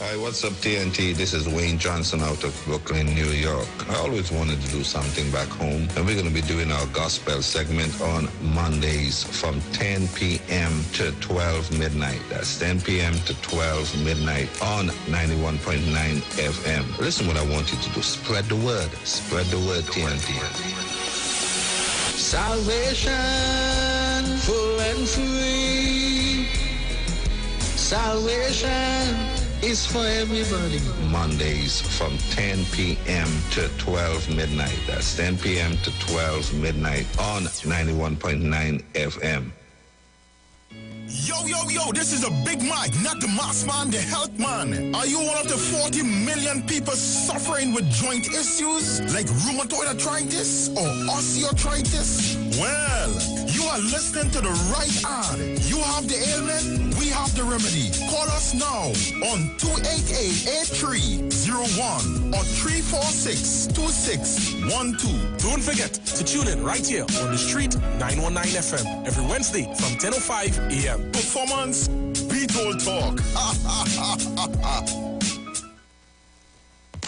Hi, what's up, TNT? This is Wayne Johnson out of Brooklyn, New York. I always wanted to do something back home, and we're going to be doing our gospel segment on Mondays from 10 p.m. to 12 midnight. That's 10 p.m. to 12 midnight on 91.9 FM. Listen what I want you to do. Spread the word. Spread the word, TNT. Salvation, full and free. Salvation is for everybody. Mondays from 10 p.m. to 12 midnight. That's 10 p.m. to 12 midnight on 91.9 FM. Yo, this is a Big Mike, not the mass man, the health man. Are you one of the 40 million people suffering with joint issues like rheumatoid arthritis or osteoarthritis? Well, you are listening to the right ad. You have the ailment, we have the remedy. Call us now on 288-8301 or 346-2612. Don't forget to tune in right here on the street 919 FM every Wednesday from 10:05 a.m. Performance, beat all talk.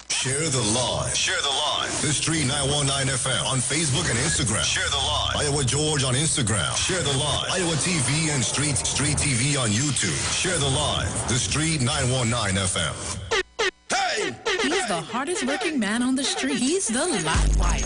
Share the live. Share the live. The Street 919 FM on Facebook and Instagram. Share the live. Iowa George on Instagram. Share the live. Iowa TV and Street TV on YouTube. Share the live. The Street 919 FM. Hey! He's the hardest working man on the street. He's the live wire.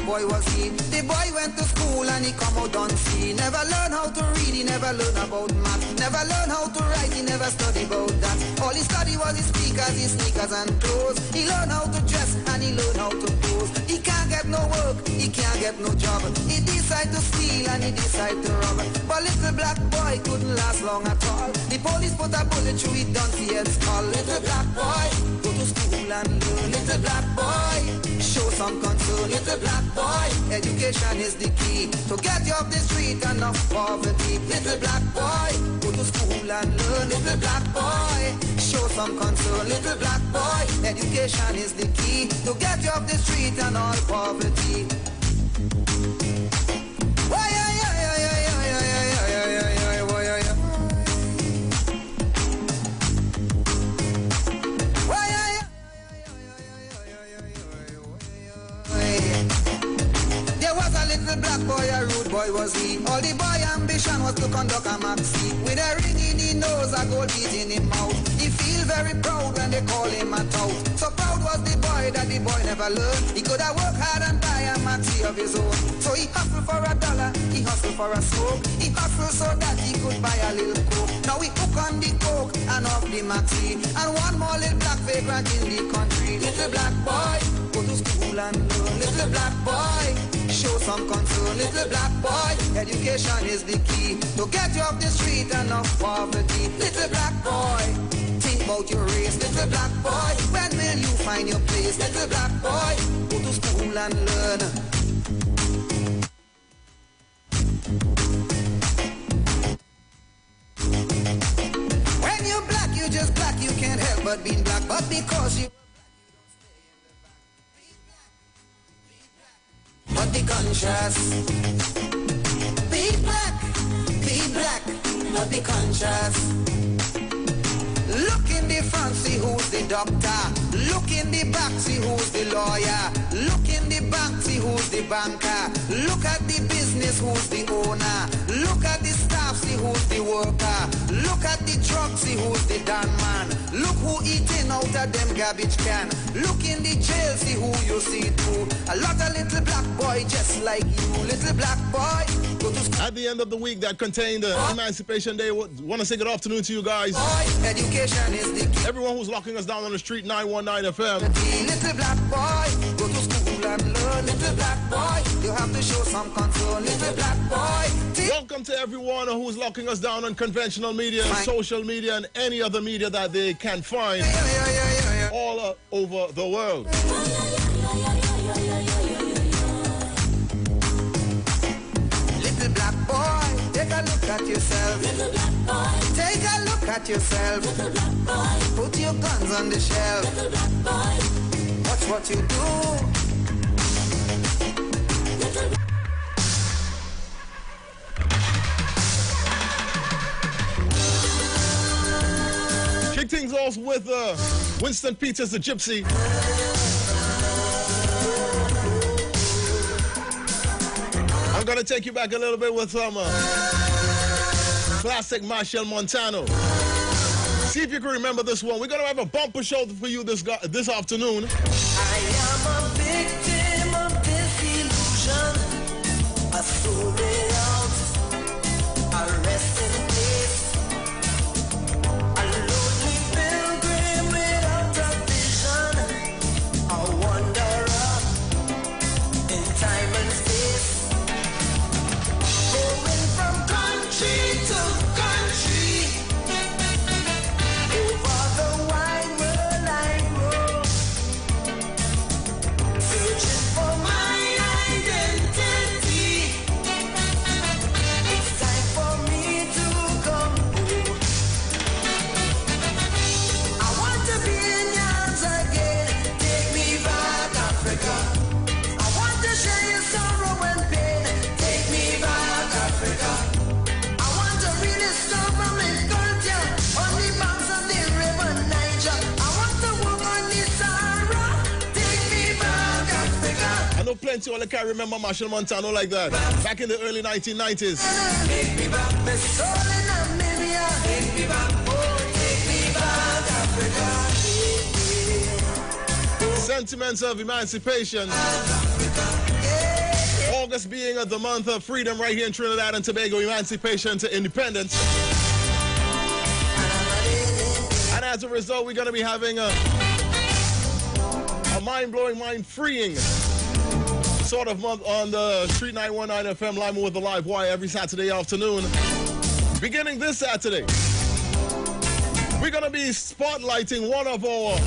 Boy was he. The boy went to school and he come out unseen. Never learned how to read, he never learned about math. Never learned how to write, he never studied about that. All he studied was his speakers, his sneakers and clothes. He learned how to dress and he learned how to pose. He can't get no work, he can't get no job. He decide to steal and he decide to rob. But little black boy couldn't last long at all. The police put a bullet through his donkey head skull. Little black boy, go to school and learn. Little black boy, show some concern. Little black boy, education is the key to get you off the street and off poverty. Little black boy, go to school and learn. Little black boy, show some concern. Little black boy, education is the key to get you off the street and all poverty. Little black boy, a rude boy was he. All the boy ambition was to conduct a maxi. With a ring in his nose, a gold teeth in his mouth. He feel very proud when they call him a tout. So proud was the boy that the boy never learned. He could have worked hard and buy a maxi of his own. So he hustled for $1, he hustled for a smoke. He hustled so that he could buy a little coke. Now he hook on the coke and off the maxi. And one more little black vagrant in the country. Little black boy, go to school and learn. Little black boy, show some concern. Little black boy, education is the key to get you off the street and off poverty. Little black boy, think about your race. Little black boy, when will you find your place? Little black boy, go to school and learn. When you're black, you just black. You can't help but being black. But because you but be conscious. Be black, but be conscious. Look in the front, see who's the doctor. Look in the back, see who's the lawyer. Look in the bank, see who's the banker. Look at the business, who's the owner. Look at the staff, see who's the worker. Look at the truck, see who's the dan man. Look who eating out of them garbage can. Look in the jail, see who you see too. A lot of little black boy just like you. Little black boy, go to school. At the end of the week that contained Emancipation Day, want to say good afternoon to you guys. Boy, education is the key. Everyone who's locking us down on the street 919 FM. Little black boy, go to school and learn. Little black boy, you have to show some concern. Little black boy. Welcome to everyone who's locking us down on conventional media, social media, and any other media that they can find all over the world. Little black boy. at yourself. Take a look at yourself. Put your guns on the shelf. Watch what you do. Kick things off with Winston Peters, the Gypsy. I'm gonna take you back a little bit with some classic Machel Montano. See if you can remember this one. We're gonna have a bumper show for you this afternoon. I am a victim of disillusion, a soul without a resting place, a lonely pilgrim without a vision, a wanderer in time and space, going from country to country, over the wide world I roam, searching for my identity. It's time for me to come home. I want to be in your arms again. Take me back, Africa. I want to share your sorrow and pain. Take me back, Africa. I want to rediscover my culture on the banks of the river Niger. I want to walk on the Sahara. Take me back, Africa. I know plenty of you can remember Machel Montano like that. Back in the early 1990s. Take me back, my soul in Namibia. Take me back, oh, take me back, Africa. Sentiments of emancipation. August being the month of freedom right here in Trinidad and Tobago, emancipation to independence. And as a result, we're going to be having a mind-blowing, mind-freeing sort of month on the Street 919 FM Lima with the Live Wire every Saturday afternoon. Beginning this Saturday, we're going to be spotlighting one of our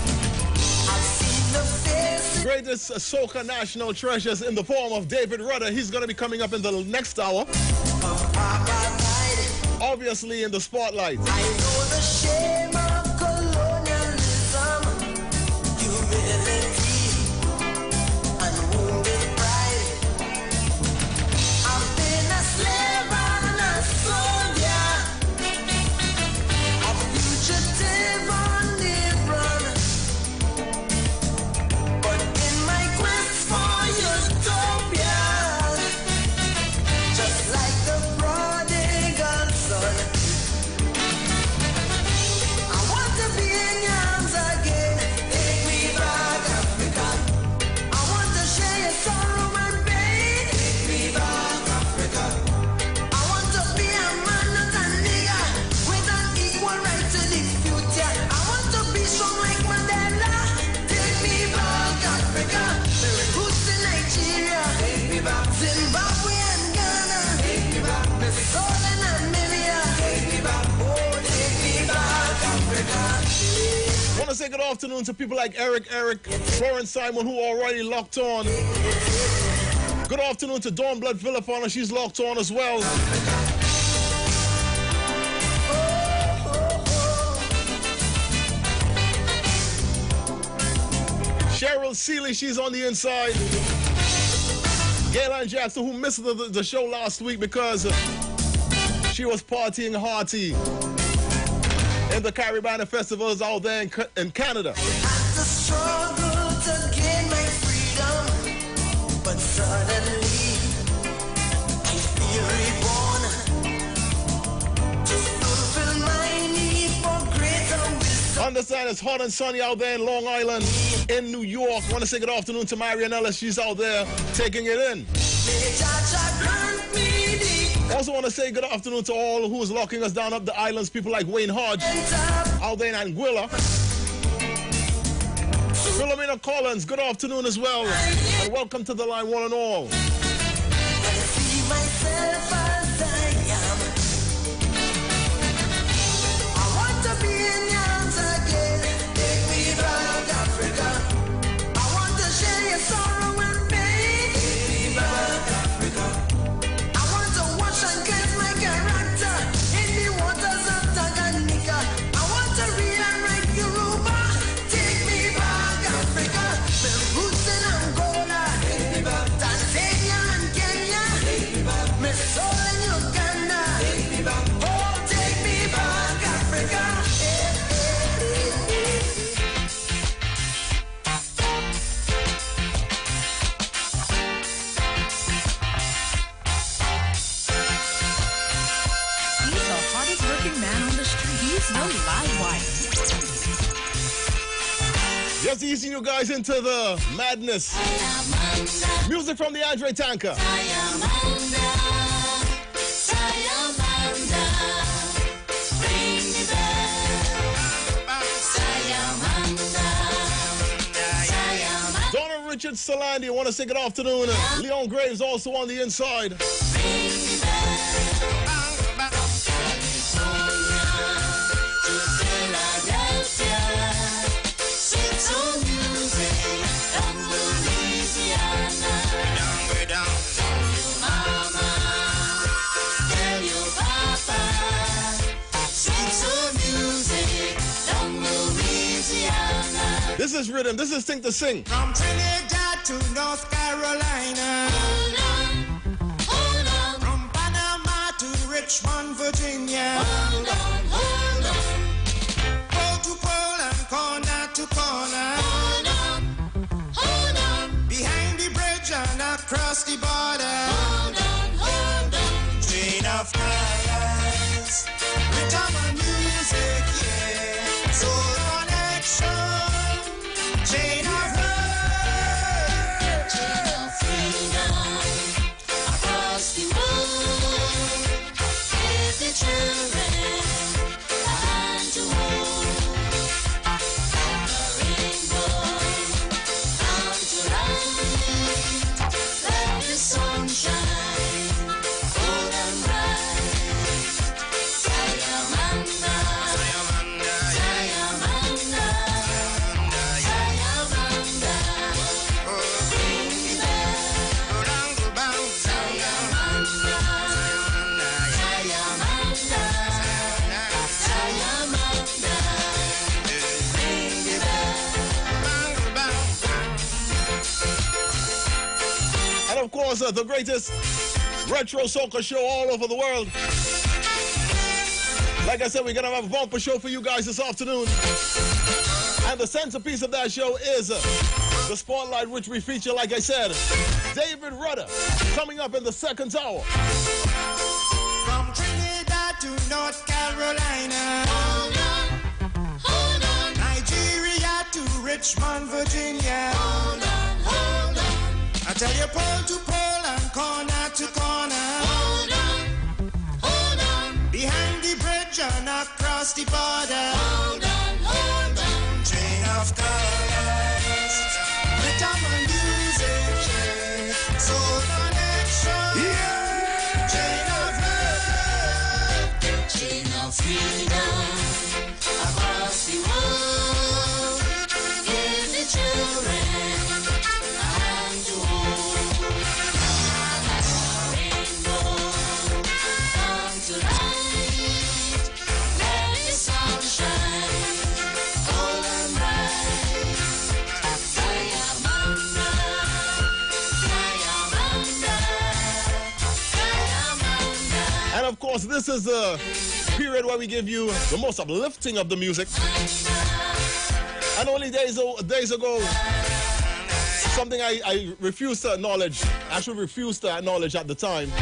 greatest soca national treasures in the form of David Rudder. He's going to be coming up in the next hour. Obviously in the spotlight. I know the shame of colonialism, humility, and wounded pride. I've been a slave and a soldier, a fugitive on the run. But in my quest for utopia, just like the prodigal son, I want to be in your arms again. Take me back, Africa. I want to share your sorrow and pain. Take me back, Africa. I want to be a man, not a nigger, with an equal right to the future. I want to be strong like Mandela. Take me back, Africa. The roots in Nigeria. Take me back. Zimbabwe and Ghana. Take me back. The soul in Namibia. Take me back. Oh, take me back, Africa. I want to say good afternoon to people like Eric, Florence Simon, who are already locked on. Good afternoon to Dawn Blood Villafana, she's locked on as well. Cheryl Seeley, she's on the inside. Gaylan Jackson, who missed the show last week because she was partying hearty in the Caribana festivals out there in Canada. Had to struggle to gain my freedom, but suddenly I feel reborn to fulfill my need for greater wisdom. Understand it's hot and sunny out there in Long Island, in New York. Want to say good afternoon to Marian Ellis. She's out there taking it in. May Jaja grant me the Also want to say good afternoon to all who is locking us down up the islands. People like Wayne Hodge out there in Anguilla. Philomena Collins, good afternoon as well. And welcome to the line, one and all. I see myself as I am. I want to be in your arms again. Take me back, Africa. I want to share your sorrow and pain. Take me back, Africa. I want to wash and cleanse my character. He's the live wire. Just easing you guys into the madness. Music from the Andre Tanker. Donna Richard Salandi, want to say good afternoon. Leon Graves also on the inside. This is rhythm. This is Think to Sing. From Trinidad to North Carolina. Hold on, hold on. From Panama to Richmond, Virginia. Hold on, hold on. Pole to pole and corner to corner. Hold on, hold on. Behind the bridge and across the border. Hold on, hold on. Chain of colors. Rhythm and music, yeah. Soul connection. Chain of love. Chain of freedom. Across the world. Give the children a hand to hold. And the rainbow come to light. Let the sun shine. Cold and bright. Sayamanda. Sayamanda. Sayamanda. Bring me back. Sayamanda. Sayamanda. Sayamanda. Bring me back. And of course, the greatest retro soca show all over the world. Like I said, we're going to have a bumper show for you guys this afternoon. And the centerpiece of that show is the spotlight, which we feature, like I said, David Rudder, coming up in the second hour. From Trinidad to North Carolina. Hold on, hold on. Nigeria to Richmond, Virginia. Hold on, hold on. I tell you, pole to pole and corner to corner. Hold on, hold on. Behind the bridge and across the border. Hold on, hold on. Chain of colors. Rhythm and music, yeah. Soul connection. Yeah. Chain of love. Chain of freedom. Across the world. Give the children a hand to hold. Rainbow come to light. Let the sun shine. Cold and bright. Sayamanda. Sayamanda. Sayamanda. And of course, this is the period where we give you the most uplifting of the music. And only days ago, something I refused to acknowledge, actually refused to acknowledge at the time,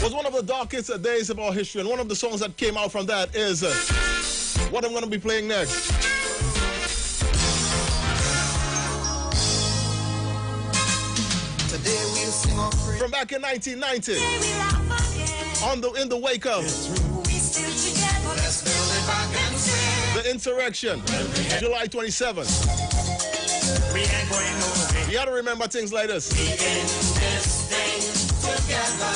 was one of the darkest days of our history. And one of the songs that came out from that is what I'm going to be playing next. Today we'll sing of freedom. From back in 1990, in the wake of Let's build it back and sing. the insurrection, July 27th. We ain't going nowhere. You gotta remember things like this. We in this thing together.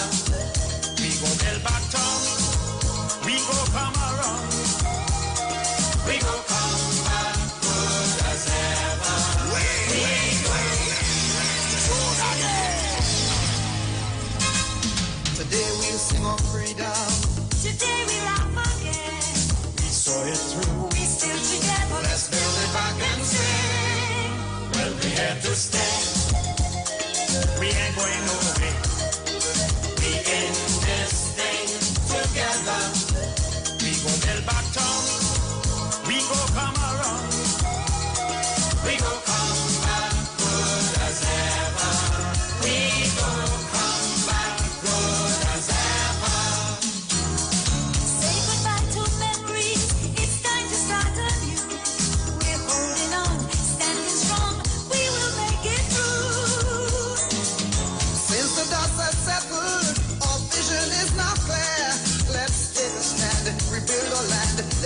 We go tell back town. We go come around. We go come back good as ever. We go. Today we'll sing of freedom. Today we laugh again. We saw it through. We still together. Let's build it back and sing. Well, we had to stay. We ain't going nowhere. We in this thing together. We go tell back town. We go come around. We go come back good as ever. We go come back good as ever. Say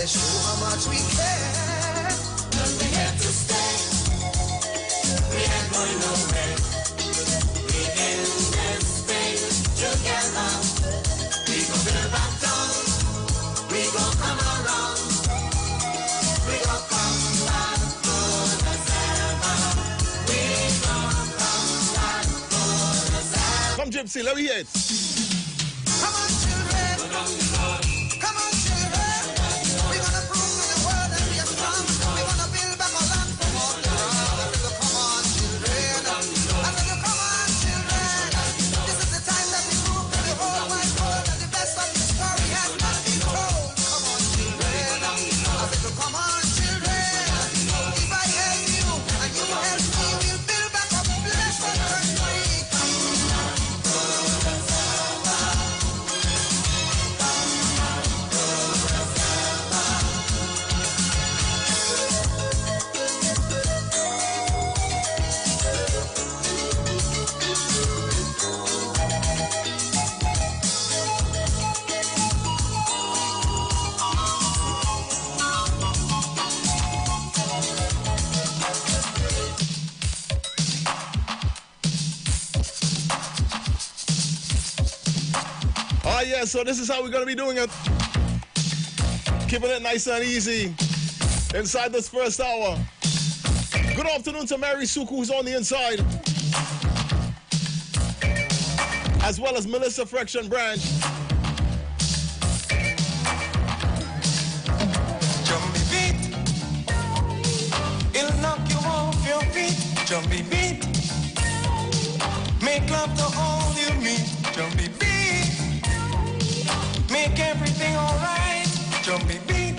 let's show how much we care. Cause we here to stay. We ain't going nowhere. We in this thing together. We gon' build back down. We gon' come around. We gon' come back good as ever. We gon' come back good as ever. Come, Gypsy, let me hear it. Come on, children. Come on, children. We're gonna prove to the world that we are strong. We're gonna build back our land from all the ground. I said, come on, children. I said, come on, children. This is the time that we prove to the whole wide world that the best of the story has not been told. Come on, children. I said, come on, children. If I help you and you help me, we'll build back a blessed country. Ah, yeah, so this is how we're going to be doing it. Keeping it nice and easy inside this first hour. Good afternoon to Mary Suku, who's on the inside, as well as Melissa Frection Branch. Jumpy beat, it'll knock you off your feet. Jumpy beat, make love to all you meet. Jumpy beat, make everything alright. Jumpy beat,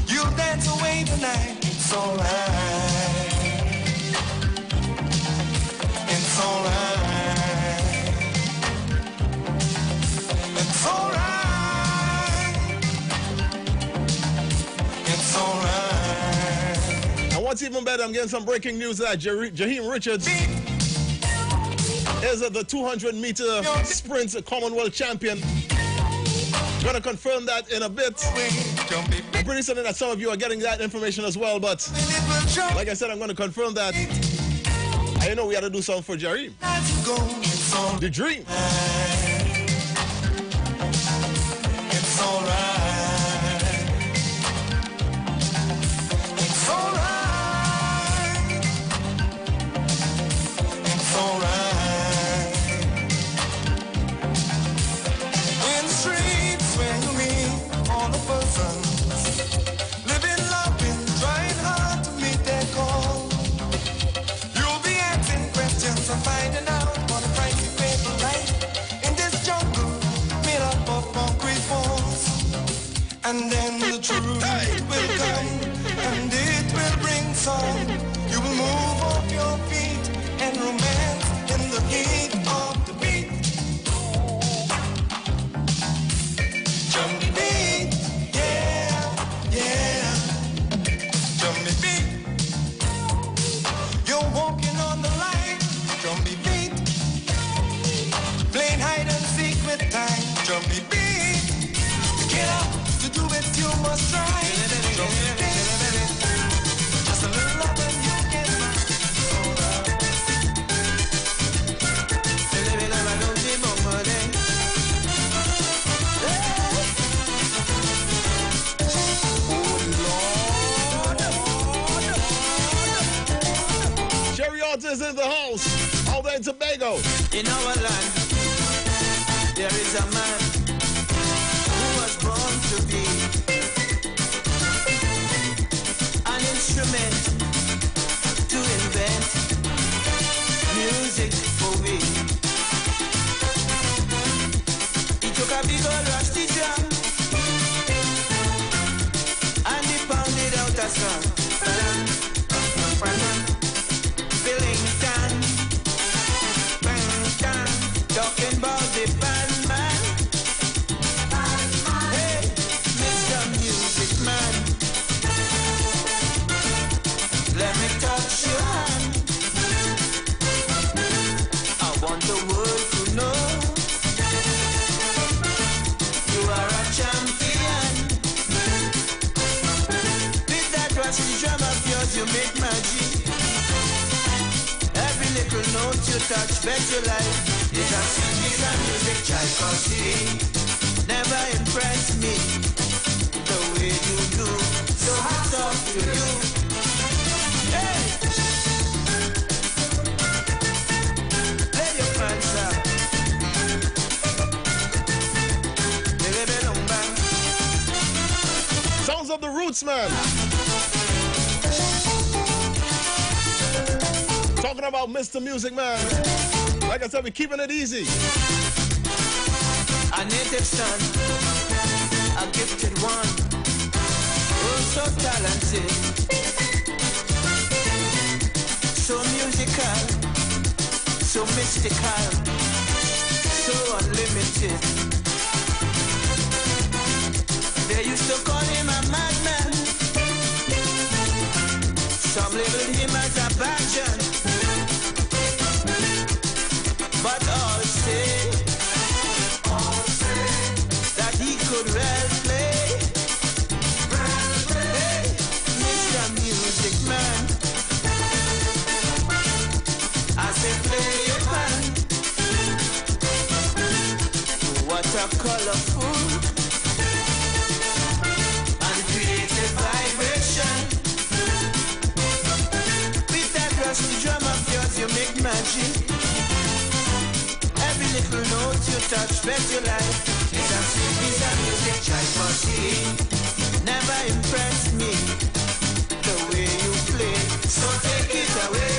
you dance away the night. It's alright. It's alright. It's alright. It's alright. And what's even better, I'm getting some breaking news that Jaheim Richards is the 200-meter sprint Commonwealth champion. Gonna confirm that in a bit. I'm pretty certain that some of you are getting that information as well, but like I said, I'm gonna confirm that. I know we had to do something for Jaheim. The dream. It's alright. It's alright. It's alright. In the streets where you meet all the persons living, loving, trying hard to meet their call. You'll be asking questions and finding out what a price you pay for life in this jungle made up of concrete walls. And then the truth will come, and it will bring song. You will move off your feet and romance in the heat of the beat. Jumpy beat, yeah, yeah. Jumpy beat, you're walking on the line. Jumpy beat, playing hide and seek with time. Jumpy beat, to get up, to do it you must try. Jumpy beat, just a little love and you can Jerry Alta is in the house, all there in Tobago. In our land, there is a man who was born to be an instrument to invent music for we. He took a big old rush teacher and he pounded out a song. Filling can, bang, can, talking about the band man. Hey, Mr. Music Man, let me touch your hand. I want the world to know you are a champion. you make magic. Every little note you touch, bet your life. It's a sweet music, child cause never impress me the way you do. So hats off to you. Hey! Play your fans out. Sounds of the Roots, man. Talking about Mr. Music Man. Like I said, we're keeping it easy. A native son, a gifted one, oh so talented, so musical, so mystical, so unlimited. They used to call him a madman. Some labeled him as a bachelor. But all say that he could well play. Hey, Mr. Music Man, I say play your hand. What a colorful and creative vibration. With that rusty drum of yours, you make magic. Every little note you touch, bet your life. It's a sweet piece of music, child for never impressed me the way you play. So take it away.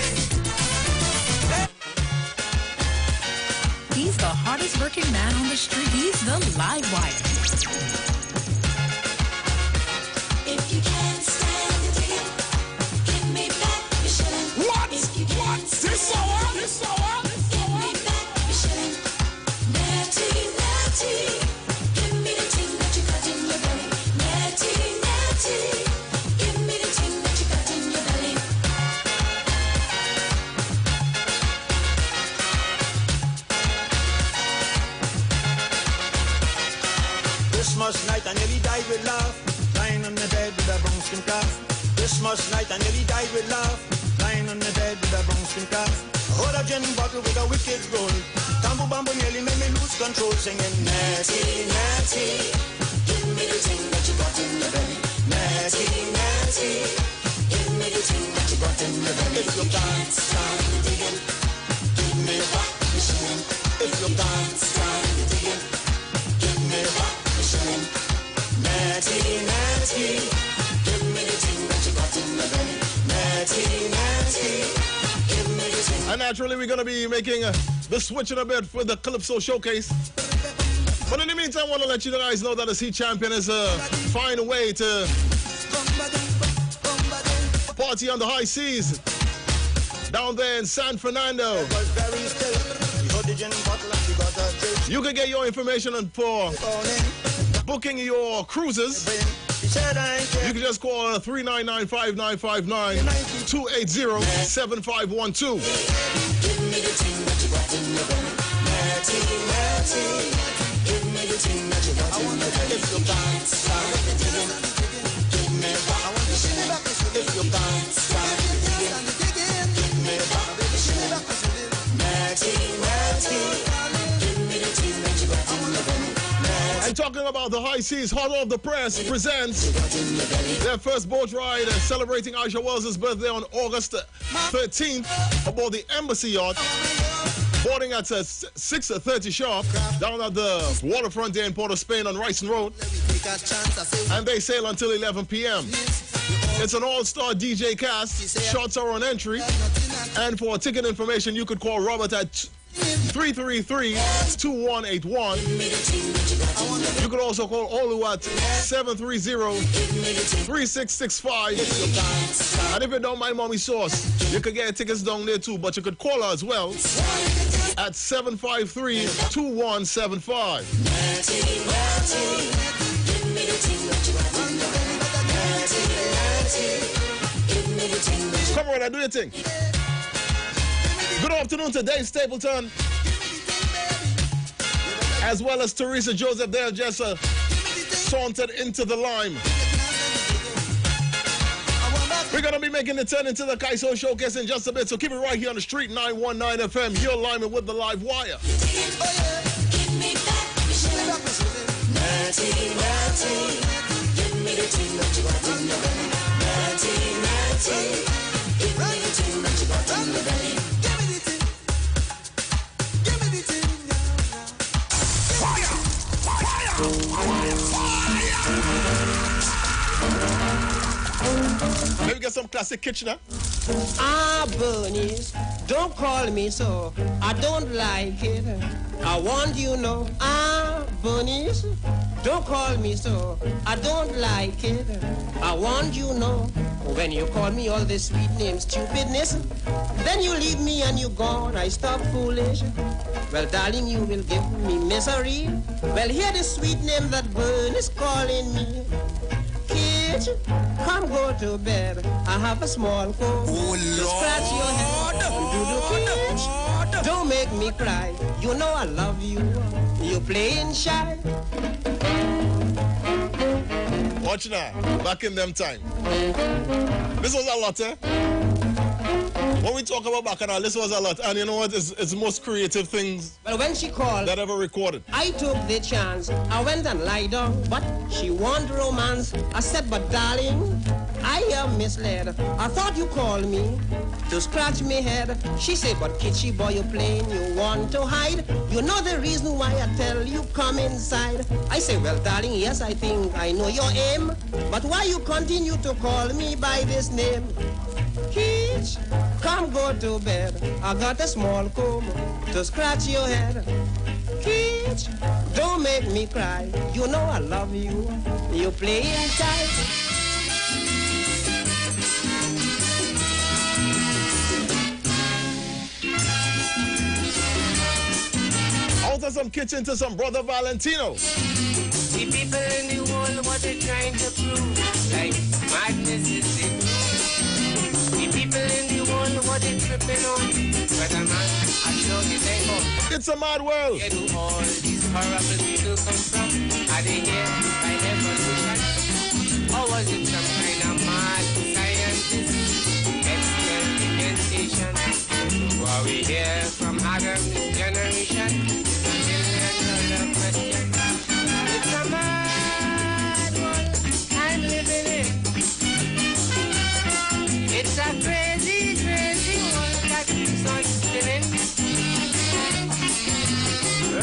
He's the hardest working man on the street. He's the live wire. If you can't stand the digging, give me back your shilling. What? If you can't stand This hour? This hour? give me back your shilling. Natty, natty, give me the thing that you got in your belly. Natty, natty, give me the thing that you got in your belly. Christmas night I nearly died with love, lying on the bed with a brown skin calf. Christmas night I nearly died with love, lying on the bed with a brown skin calf. I hold a gin bottle with a wicked roll. Tambo bambo nearly made me lose control, singing natty, natty, Give me the thing that you got in your belly. natty, natty. Give me the thing that you got in your belly. If you can't stand the digging, give me back the shilling. If you can't stand the digging, give me back the shilling. Natty, natty, give me the thing that you got in your belly. natty, natty. Give me the thing. And naturally, we're going to be making the switch in a bit for the Calypso Showcase. But in the meantime, I want to let you guys know that the Sea Champion is a fine way to party on the high seas down there in San Fernando. Was very still. We hold the gin bottle and we got a drink. You can get your information on for booking your cruises. He said I ain't care. You can just call 399-5959, 280-7512. Give me the thing that you got in your belly. Natty, natty. Give me the thing that you got in your belly. If you can't stand the digging, give me back. I want the shilling back. If you can't stand the digging, give me back the shilling. Natty, natty. Give me the thing that you got in your belly. And talking about the high seas, Hot Off the Press presents their first boat ride celebrating Aisha Wells' birthday on August 13th aboard the Embassy yacht. Boarding at 6:30 sharp down at the waterfront there in Port of Spain on Ryson Road. And they sail until 11 p.m. It's an all-star DJ cast. Shots are on entry. And for ticket information, you could call Robert at 333-2181. You could also call Olu at 730-3665. And if you don't mind Mommy Sauce, you could get tickets down there too, but you could call her as well at 753-2175. Come on, do your thing. Good afternoon to Dave Stapleton, as well as Teresa Joseph. They're just sauntered into the lime. We're going to be making the turn into the Kaiso Showcase in just a bit, so keep it right here on the Street 919 FM. You're lining with the live wire. Oh yeah, give me back, Michelle. Natty, natty, give me the thing that you got in your belly. Natty, natty, give me the thing that you got in your belly. Give me the thing, give me the thing, Fire! Fire! Maybe get some classic Kitchener. Ah, Bernice, don't call me so. I don't like it. I want you know. Ah, Bernice, don't call me so. I don't like it. I want you know. When you call me all this sweet name stupidness, then you leave me and you gone. I stop foolish. Well, darling, you will give me misery. Well, hear the sweet name that Bernice calling me. Kitch, come go to bed. I have a small cold. Oh, scratch your head and do the kitch. Don't make me cry. You know I love you. You playing shy. Watch now. Back in them time. This was a lot, eh? When we talk about Bacchanal, this was a lot. And you know what? It's the most creative things Well, when she called, that ever recorded. I took the chance. I went and lied down, but she wanted romance. I said, but darling, I am misled. I thought you called me to scratch me head. She said, but kitschy boy, you playing, you want to hide. You know the reason why I tell you come inside. I say, well, darling, yes, I think I know your aim. But why you continue to call me by this name? Kitsch, come go to bed. I got a small comb to scratch your head. Kitsch, don't make me cry. You know I love you. You playing tight. Out of some kitchen to some Brother Valentino. The people in the world, what they're trying to prove, like madness is the truth. The people in the world, what they're tripping on, but a man, I sure you they go. It's a mad world. Where do all these horrible people come from? Are they here by evolution? Or was it some kind of mad scientist experimentation? Were we here from Adam's generation? It's a million-dollar question. It's a mad world I'm living in. It's a crazy, crazy world that keeps on spinning.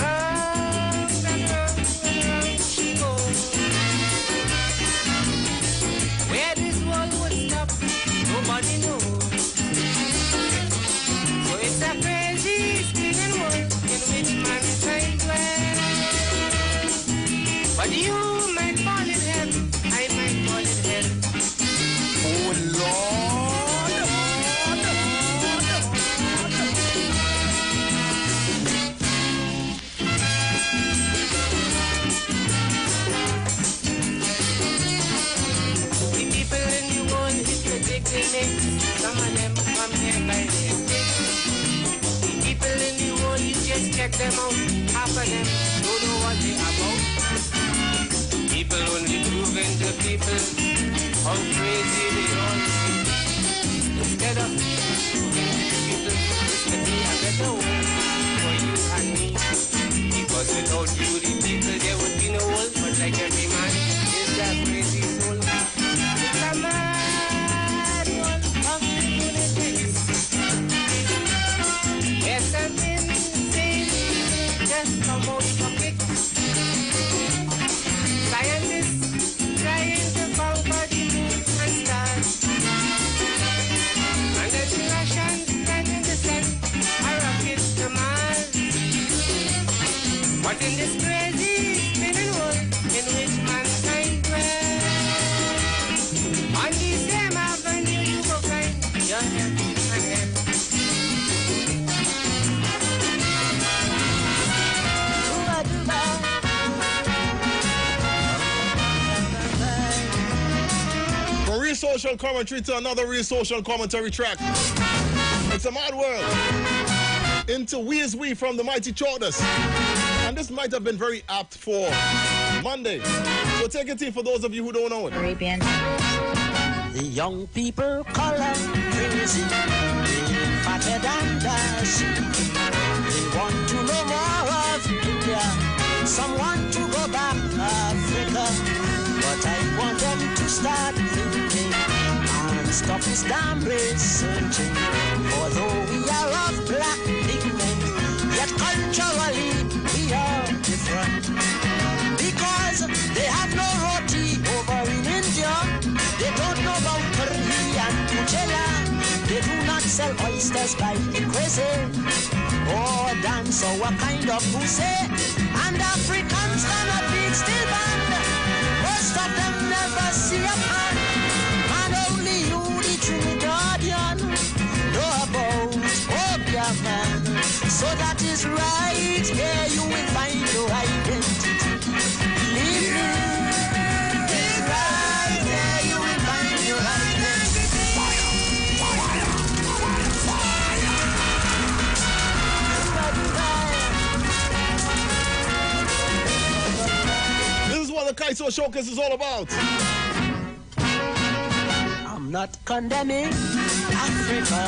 Round and round and round she goes. Where this world would stop, nobody knows. So it's a crazy, spinning world in which mankind dwells. But you might call it heaven, I might call it hell. Oh Lord, the people in the world is ridiculous. Some of them come here by mistake. The people in the world, you just check them out. Half of them don't know what they about. People only proving to people how crazy they all seem. Instead of proving to people this could be a better world for you and me. Because without you, the people, there would be no world. But like every man is that crazy soul. It's a mad world of lunatics. Yes, something insane just come out for kicks. Scientists trying to conquer the moon and stars. And then the Russians planning to send a rocket to Mars. But in this crazy spinning world in which mankind dwells, on this same avenue you will find your heaven and hell. From Real Social Commentary to another Real Social Commentary track. It's a mad world. Into We Is We from the Mighty Chordus. And this might have been very apt for Monday. So take it in for those of you who don't know it. Arabian. The young people color crazy, they fatter than the sheep. They want to know more of India, some want to go back Africa, but I want them to start thinking and stop this damn race searching. Although we are of black pigment, yet culturally we are different. Because they have no roti over in India, they don't know about curry and kujela. They do not sell oysters by the crazy, or dance or a kind of pussy. And Africans cannot beat still band. Most of them never see a pan. And only you, the Trinidadian, know about Obia man. So that is right, here you will find your identity. Believe me, it's right, here you will find your identity. This is what the Kaiso Showcase is all about. I'm not condemning Africa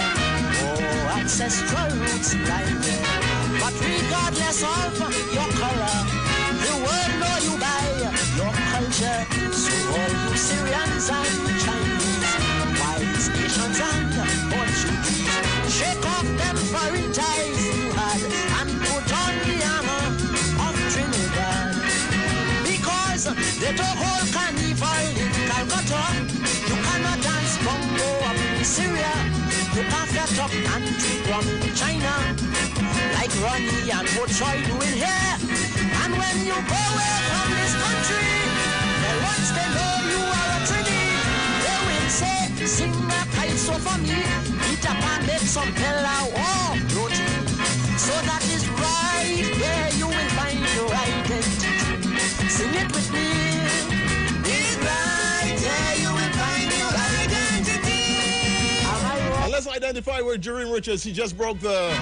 or ancestral roots right there, but regardless of your color, the world know you by your culture. So all you Syrians and Chinese, whites, Asians and Portuguese, shake off them foreign ties you had and put on the armor of Trinidad. Because they don't hold carnival in Calcutta, you cannot dance bongo up in Syria, you can't flat up country from China, like Ronnie and Bochoy doing here. And when you go away from this country, well, once they know you are a Trini, they will say, sing a Kaiso for me, eat up and make some pella or roti. So that is right, there you will find your identity. Sing it with me. It's right, there you will find your identity. And let's identify where Jereen Richards, he just broke the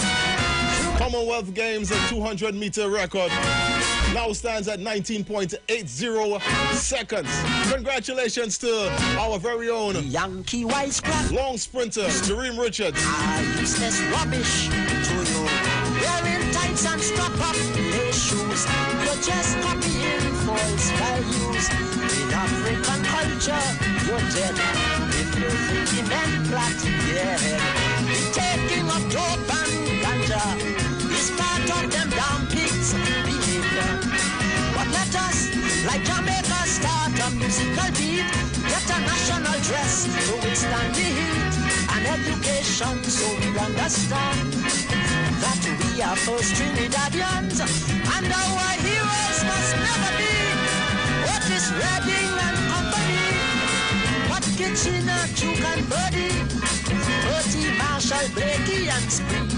Commonwealth Games 200-meter record. Now stands at 19.80 seconds. Congratulations to our very own Yankee wisecrack long sprinter, Jereen Richards. I use this rubbish to you. Wearing tights and strap-up lace shoes. You're just copying false values. In African culture, you're dead. If you're thinking men flat, yeah. The taking of dope and ganja is part of them damn pigs' behavior. But let us, like Jamaica, start a musical beat. Get a national dress to withstand the heat. And education so we understand that we are first Trinidadians. And our heroes must never be Otis Redding and company, but Kitchener, Duke and Birdie, Bertie, Marshall, Blakey and Spring.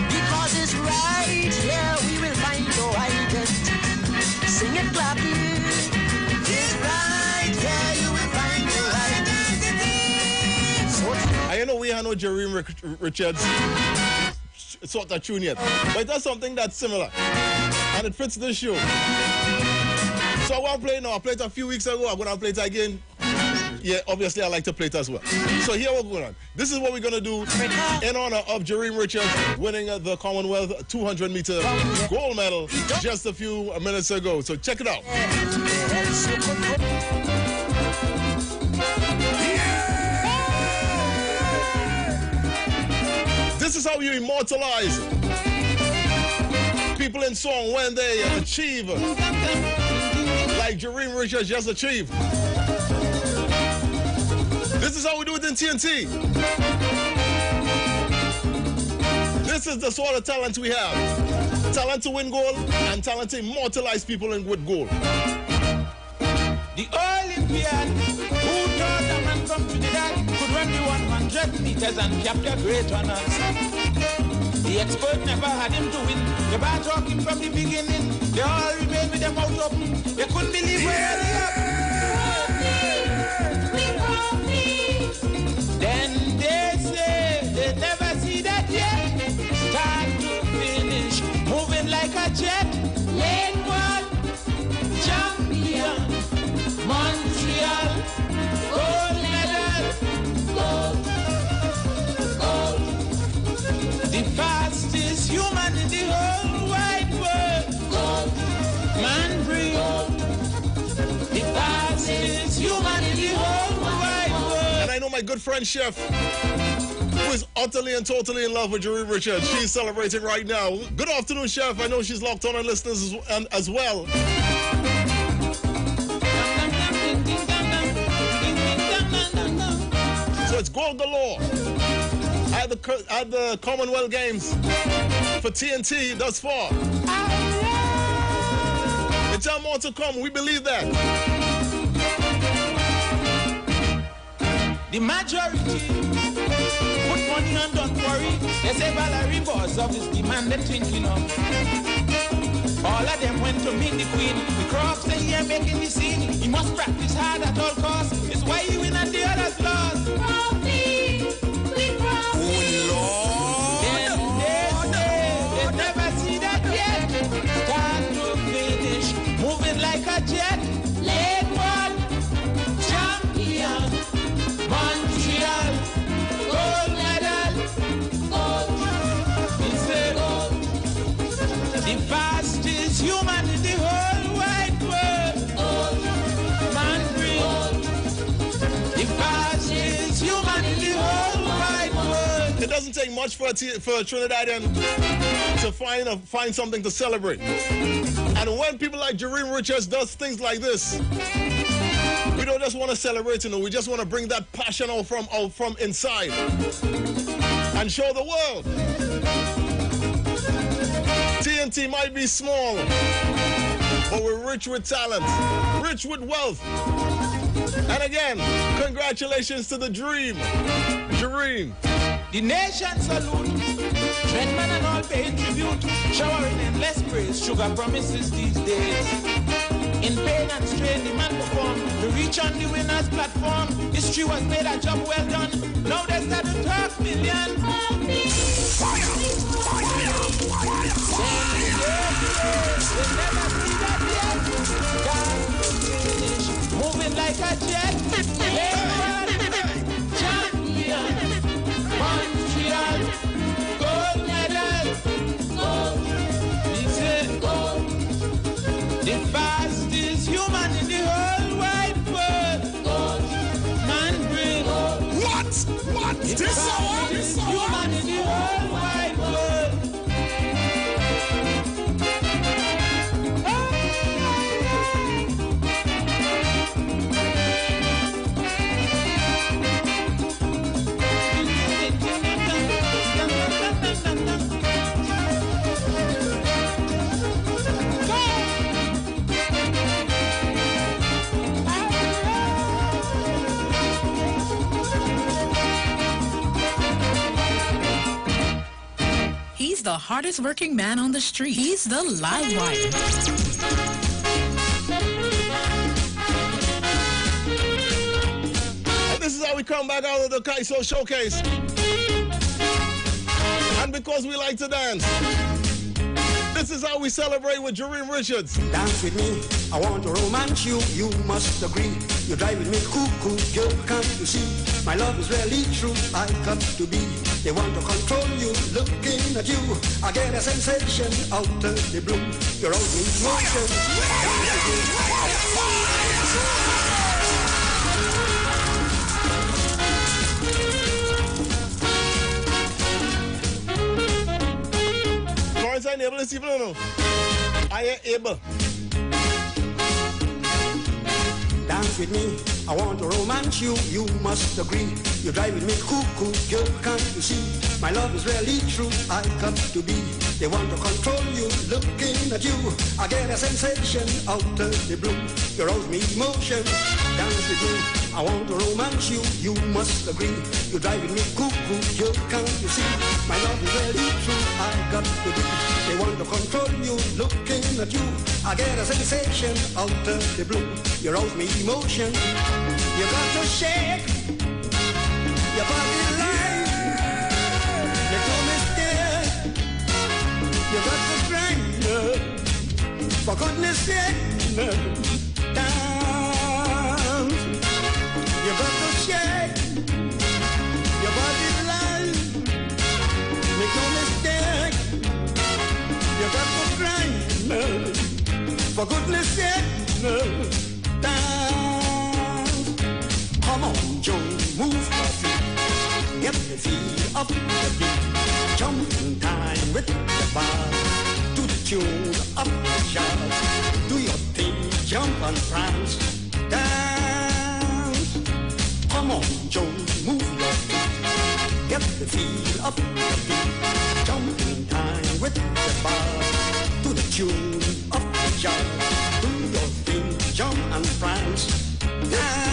Because it's right here we will find our identity. Sing it, Clappy. It's right here you will find your identity. I know we have no Jereen Richards sort of tune yet, but that's something that's similar, and it fits this show. So I want to play now. I played it a few weeks ago. I'm going to play it again. Yeah, obviously I like to play it as well. So here we're going on. This is what we're going to do in honor of Jereen Richards winning the Commonwealth 200-meter gold medal just a few minutes ago. So check it out. This is how you immortalize people in song when they achieve like Jereen Richards just achieved. This is how we do it in TNT. This is the sort of talent we have. Talent to win gold and talent to immortalize people with gold. The Olympian who taught a man from Trinidad could run the 100 meters and capture great honors. The expert never had him do it. The bar talking from the beginning. They all remained with their mouth open. They couldn't believe where they are. Then they say they never see that yet. Start to finish, moving like a jet. Lane one, champion, Montreal, gold medal. my good friend Chef, who is utterly and totally in love with Jerry Richards. She's celebrating right now. Good afternoon, Chef. I know she's locked on and listeners as well. So it's gold galore at the Commonwealth Games for TNT thus far. It's more to come. We believe that. The majority put money and don't worry. They say Valerie boss of this demand they're thinking of. All of them went to meet the queen. The crops say he ain't making the scene. He must practice hard at all costs. It's why he win and the others lost. They never see that yet. Start to finish, moving like a jet. Leg one, champion, Montreal, gold medal, gold. He said, the fastest human in the whole wide world. Man bring the fastest human in the whole wide world. It doesn't take much for Trinidadian to find something to celebrate. And when people like Jerry Richards does things like this, we don't just want to celebrate, we just want to bring that passion out from inside and show the world. TNT might be small, but we're rich with talent, rich with wealth. And again, congratulations to the Dream. The nation salute, Trendman and all paying tribute, showering endless praise, sugar promises these days. In pain and strain, the man performed to reach on the winner's platform. History was made, a job well done. Now they start to talk million. Fire! They never see that yet. Got to finish, moving like a jet. Champion, Montreal, gold medal, gold. He said, gold. The fastest human in the whole wide world. Gold. Man bring gold. What? The fastest human in the whole wide world. He's the hardest working man on the street. He's the live wire. And this is how we come back out of the Kaiso Showcase. And because we like to dance, this is how we celebrate with Jerry Richards. Dance with me, I want to romance you, you must agree. You drive with me cuckoo, girl, can't you see? My love is really true, I got to be. They want to control you, looking at you. I get a sensation out of the blue. You're all in motion. Florence, I'm able to see, no. I am able. Dance with me, I want to romance you, you must agree. You drive with me cuckoo, girl, can't you see? My love is really true, I got to be. They want to control you, looking at you. I get a sensation out of the blue. You rouse me emotion, dance with me. I want to romance you, you must agree. You drive with me cuckoo, girl, can't you see? My love is really true, I got to be. They want to control you, looking at you. I get a sensation out of the blue. You rouse me emotion. You got to shake your body line. Make no mistake. You got to grind. For goodness sake, dance. You got to shake your body line. Make no mistake. You got to grind. For goodness sake, dance. Come on, Joe, move. feel of the beat. Jump in time with the bar to the tune of the jazz. Do your thing, jump and prance, dance. Come on, Joe, move your feet. Get the feel of the beat. Jump in time with the bar to the tune of the jazz. Do your thing, jump and prance, dance.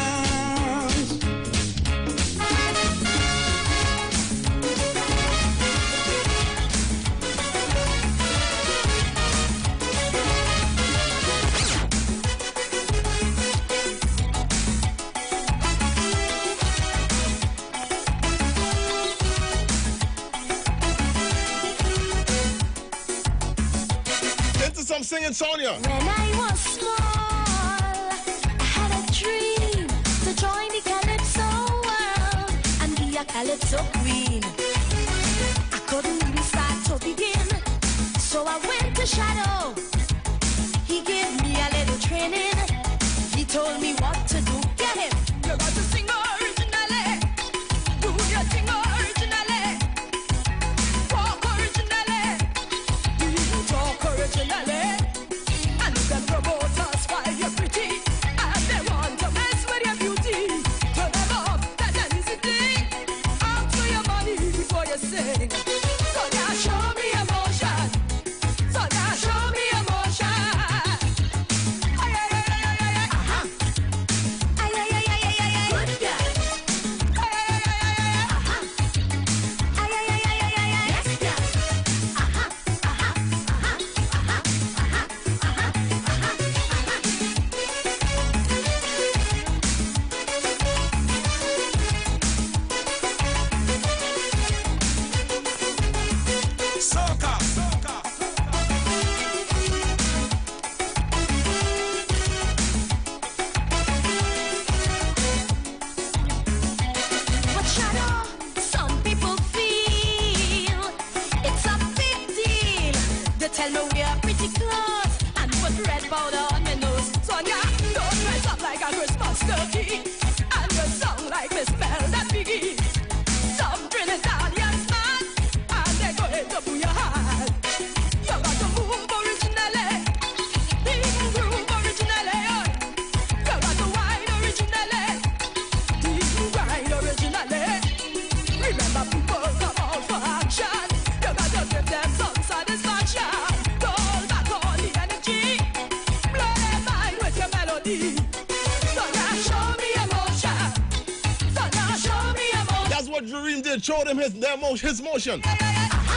Some singing, Sonia. When I was small, I had a dream to join the Calypso world and be a Calypso queen. I couldn't really start to begin, so I went to Shadow. He gave me a little training. He told me what to do. Get him. You got to sing originally. Do your thing originally. Walk originally. Do you talk originally? Showed him his motion.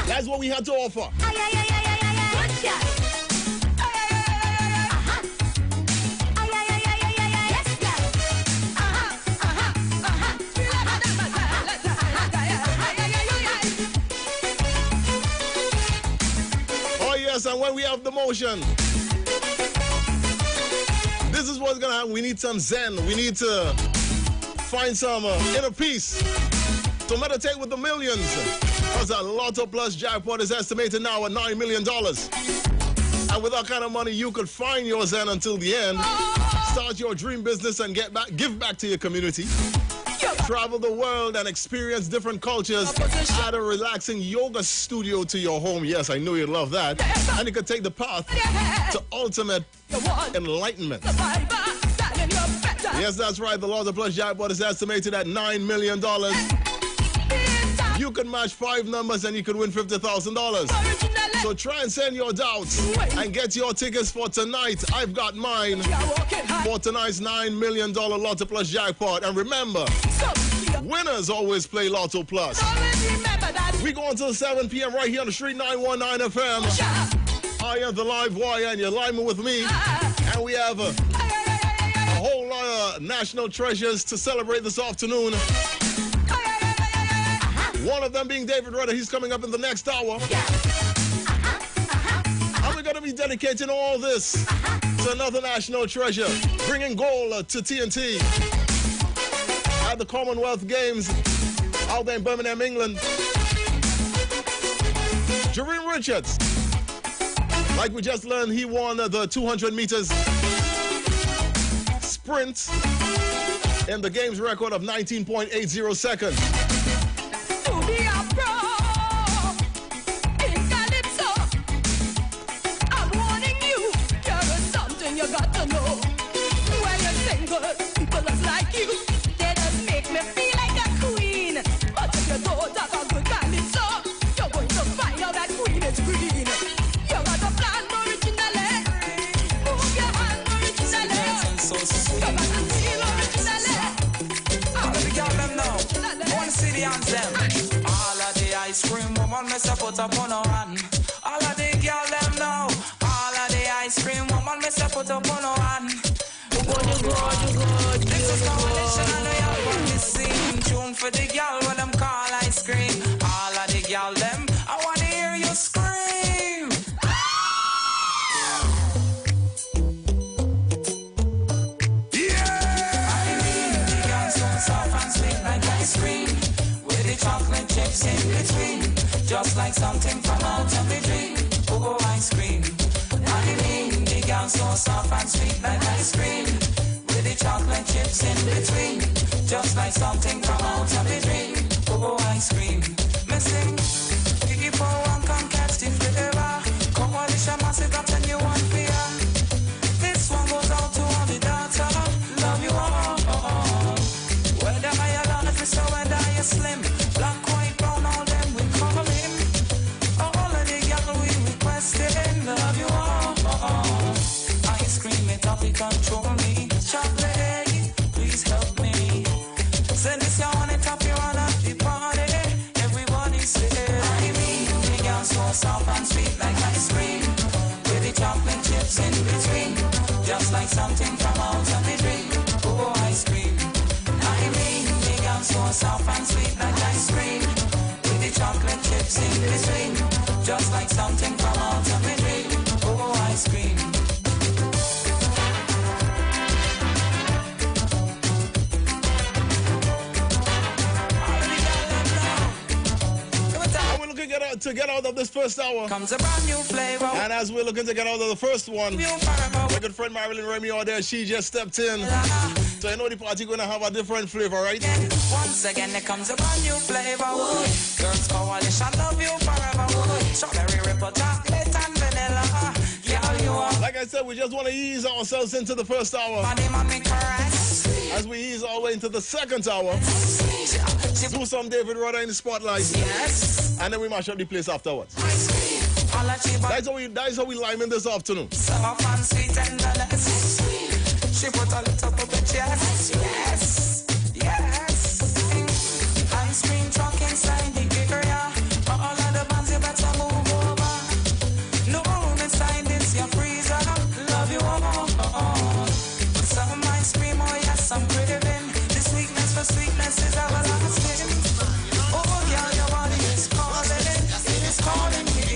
That's what we had to offer. Oh yes, and when we have the motion, this is what's gonna happen. We need some zen. We need to find some inner peace to meditate with the millions. Because that Lotto Plus jackpot is estimated now at $9 million. And with that kind of money, you could find your zen until the end. Start your dream business and give back to your community. Travel the world and experience different cultures. Add a relaxing yoga studio to your home. Yes, I knew you'd love that. And you could take the path to ultimate enlightenment. Yes, that's right. The Lotto Plus jackpot is estimated at $9 million. You can match 5 numbers and you could win $50,000. So try and send your doubts and get your tickets for tonight. I've got mine for tonight's $9 million Lotto Plus jackpot. And remember, winners always play Lotto Plus. We go until 7 p.m. right here on the Street 919 FM. I am the live wire and you're live with me. And we have a whole lot of national treasures to celebrate this afternoon. One of them being David Rudder. He's coming up in the next hour. And we're going to be dedicating all this to another national treasure, bringing gold to TNT at the Commonwealth Games out there in Birmingham, England. Jereen Richards, like we just learned, he won the 200 meters sprint in the game's record of 19.80 seconds. say put up on a one. All of the girl them know. All of the ice cream woman me say put up on a one. This is coalition and we have on this scene. Tune for the girl what them call ice cream. All of the girl them, I wanna hear you scream. Soft and sweet like ice cream, with the chocolate chips in between, just like something from out of a dream. Oh, ice cream. I mean, the girl so soft and sweet like ice cream, with the chocolate chips in between, just like something from out of a dream. Oh, ice cream. Me sing, Kiki for one can catch the flavor. Coalition massive got a new one for ya. This one goes out to all the data. Love you all. Whether I alone if it's so whether you slim, black, white, brown, all them we call him. All of the girl we requesting, love you all. Ice cream, it topic control me. Chocolate, please help me. Send this you on it up, you on at the party. Everybody say, I mean, the girl so soft and sweet like ice cream, with the chocolate chips in between, just like something from out of a dream. Oh, ice cream. I mean, the girl so soft and sweet like ice cream, with the chocolate chips in between, just like something from out of a dream. Oh, ice cream. To get out of this first hour comes a brand new flavor. And as we're looking to get out of the first one, my good friend Marilyn Remy out there, she just stepped in. So I know the party gonna have a different flavor, right? Once again there comes a brand new flavor. Girls coalition, love you forever. Strawberry ripple, chocolate and vanilla. Girl, you are. Like I said, we just want to ease ourselves into the first hour. As we ease our way into the second hour, do some David Rudder in the spotlight. Yes. And then we mash up the place afterwards. That's how we lime in this afternoon. Soft and sweet and delicious. She put a little puppet, yes, yes, yes. Ice cream truck inside the area. All of the bands you better move over. No room inside this your freezer. Love you all. Some ice cream, oh yes, I'm craving. The sweetness for sweetness is everlasting. Oh girl, your body is calling, it is calling me.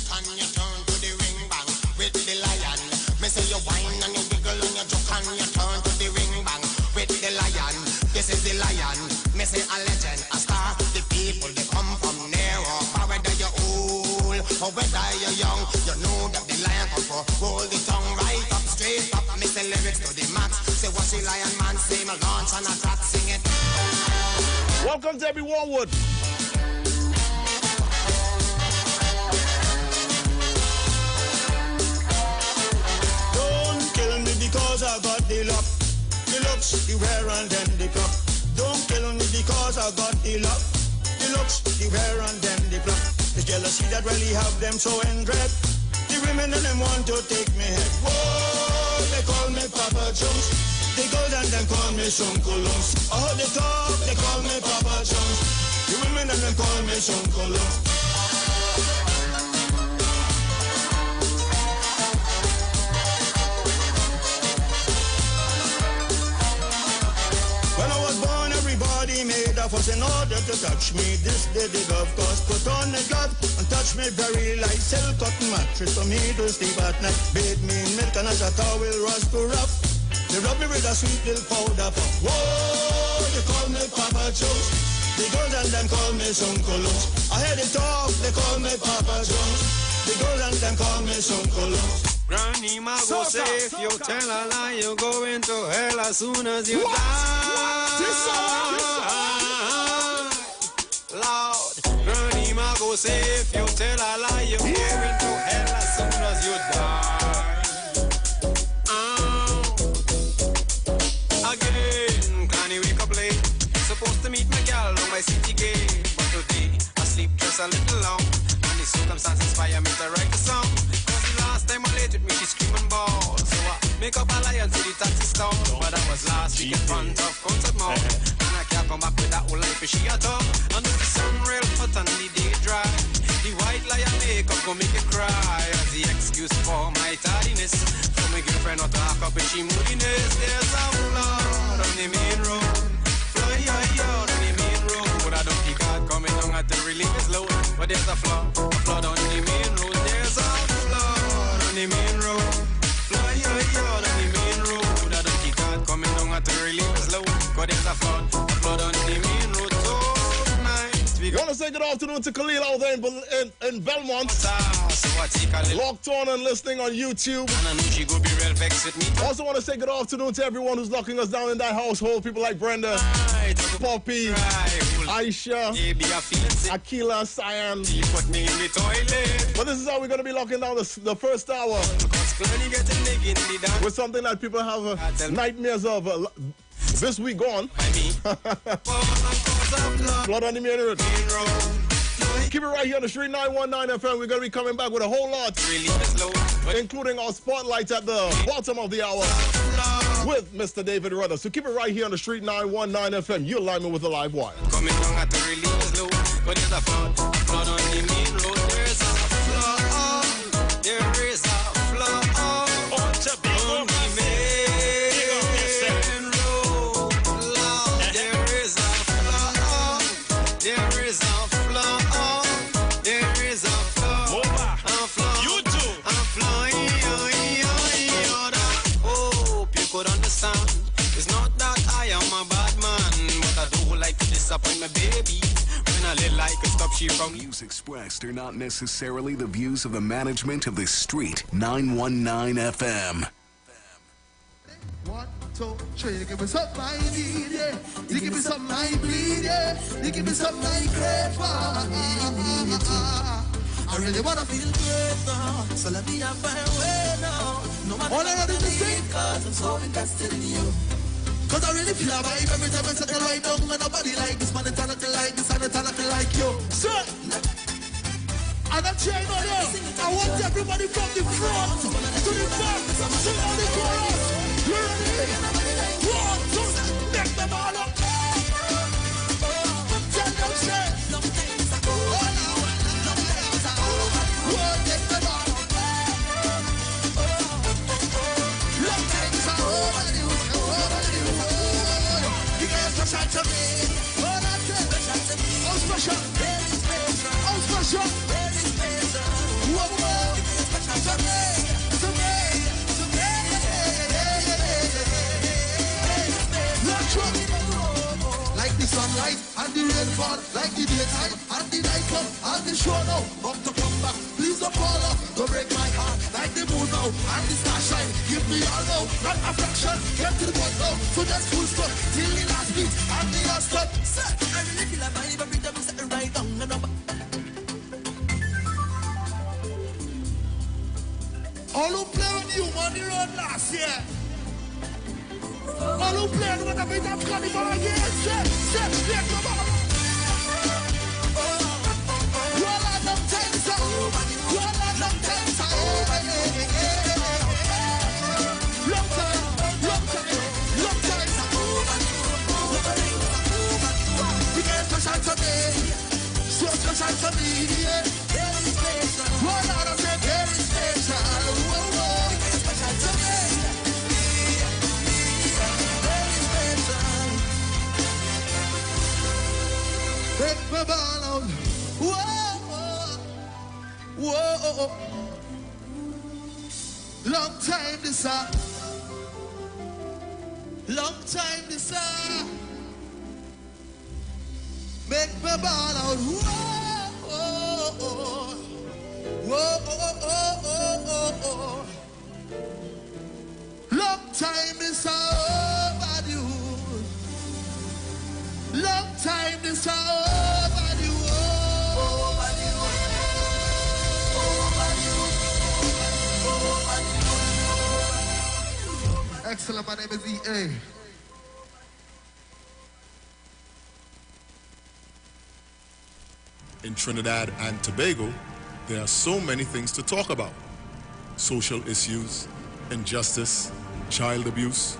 And you turn to the ring bang with the lion. Me say you whine and you wiggle and you joke and you turn to the ring bang with the lion. This is the lion. Me say a legend, a star. The people they come from near or far, whether you're old or whether you're young. You know that the lion come for hold the tongue right up, straight up. Me say lyrics to the max. Say what the lion man say, me launch and a track, sing it. Welcome to Debbie Warwood. Don't kill me because I got the luck. The looks, the wear and then the pluck. Don't kill me because I got the luck. The looks, the wear and then the pluck. The jealousy that really have them so in dread. The women and them want to take me head. Whoa, they call me Papa Jones. They go and then call me Shonkolons. Oh, they talk, they call me Papa Jones. The women and them call me Shonkolons. When I was born, everybody made a fuss in order to touch me. This they did, of course, put on a glove and touch me very light. Silk cotton mattress for me to sleep at night. Bathe me in milk and as a towel rush to rough. They rub me with a sweet little powder puff. Whoa, they call me Papa Jones. The girls and them call me Shonkolons. I hear they talk, they call me Papa Jones. The girls and them call me Shonkolons. Granny Ma go say if you tell a lie, you go into hell as soon as you die. Lord, Granny Ma go say if you tell a lie, you go into hell as soon as you die. Again, can you wake up late? Supposed to meet my gal on my city gate, but today I sleep just a little long, and the circumstances inspire me to write a song. Last time I late with me, she screaming ball. So I make up a lie until the taxi stall. But that was last week in front of Concert Mall. And I can't come back with that old life if she at all. I know the sun real hot and the day dry. gonna make you cry as the excuse for my tardiness. For my girlfriend not to hack up with she moodiness. There's a flood on the main road. Fly out on the main road. I don't think God coming down at the relief is low. But there's a flood on the main road. There's a flood on the main road. Fly out on the main road. I don't think God coming down at the relief is low. But there's a flood on the main road. I want to say good afternoon to Khalil out there in Belmont. Locked on and listening on YouTube. And I know she go be real vexed with me. Also want to say good afternoon to everyone who's locking us down in that household. People like Brenda, Poppy, Aisha, Akila, Cyan. She put me in the toilet. But this is how we're going to be locking down the first hour. With something that people have nightmares of. This week gone. Blood on the main road. Keep it right here on the Street 919 FM. We're going to be coming back with a whole lot, including our spotlights at the bottom of the hour with Mr. David Rudder. So keep it right here on the Street 919 FM. You're live with the live wire. Coming down at the release low, but there's a flood on the main road. There's a flood. There is a flood on the it's not that I am a bad man, but I do like to disappoint my baby. When I let like a stop she from views expressed are not necessarily the views of the management of the Street 919 FM. 1, 2, 3, give me something I need, yeah. You give me something I bleed, yeah. You give me something I crave for. I really wanna feel great now, so let me have my way now. No matter all I want to sing, cause I'm so invested in you. Cause I really feel a vibe every time I settle right down. And nobody like this, man, it's a little like this, and it's a little like you. So, and I'm trying on you. I want everybody from the front to the back, sing on the chorus. You ready? 1, 2, make them all up. Tell them say, special to me, oh that's it, special to me, oh special, very special, oh special, very special, whoa whoa, special to me, to me, to me, let's rock it, like the sunlight and the rainfall, like the daytime and the night come, and the show now, up to come back, please don't fall off, don't break my heart, like the moon now, and the starshine, give me all now, not a fraction, get to the point now, so just full stop, till the last beat, and the last stop, I really feel a vibe every time we set it right down, and all who played with you on the road last year, all who played with a bit of carnival again, set, let go back. Roll out them times, roll out them times, long time, long time, long time. Because special to me, so special to me, yeah. Very special. Roll out and say very special. Whoa, whoa. Because special to me, very special. Take my ball out. Whoa, whoa, whoa. Long time this long time this make me ball out. Whoa, whoa, whoa, whoa. Long time this overdue. Long time this overdue. Excellent, my name is E.A. In Trinidad and Tobago, there are so many things to talk about. Social issues, injustice, child abuse,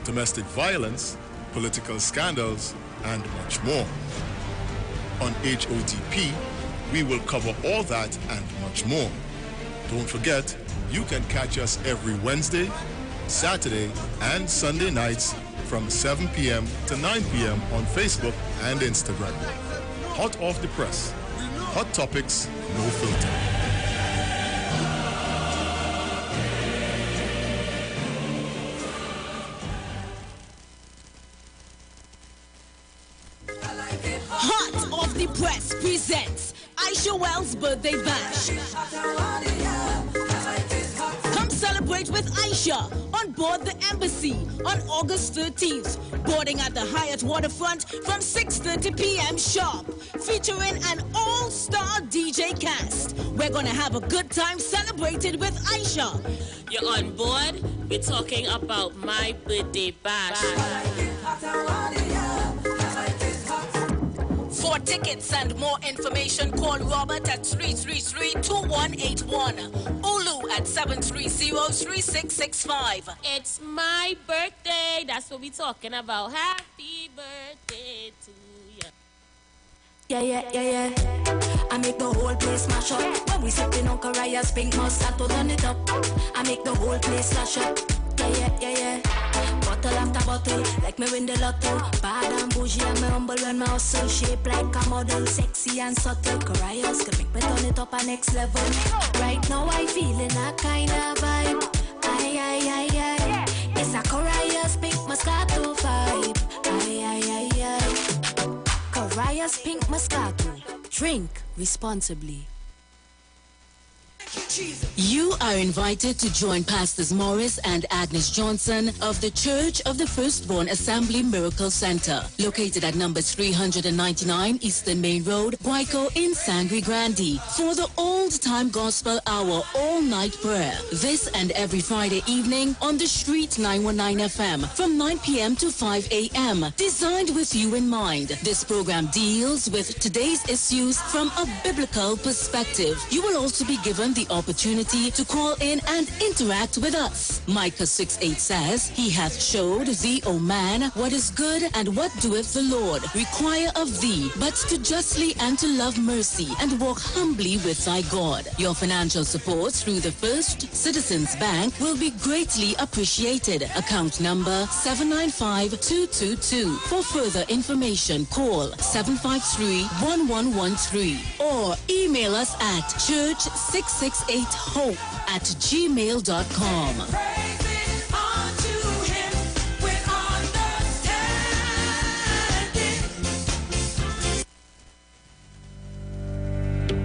domestic violence, political scandals, and much more. On HOTP, We will cover all that and much more. Don't forget, you can catch us every Wednesday, Saturday, and Sunday nights from 7 p.m. to 9 p.m. on Facebook and Instagram. Hot off the press. Hot topics, no filter. Hot off the press presents Aisha Wells' birthday bash. Come celebrate with Aisha on board the Embassy on August 13th. Boarding at the Hyatt Waterfront from 6:30 p.m. sharp. Featuring an all-star DJ cast. We're gonna have a good time celebrating with Aisha. You're on board. We're talking about my birthday bash. For tickets and more information, call Robert at 333-2181. Olu at 730-3665. It's my birthday. That's what we're talking about. Happy birthday to you. Yeah, yeah, yeah, yeah. I make the whole place mash up. When we sipping on Caraya's pink Moscato, turn it up. I make the whole place slash up. Yeah, yeah, yeah, yeah. Bottle after bottle, like me win the lotto. Bad and bougie and me humble when my hustle. Shape like a model, sexy and subtle. Caraya's can make me turn it up a next level. Right now I feeling a kind of vibe. Aye, aye, aye, aye. It's a Caraya's pink Moscato vibe. Aye, aye, aye, aye. Caraya's pink Moscato. Drink responsibly. You are invited to join Pastors Morris and Agnes Johnson of the Church of the Firstborn Assembly Miracle Center, located at number 399 Eastern Main Road, Guayco in Sangre Grande, for the old-time gospel hour all-night prayer. This and every Friday evening on the Street 919 FM from 9 p.m. to 5 a.m. Designed with you in mind, this program deals with today's issues from a biblical perspective. You will also be given the opportunity to call in and interact with us. Micah 6:8 says, He hath showed thee, O man, what is good and what doeth the Lord require of thee, but to justly and to love mercy and walk humbly with thy God. Your financial support through the First Citizens Bank will be greatly appreciated. Account number 795222. For further information, call 753-1113 or email us at church668hope@gmail.com.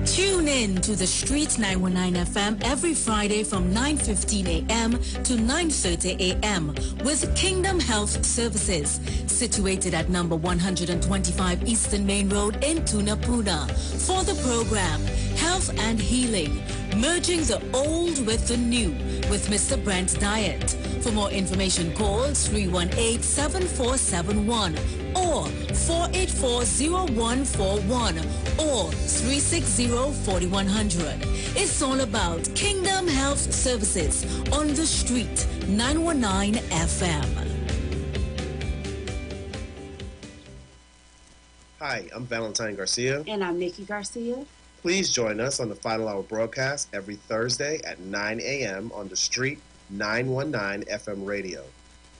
Tune in to the Street 919 FM every Friday from 9:15 a.m. to 9:30 a.m. with Kingdom Health Services, situated at number 125 Eastern Main Road in Tunapuna. For the program, Health and Healing, merging the old with the new with Mr. Brent Diet. For more information, call 318-7471 or 484-0141 or 360-4100. It's all about Kingdom Health Services on the Street 919 FM. Hi, I'm Valentine Garcia. And I'm Nikki Garcia. Please join us on the Final Hour broadcast every Thursday at 9 a.m. on the Street 919 FM radio.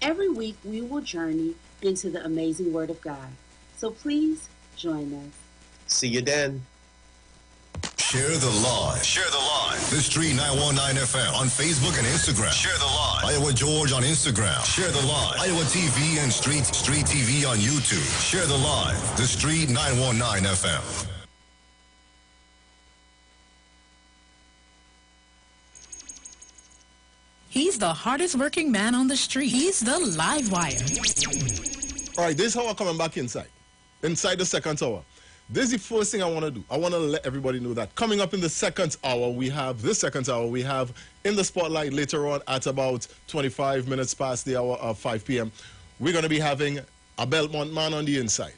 Every week we will journey into the amazing Word of God. So please join us. See you then. Share the live. Share the live. The Street 919 FM on Facebook and Instagram. Share the live. Iowa George on Instagram. Share the live. Iowa TV and Street TV on YouTube. Share the live. The Street 919 FM. He's the hardest working man on the street. He's the live wire. All right, this is how I'm coming back inside the second hour. This is the first thing I want to do. I want to let everybody know that coming up in the second hour, we have in the spotlight later on at about 25 minutes past the hour of 5 p.m., we're going to be having a Belmont man on the inside.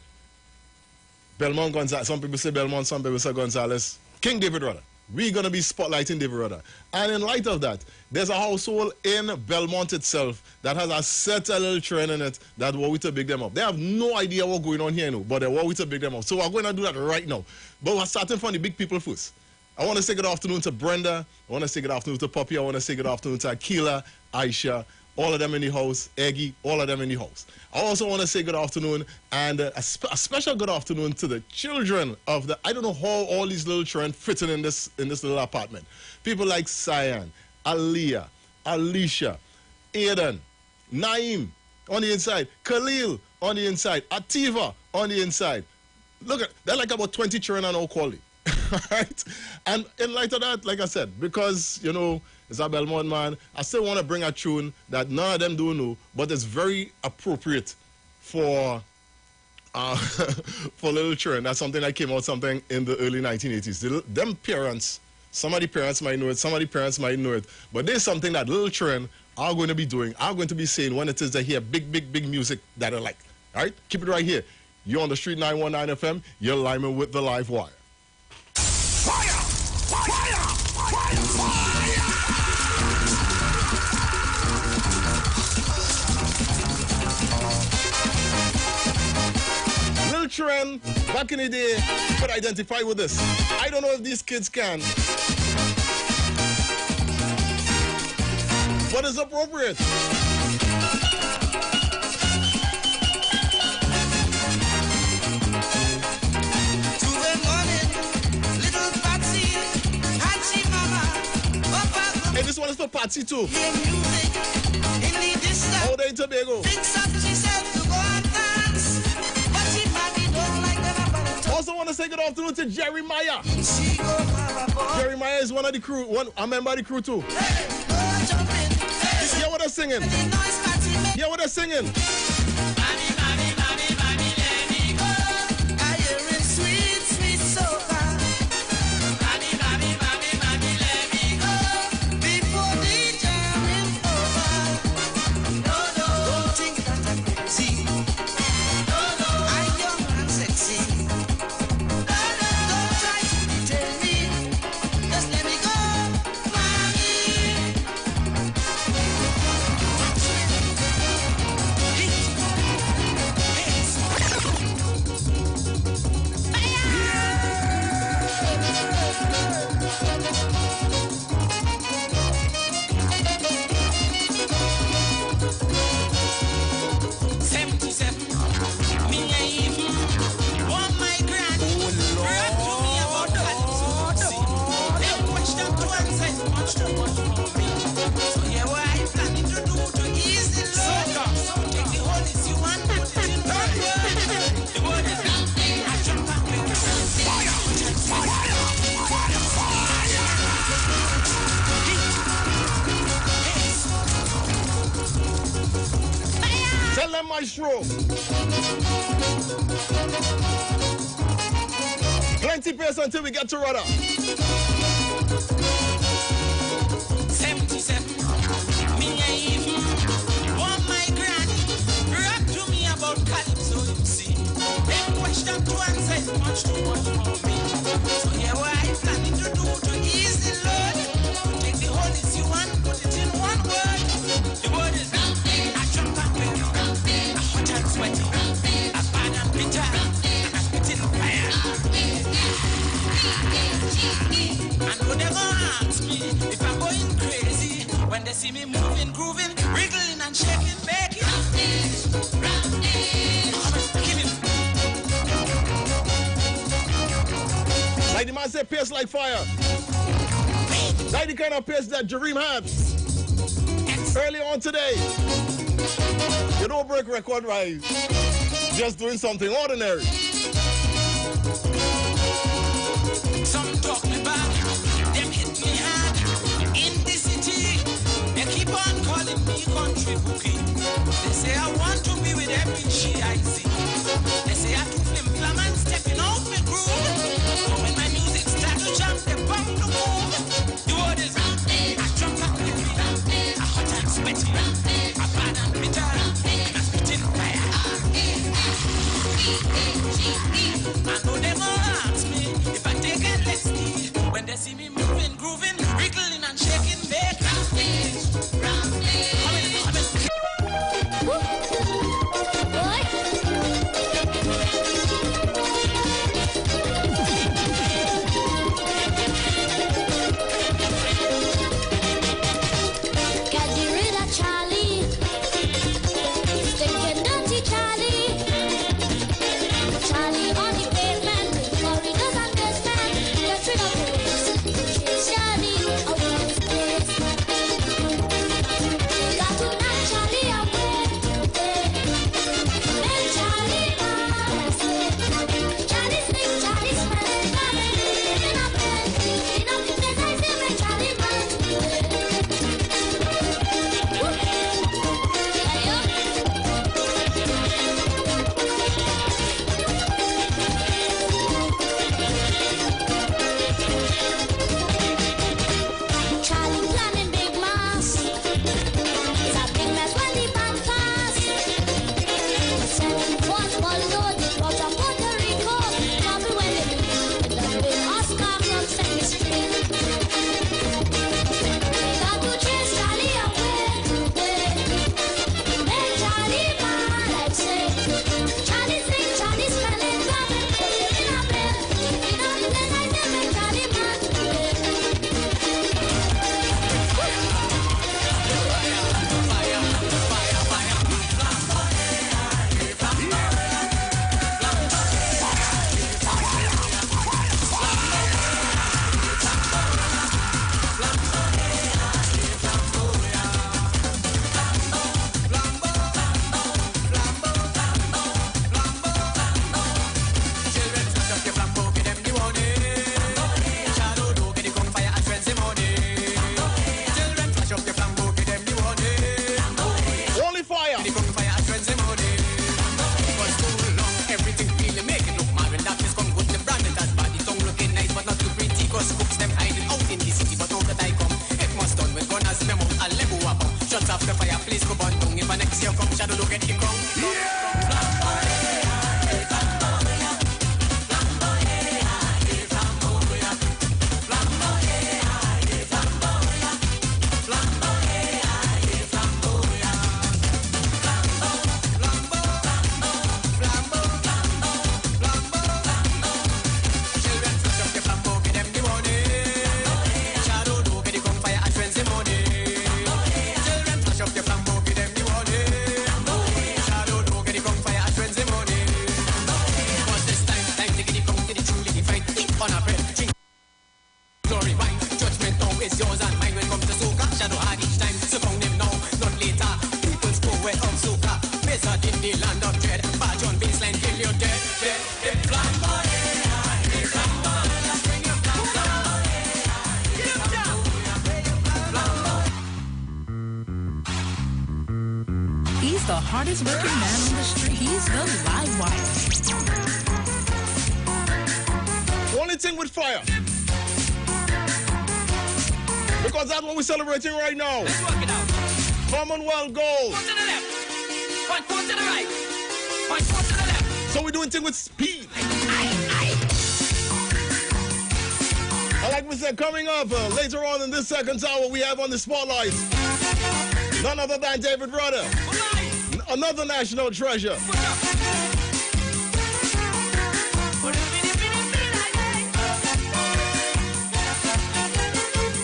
Belmont Gonzalez. Some people say Belmont, some people say Gonzalez. King David Rudder. we're going to be spotlighting David Rudder. And in light of that, there's a household in Belmont itself that has a set a little trend in it that want we to big them up. They have no idea what's going on here, no, but they want we to big them up. So we're going to do that right now. But we're starting from the big people first. I want to say good afternoon to Brenda. I want to say good afternoon to Poppy. I want to say good afternoon to Akila, Aisha, all of them in the house, Eggy, all of them in the house. I also want to say good afternoon and a special good afternoon to the children of the, I don't know how all these little children fitting in this little apartment. People like Cyan, Aliyah, Alicia, Aiden, Naim on the inside, Khalil on the inside, Ativa on the inside. Look at, they're like about 20 children on all quality. Right? And in light of that, like I said, because, you know, it's a Belmont man, I still want to bring a tune that none of them do know, but it's very appropriate for for little children. That's something that came out something in the early 1980s. Them parents, some of the parents might know it, some of the parents might know it, but there's something that little children are going to be doing, are going to be saying when it is they hear big, big, big music that they like. All right? Keep it right here. You're on the Street 919 FM. You're liming with the live wire. Little children back in the day could identify with this. I don't know if these kids can, but it's appropriate. Hey, this one is for Patsy too. How they in Tobago? Also want to say good afternoon to Jeremiah. Jeremiah is one of the crew, a member of the crew too. Hear what they're singing. Hear what they're singing. Maestro. Plenty pace until we get to Rudder. 77. Me I even want my granny rap to me about calypso, you see. Them question to answer is much too much for me. So here what I planning to do to ease the load. To take the whole issue and put it in one word. The word is I jump and pick you. I hot and sweaty. I bad and bitter. And I spit in fire. And when they gonna ask me if I'm going crazy, when they see me moving, grooving, wriggling and shaking, begging. Give it. Like the man said, pace like fire. Like the kind of pace that Jareem had early on today. You don't break record by just doing something ordinary. Some talk me back, them hit me hard. In the city, they keep on calling me country bookie. They say I want to be with every she I see. They say I too flim flam and stepping out my groove. But when my music start to jump, they bump to move. The word is I jump like baby, I hot and sweaty, I bad and bitter, and I spit in fire. I know them all ask me if I take it, let's see. When they see me move. here come shadow, look at the crown. Children, flash up your flambeau, give them the money. Shadow, look at the crown, fire and friends the money. Children, flash up your flambeau, give them the money. Shadow, look at the crown, fire and friends the money. Cause this time to get the crown, to the truly divine. Think on a bread, drink glory wine. Judgment now is yours and mine. When comes to soca, shadow hard each time. So found him now, not later. People's poet of soca, wizard in the land of dread. Badge on baseline, kill you dead, dead, dead. Flamboyant. He's the hardest working man on the street. He's the live wire. Only thing with fire. Because that's what we're celebrating right now. Let's work it out. Commonwealth Gold. One to the left. One foot to the right. One foot to the left. So we're doing things with speed. And like we said, coming up later on in this second hour, we have on the spotlight none other than David Rudder, another national treasure.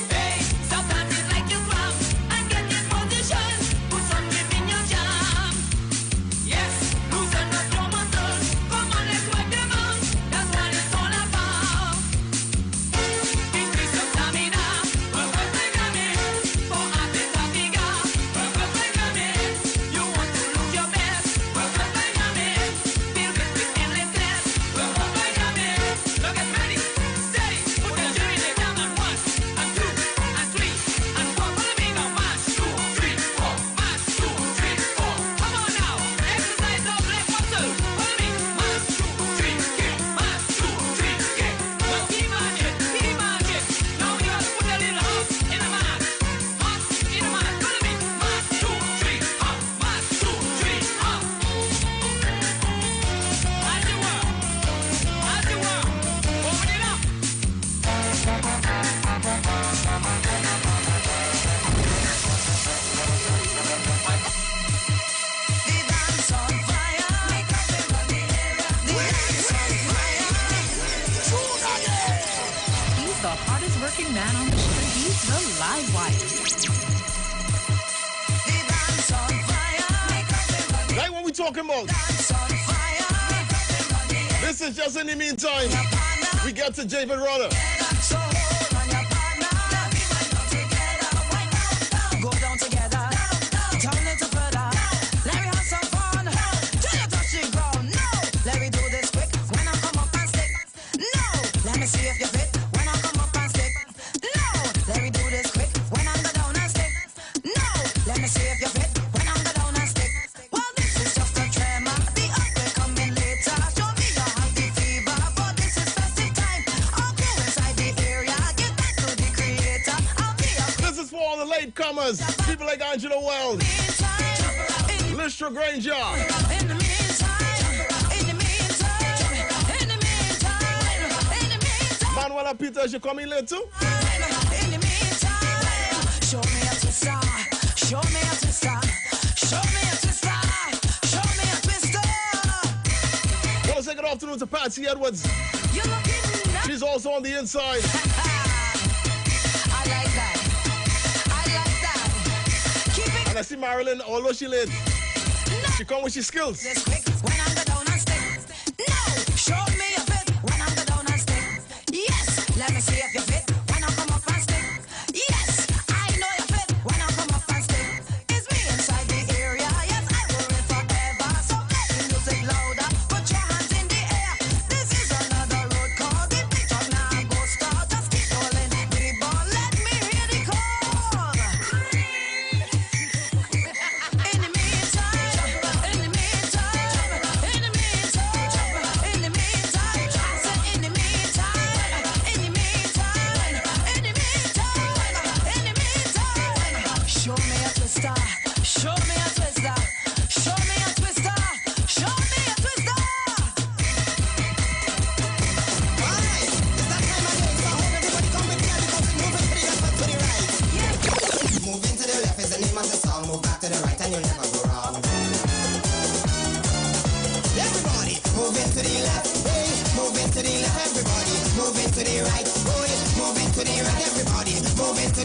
Hey, sometimes it's like you grab and get in position. Put some grip in your jam. Yes, loosen up your muscles. Come on, let's work them out. That's what it's all about. Increase your stamina. Work up the gamut. For a better figure. Work up the gamut. You want to look your best. Work up the gamut. Feel it with endlessness. Work up the gamut. Look at ready, steady. Put the gym in the jam and 1 and 2 and 3 and 4. Follow me now. 1, 2, 3, 4. 1, 2, 3, 4. Come on now. Exercise of leg muscles. Follow me. 1, 2, 3, kick. 1, 2, 3, kick. Now keep on it. Keep on it. Now you gotta put a little hop in the mat. Hop in the mat. Follow me. 1, 2, 3, hop. 1, 2, 3, hop. As you work. As you work. Open it up. He's the hardest working man on the street. He's the live wire. Like what we talking about. This is just in the meantime. We get to David Rudder. Go down together, turn it up further. Let me have some fun. Till you touch the ground. No, let me do this quick. When I come up and stick. No, let me see if you fit. When I come up and stick. No, let me do this quick. When I go down and stick. No, let me see if you fit. When I go down and stick. Well, this is just a tremor. The earthquake coming later. Show me your heartbeat fever. But this is festive time. I'll go inside the area. Get back to the creator. I'll be a This is for all the latecomers. People like Angela Wells, Listra Granger. in the meantime. In the meantime. In the meantime. In the meantime. Manuela Peters, you coming late too? In the meantime, show me a twister, show me a twister, show me a twister, show me a twister. Want to say good afternoon to Patsy Edwards. You're looking nice. She's also on the inside. I like that. I like that. Keep it And I see Marilyn, although she late, she come with she skills. this quick when I go down and stick. No, show me a fit when I go down and stick. Yes, let me see if you fit when I come up and stick. Yes, I know you fit when I come up and stick. It's me inside the area. Yes, I will live forever. So let the music louder. Put your hands in the air. This is another road call. The big truck now go start. Just keep rolling the ball. Let me hear the call. In the meantime, in the meantime.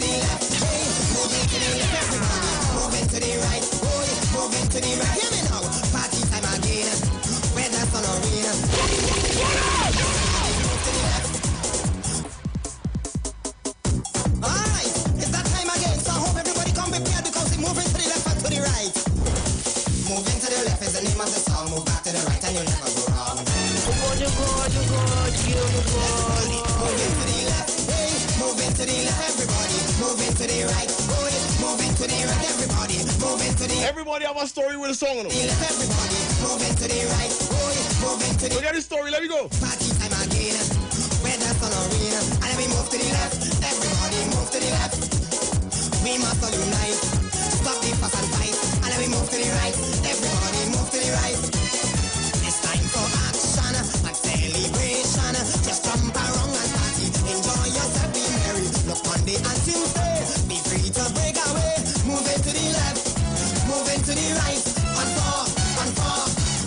the left, hey, moving to the left, everybody, moving to the right, oh yeah, moving to the right. Hear me now, party time again, weather sun or rain. Alright, it's that time again, so I hope everybody come prepared because we're moving to the left and to the right. Moving to the left is the name of the song, move back to the right and you'll never go wrong. You God. Moving to the left, hey, moving to the left, everybody, moving to the right, oh yeah, moving to the right, everybody, moving to the Everybody have a story with a song on them. left, everybody, moving to the right, oh yeah, moving to the Look at this story, let me go. party time again, weather sun or rain, and then we move to the left, everybody move to the left, we must all unite, stop the fuss and fight, and then we move to the right, everybody move to the right, it's time for action and celebration, just jump around and party, enjoy yourself, be merry, look on the anthem say, be free to break away, moving to the left, moving to the right, and four,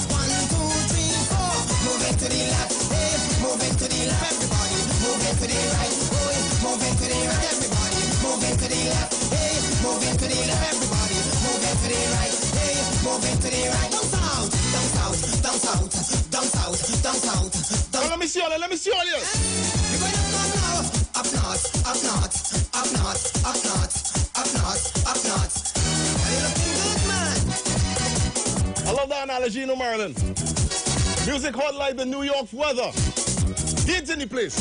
1, 2, 3, 4, moving to the left, hey, moving to the left, everybody, moving to the right, oh yeah, moving to the right, everybody, moving to the left, hey, moving to the left, everybody, moving to the right, hey, moving to the right, down south, down south, down south, down south, down south, down. Let me see all you. We're going up north now, up north, up north, up north, up north, up north, up north. Are you looking good, man? I love that analogy, you know, Maryland. Music hot like the New York weather. Kids in the place.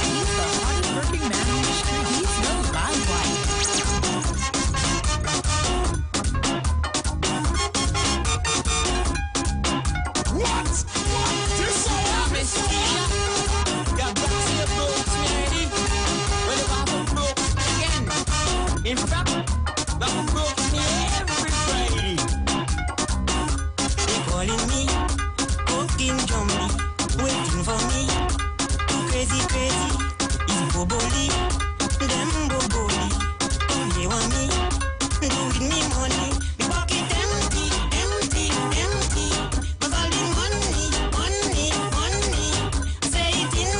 He's the hardest working man on the street. He's the live wire. What? This song? In fact, that was broken me every Friday. They calling me, cooking jumbly, waiting for me. Too crazy, it's boboli, them boboli. They want me, do with me money. The pocket empty. But all the money. Say it in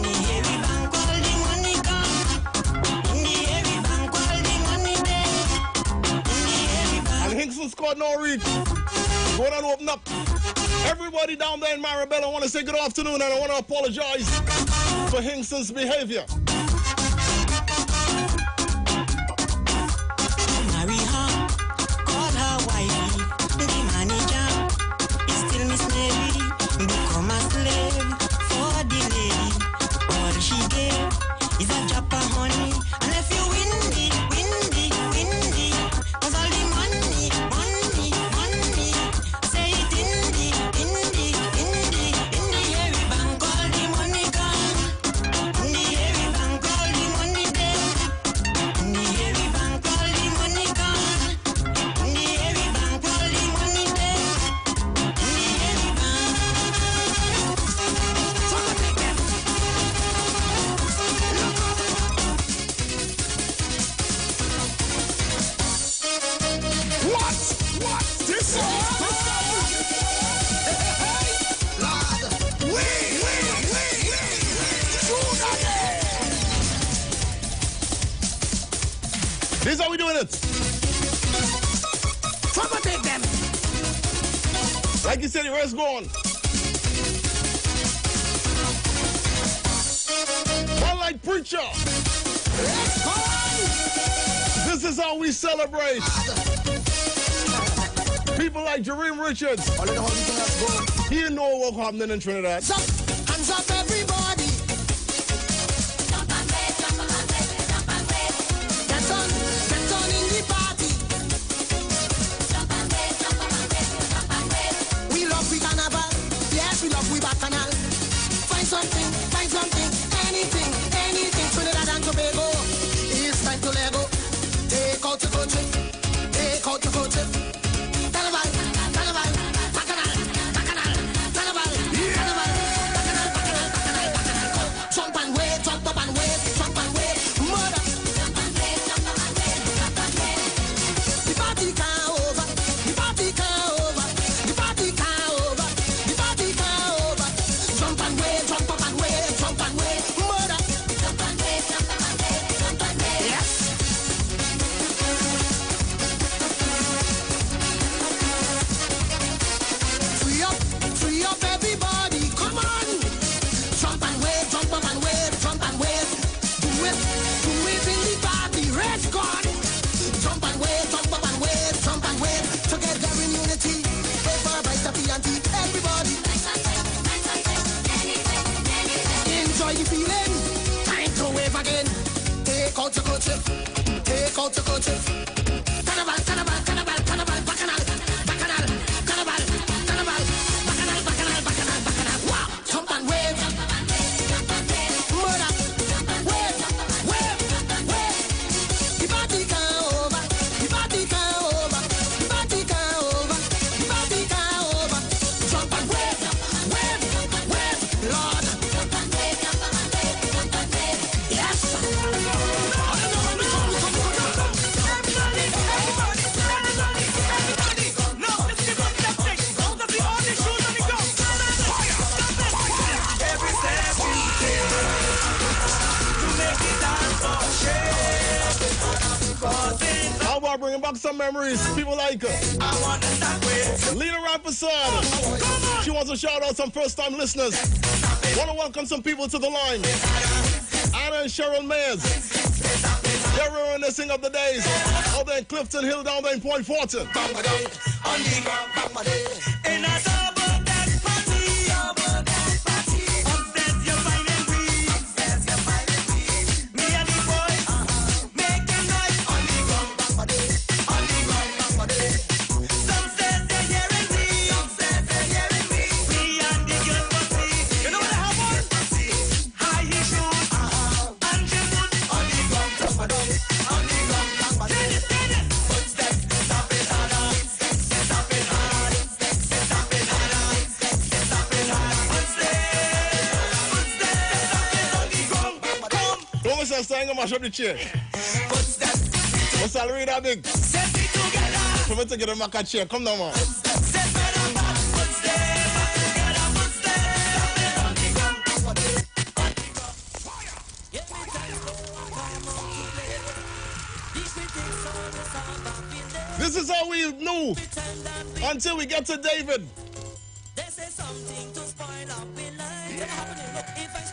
the heavy bank, all the money gone. And Hinkson scored no reach. Go on and open up. Everybody down there in Maribel, I want to say good afternoon and I want to apologize for Hinkson's behavior. Marry her, call her wifey. The manager is still Miss Mary. Become a slave for the lady. All she gave is a drop of honey. And if you windy, cause all the money. Say it in the heavy bank, all the money gone. In the heavy bank, all the money dead. In the heavy bank, all the money gone. In the heavy bank, all the money dead. In the heavy bank. What? This song? Lord, This is how we doing it. Trouble take them. Like you said, the rest go on. One like preacher. Let's go. This is how we celebrate. People like Jareem Richards. He know what's happening in Trinidad. Hands up, everybody. Get on in the party. We love we carnival. Yes, we love we bacchanal. Find something, anything. Trinidad and Tobago. It's time to let go. Take out your coach. Carnival, bacchanal. Lord. Yes. How about bringing back some memories? People like her. Lena Rappersad. She wants to shout out some first-time listeners. Want to welcome some people to the line. Anna and Cheryl Mayers. They're reminiscing of the days out there in Clifton Hill down there in Point Fortin. I'm gonna mash up the chair. What's salary that big? Come to get a maca chair. Come down, man. This is how we knew until we get to David. They say something to spoil up in life. If I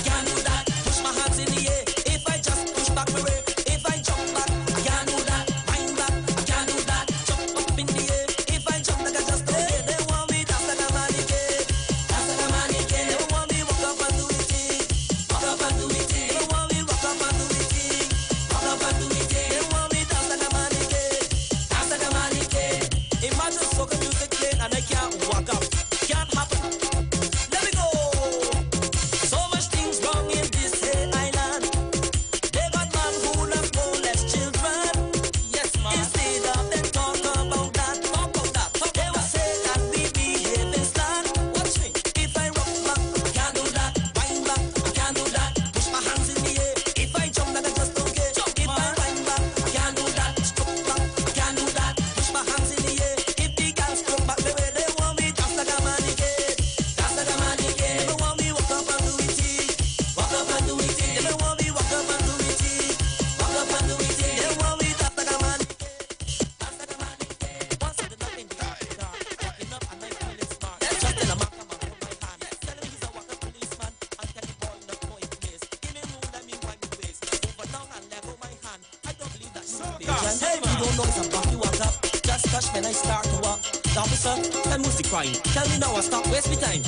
can't do that. Push my hands in the air. If I just push back my way. If I jump back, I can't do that. Wind back, I can't do that. Jump up in the air. If I jump like I just don't care. They want me dance like a mannequin. Dance like a mannequin. They want me walk up and do it. Walk up and do it. They want me walk up and do it. Walk up and do it. They want me dance like a mannequin. Dance like a mannequin. Imagine soca music playing and I can't walk up. Can't happen. Let me go. So much things wrong in this here island. They got man who love molest children. Yes, man. Instead of them talk about that, they will say that we behave in slang. Watch me. If I rock back, I can't do that. Wind back, I can't do that. Push my hands in the air. If I jump like I just don't care. If I wind back, I can't do that. Stroke back, I can't do that. Push my hands in the air. If the girls stroke back the way they want me, dance like a mannequin. Dance like a mannequin. They want me walk up and do it. Walk up and do it. They want me walk up and do it. Walk up and do it. They want me dance like a mannequin. Dance like a mannequin. Once in the night in the dark, walking up and I feeling smart. Just in a mark on my hand. Telling me he's a walker policeman. And tell the boy not know his place. Give me room, let me wipe the waist. Over down and let go my hand. I don't believe that you bitch. Hey, you don't know it's a back you walk up. Just touch when I start to walk. The officer, tell me the crime. Tell me now I stop, waste me time.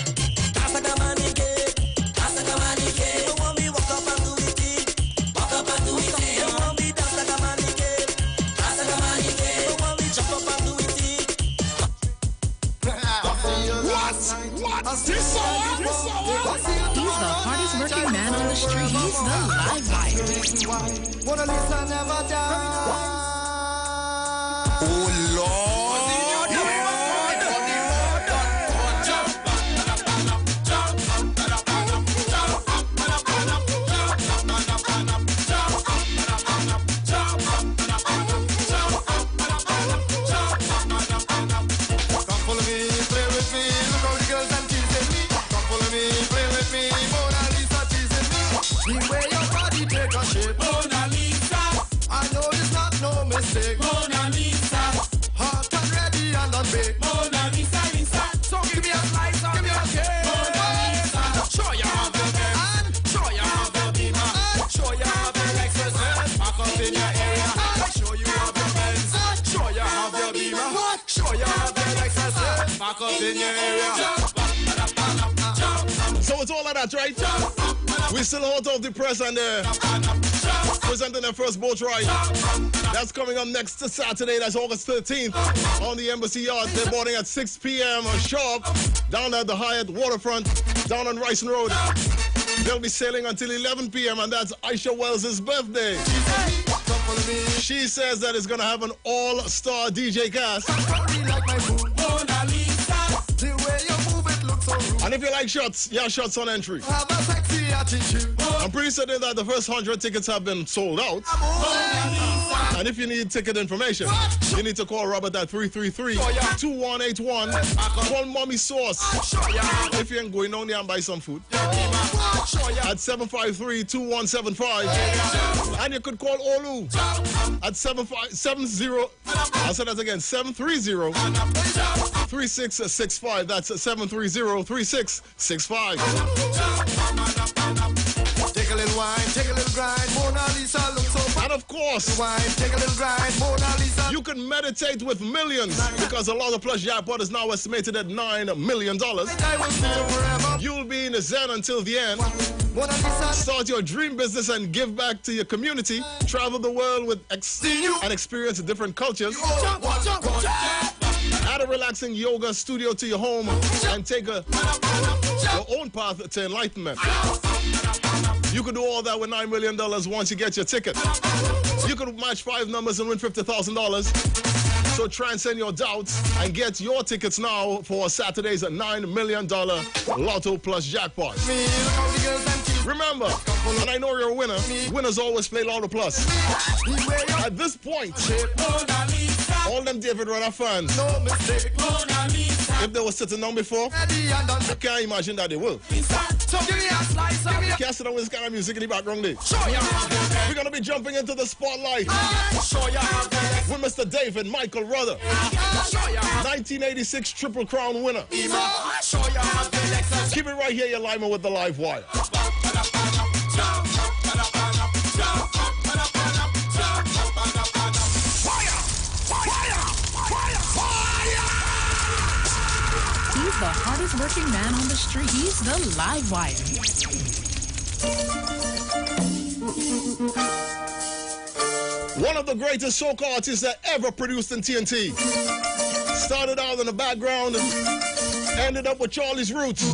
Dance like a mannequin. Dance like a mannequin. They want me walk up and do it. Walk up and do it. They want me dance like a mannequin. Dance like a mannequin. They want me jump up and do it. What? This song? He's the hardest working man on the street. He's the live wire. What a listen never die. Oh, Lord. Come follow me, play with me. Look how the girls are teasing me. Come follow me, play with me. Mona Lisa teasing me. The way your body take a shape. Mona Lisa. I know it's not no mistake. Mona Lisa. Hot and ready and unbaked. Mona Lisa, Lisa. So give me a slice or give me a cake. Mona Lisa. Show you how to dance. And show you how to be man. And show you how to exercise. Back up in your area. And show you how to dance. Show you how to be man. Show you how to exercise. Back up in your area. So it's all of that, right? We still hot off the press and presenting their first boat ride. That's coming up next Saturday. That's August 13th on the Embassy Yard. They're boarding at 6 p.m. sharp down at the Hyatt Waterfront down on Rice Road. They'll be sailing until 11 p.m. and that's Aisha Wells' birthday. She says that it's going to have an all-star DJ cast. The way you move it, look And if you like shots, yeah, shots on entry. Have a sexy attitude. I'm pretty certain that the first 100 tickets have been sold out. And if you need ticket information, you need to call Robert at 333-2181. Call Mommy Sauce if you ain't going on there and buy some food. At 753-2175. And you could call Olu at 70. I'll say that again, 730-3665. That's 730-3665. Take a little wine, take a little grind. Mona Lisa looks so fine. And of course, wine, take a little grind. Mona Lisa. You can meditate with millions because a lot of plus jackpot is now estimated at $9 million. You'll be in the zen until the end. Start your dream business and give back to your community. Travel the world with and experience different cultures. Add a relaxing yoga studio to your home and take your own path to enlightenment. You can do all that with $9 million once you get your ticket. You could match 5 numbers and win $50,000. So transcend your doubts and get your tickets now for Saturday's $9 million Lotto Plus jackpot. Remember, and I know you're a winner, winners always play Lotto Plus. At this point, all them David Runner fans, if they were sitting down before, I can't imagine that they will. Can't sit down with this kind of music in the background there. We're going to be jumping into the spotlight with Mr. David Michael Ruther, 1986 Triple Crown winner. Keep it right here, you're live with the live wire. He's the hardest working man on the street. He's the live wire. One of the greatest soca artists that ever produced in TNT. Started out in the background, ended up with Charlie's Roots,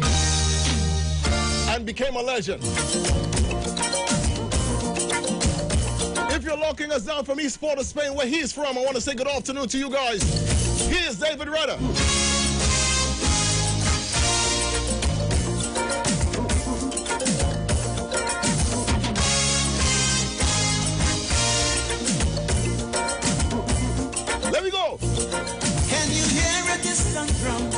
and became a legend. If you're locking us down from East Port of Spain, where he's from, I want to say good afternoon to you guys. Here's David Rudder. Let me go. Can you hear a distant drum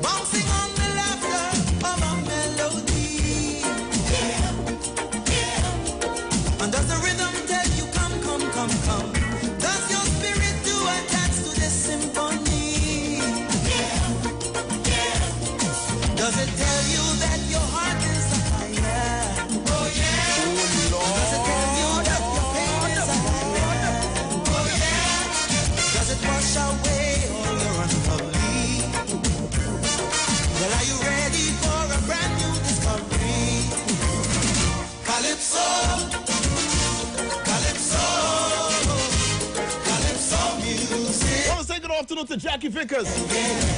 bouncing on the laughter of a melody? Yeah, yeah. And does the rhythm tell you come, come, come, come? Does your spirit do a dance to this symphony? Yeah, yeah. Does it tell you that your heart is a fire? Oh yeah. Oh Lord. Does it tell you that your pain is a fire? Oh yeah. Does it wash away all your unlovely? Well, are you ready for a brand new discovery? Calypso, Calypso, Calypso music. I want to say good afternoon to Jackie Vickers,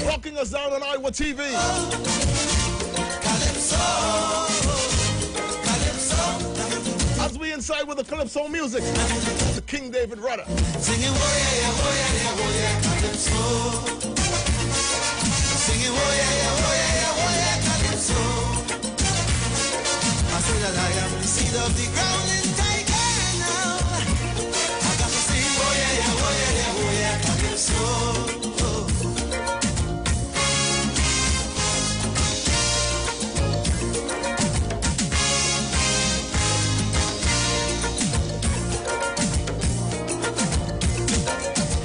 rocking us down on Iwer TV. Calypso, Calypso. As we inside with the Calypso music, the King David Rudder. Singing, oh yeah, yeah, oh yeah, yeah, oh yeah, Calypso. Singing, oh yeah, yeah, oh yeah, yeah, oh yeah, Calypso. I say that I am the seed of the ground in Tiger now. I got to sing, oh yeah, yeah, oh yeah, yeah, oh yeah, Calypso.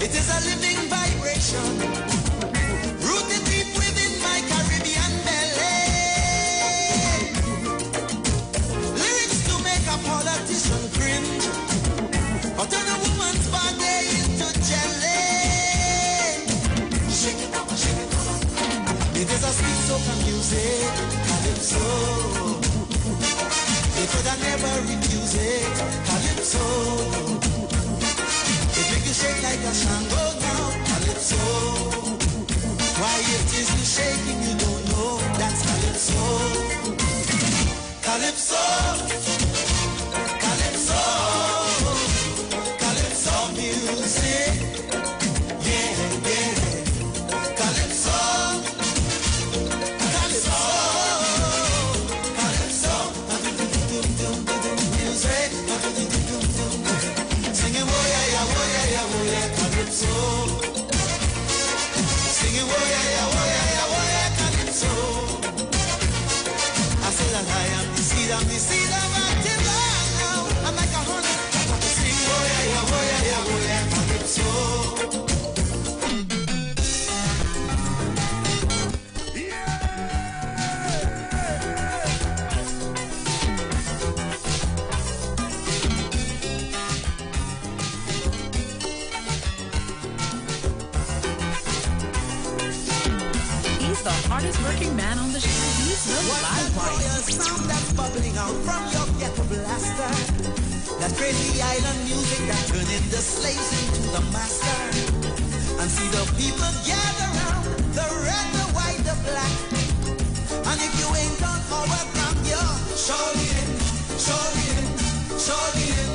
It is a living vibration, rooted deep within my Caribbean belly. Lyrics to make a politician cringe, or turn a woman's body into jelly. Shake it up, shake it up. It is a sweet soca music, Calypso. They could have never refuse it, Calypso. It make you shake like a shango now, Calypso. Why it is you shaking, you don't know, that's Calypso. Calypso, Calypso, Calypso music. Yeah, yeah. Calypso, Calypso. hardest working man on the street. He's the live wire. Sound that's bubbling out from your ghetto blaster. That crazy island music that turning the slaves into the master. And see the people gather round, the red, the white, the black. And if you ain't done more work from you, surely in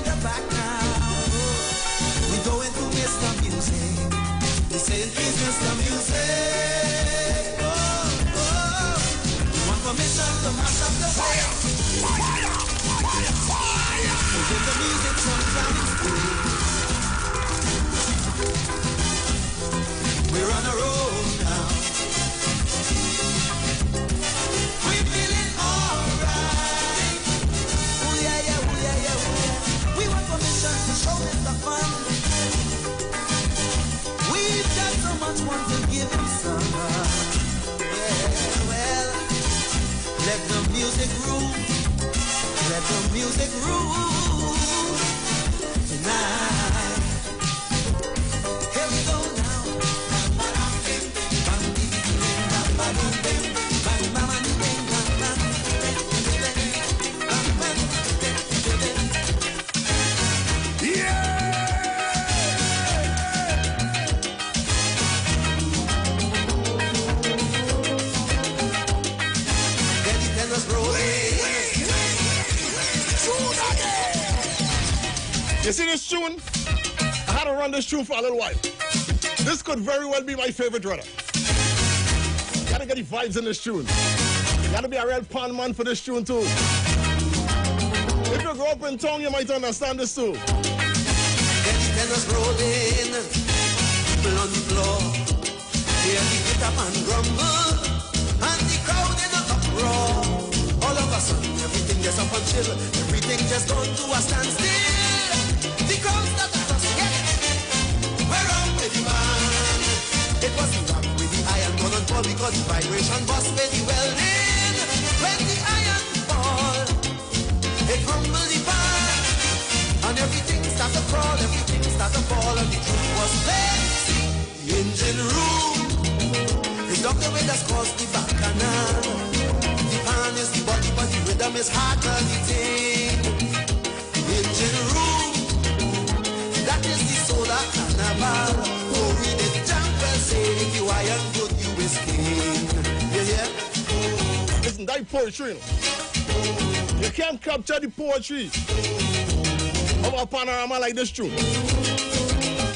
the back now. We going to Mr. Music. We saying please Mr. Music. Want permission to mash up the fire. We give the music some driving speed. We're on a roll now. We're feeling alright. Oh yeah, yeah, oh yeah, yeah, oh yeah. We want permission to show them the fun. We've got so much fun to give them some. Well, let the music rule. Let the music rule tonight. Here we go now. You see this tune? I had to run this tune for a little while. This could very well be my favorite runner. You gotta get the vibes in this tune. You gotta be a real pan man for this tune too. If you grow up in town, you might understand this too. Get the tenors rolling, people on the floor. Hear the guitar man grumble, and the crowd in a uproar. All of a sudden, everything just up and chill. Everything just gone to a standstill. The crowd started to get we're on with the man. It was the rock with the iron gun and fall because the vibration bust with the welding. When the iron fall, it crumbled the pan. And everything started to crawl, everything started to fall, and the truth was plain. The engine room, the doctor with us caused the back canal. The pan is the body, but the rhythm is harder the thing. The engine room, that is the solar carnival. Oh, we did jump well, say if you iron good, you is king. Yeah. Listen, that poetry, you know. You can't capture the poetry of a panorama like this tune.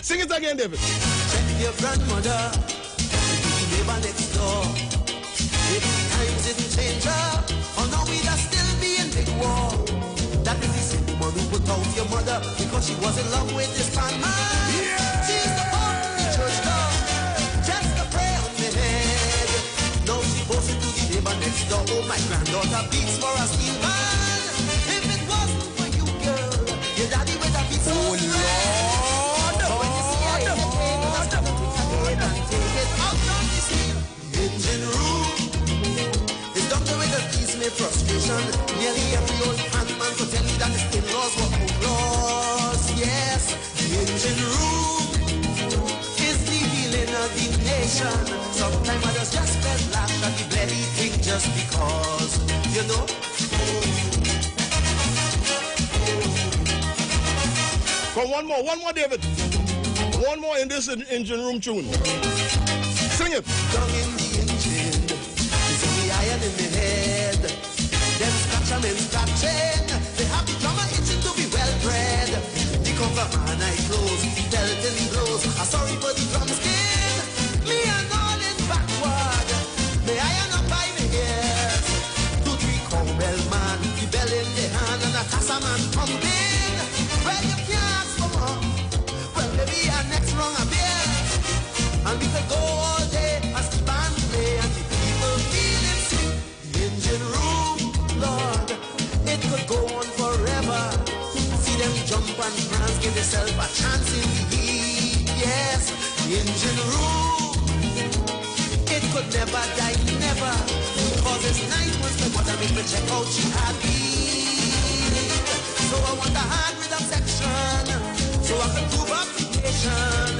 Sing it again, David. Check your grandmother, the neighbor next door. If times didn't change her, or now we'd still be in big war. That is the same woman who put out your mother because she was in love with this fan man. Yeah. She used to open the church door just to pray on the head. Now she goes into the neighbor next door. Oh, my granddaughter beats for a steel man. If it wasn't for you, girl, your daddy would have beat so Lord. So when you see her in the pain, you just have to take her head and take it out on the steel engine room. His doctor with a piece made frustration. Nearly every old handman could tell you that his in-laws were outlaws. Yes, the engine room is the healing of the nation. Sometimes others just let laugh at the bloody thing just because, you know. Come one more, David. One more in this engine room tune. Sing it. Down in the engine, you see the iron in the head. Them scratch and scratching. They have the drummer itching to be well bred. The cover man I close, tell till he blows. I'm sorry for the drum skin. Me and all in backward. The iron up by the ears. 2, 3 cowbell man, the bell in the hand and a cassa man pumping. Well, you can't ask for more. Well, maybe our next rung a beer. And we could go all day as the band play and the people feeling sweet. The engine room, Lord, it could go on forever. See them jump and dance, give yourself a chance in the heat. Yes, the engine room, it could never die, never. Because it's nice once my mother make me check out she had beat. So I want a hard rhythm section, so I can prove application.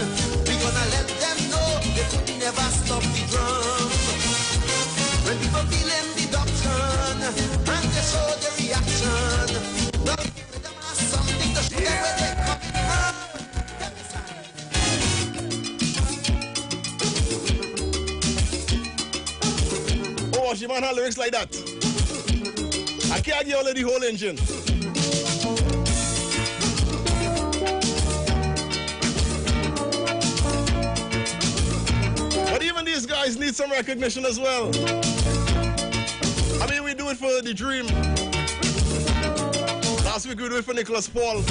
We gonna let them know they could never stop the drum. Boss, you man have lyrics like that. I can't give you the whole engine. But even these guys need some recognition as well. I mean, we do it for The Dream. Last week we do it for Nicholas Paul.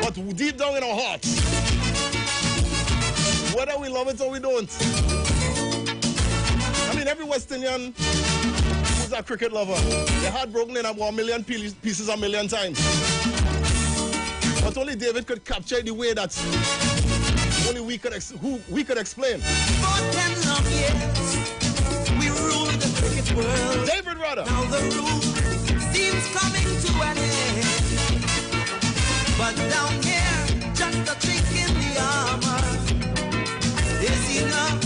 But deep down in our hearts, whether we love it or we don't, I mean, every West Indian who's a cricket lover, their heart broken in about 1 million pieces a million times. But only David could capture it the way that only we could explain. For 10 long years, we ruled the cricket world. David Rudder. Now the rule seems coming to an end. But down here, just a chink in the armor is enough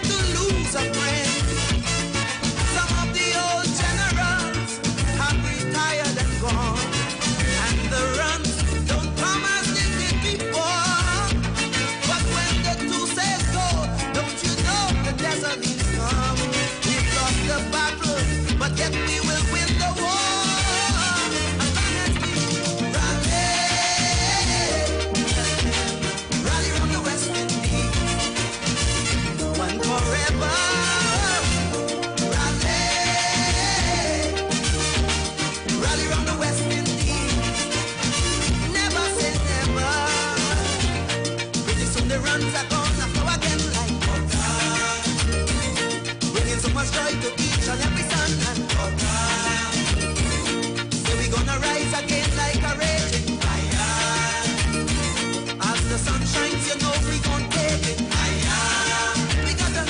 to lose a friend. Some of the old generals have retired and gone, and the runs don't come as they did before. But when the two says go, don't you know the desert is come? We've lost the battle, but yet we will win the war. As long as we rally round the West Indies, one forever. Rally round the West Indies, never say never. Pretty soon the runs are gonna flow again like water, bringing so much joy to each and every son and daughter. Say we gonna rise again like a raging fire. As the sun shines, you know we gon' take it higher. We gotta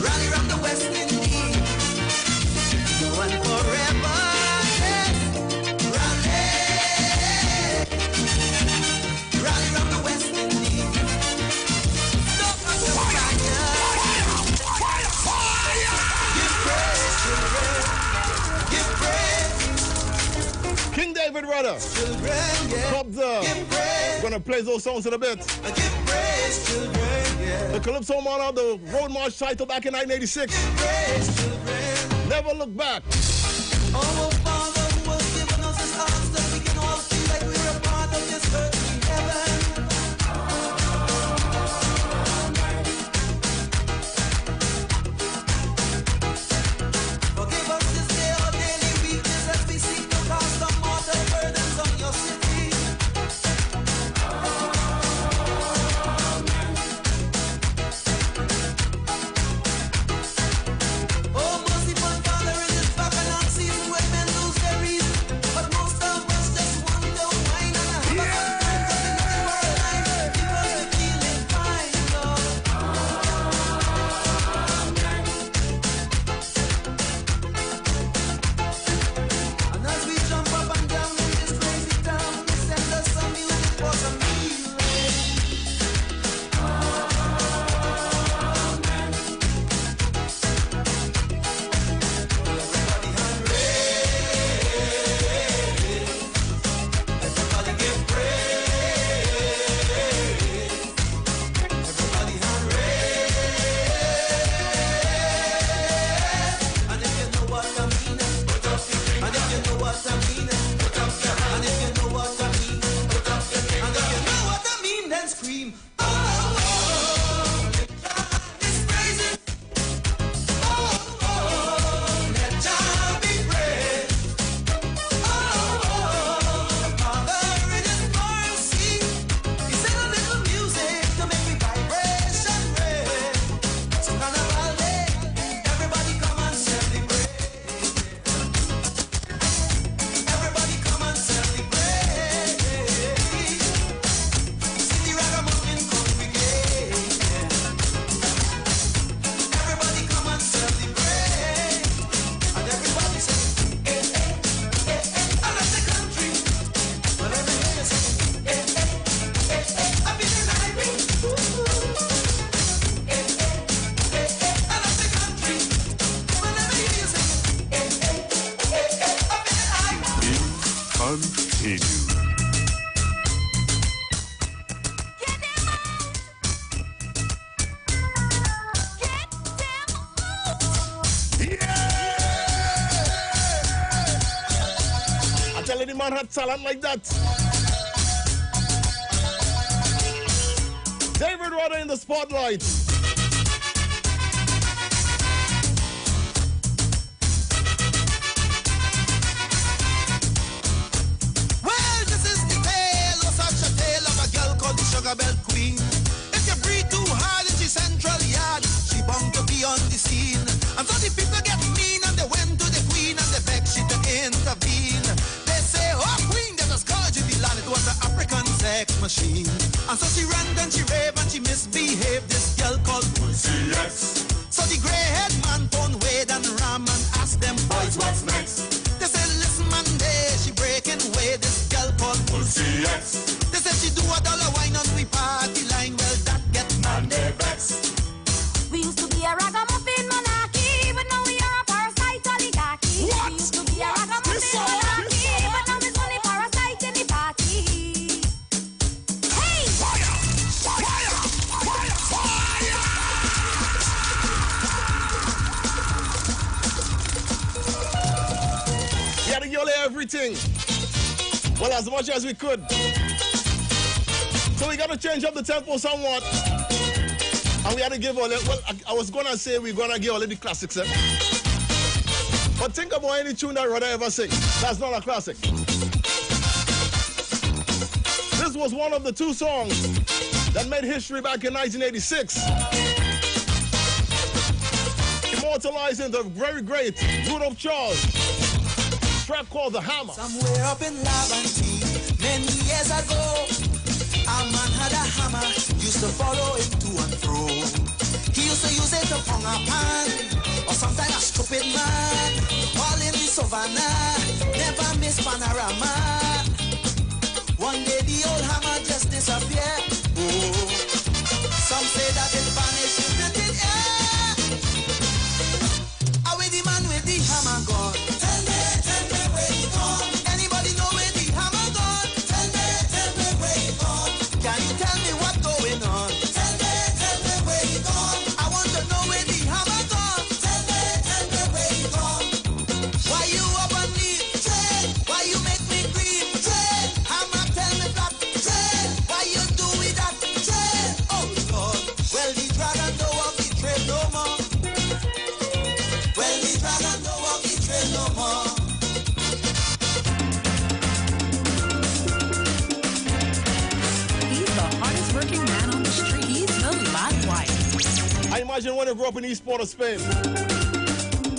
rally round the West Indies, one forever. Yes, rally round the West Indies. Stop on the fire. Give praise, children. Give praise, King David Rudder. children. Yeah. Cubs, Give praise. gonna play those songs in a bit. Give praise, children. Yeah. The Calypso man on the Road March title back in 1986. Praise, children. Never look back. Our Father who has given us His arms that we can all feel like we're a part of this earthly heaven. Forgive us this day our daily weakness as we seek to cast the mortal burdens on your city. Oh, merciful Father, in this Babylon season when men lose man had talent like that. David Rudder in the spotlight. Well, this is the tale, oh such a tale of a girl called the Sugar Bell Queen. If you breathe too hard in the central yard, she bound to be on the scene. And so the people get mean and they went to the queen and they begged she to intervene. They say, oh queen, there's a scourge in the land. It was an African sex machine. And so she ran and she raved and she misbehaved. This girl called Pussy, yes. So the grey-haired man phoned Wade and Ram and asked them, boys, what's next? They said, listen man, she breaking away. This girl called Pussy, yes. They said she do a dollar wine on we party line. Well, that get man they vex. We used to be a ragamuffin monarchy, but now we are a parasite oligarchy. What? We used to be a ragamuffin monarchy, but now it's only parasite in the party. Hey! Fire! Fire! Fire! Fire! We had to give away everything. Well, as much as we could. So we got to change up the tempo somewhat. And we had to give all it. Well, I was going to say we're going to give all the classics. But think about any tune that Rudder ever sing. That's not a classic. This was one of the two songs that made history back in 1986. Immortalizing the very great Rudolph Charles. Track called The Hammer. Somewhere up in Laventine, many years ago, a man had a hammer, used to follow him to and fro. He used to use it to pong a pan, or sometimes a stupid man, all in the savannah, never miss panorama. One day the old hammer just disappeared. Oh, some say that it vanished into thin air. Away the man with the hammer gone. Tell me where he gone. Anybody know where the hammer gone? Tell me where he gone. Can you tell me what's going on? Tell me where he gone. I want to know where the hammer gone. Tell me where he gone. Why you up on me? Why you make me green? Hammer tell me black. Why you do it that? Oh Lord. Well the dragon don't walk the trail no more. Well the dragon don't walk the trail no more. He's the hardest working man on the street. He's the live wire. I imagine when I grew up in East Port of Spain,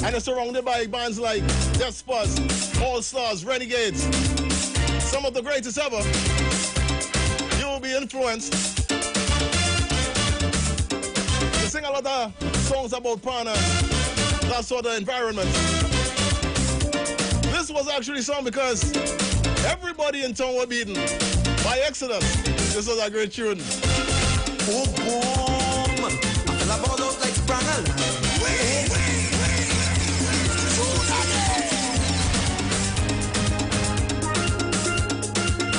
and it's surrounded by bands like Death Spuds, All Stars, Renegades, some of the greatest ever. You will be influenced. They sing a lot of songs about Pana, that sort of environment. This was actually sung because everybody in town were beaten by Exodus. This was a great tune. Oh boom! I feel a ball out like sprang a line.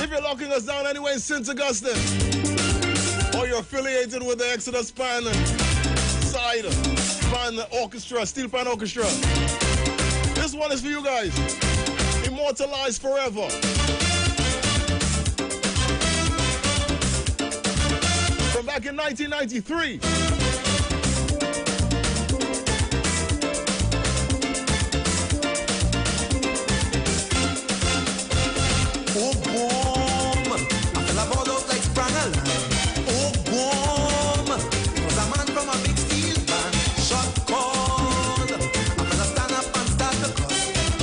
If you're locking us down anyway in St. Augustine, or you're affiliated with the Exodus Pan side, Pan Orchestra, Steel Pan Orchestra, this one is for you guys. Immortalized forever. From back in 1993. Oh boom! I feel a ball out like sprang a line. Oh boom! It was a man from a big steel band. Shot call. I feel a stand up and start to cuss.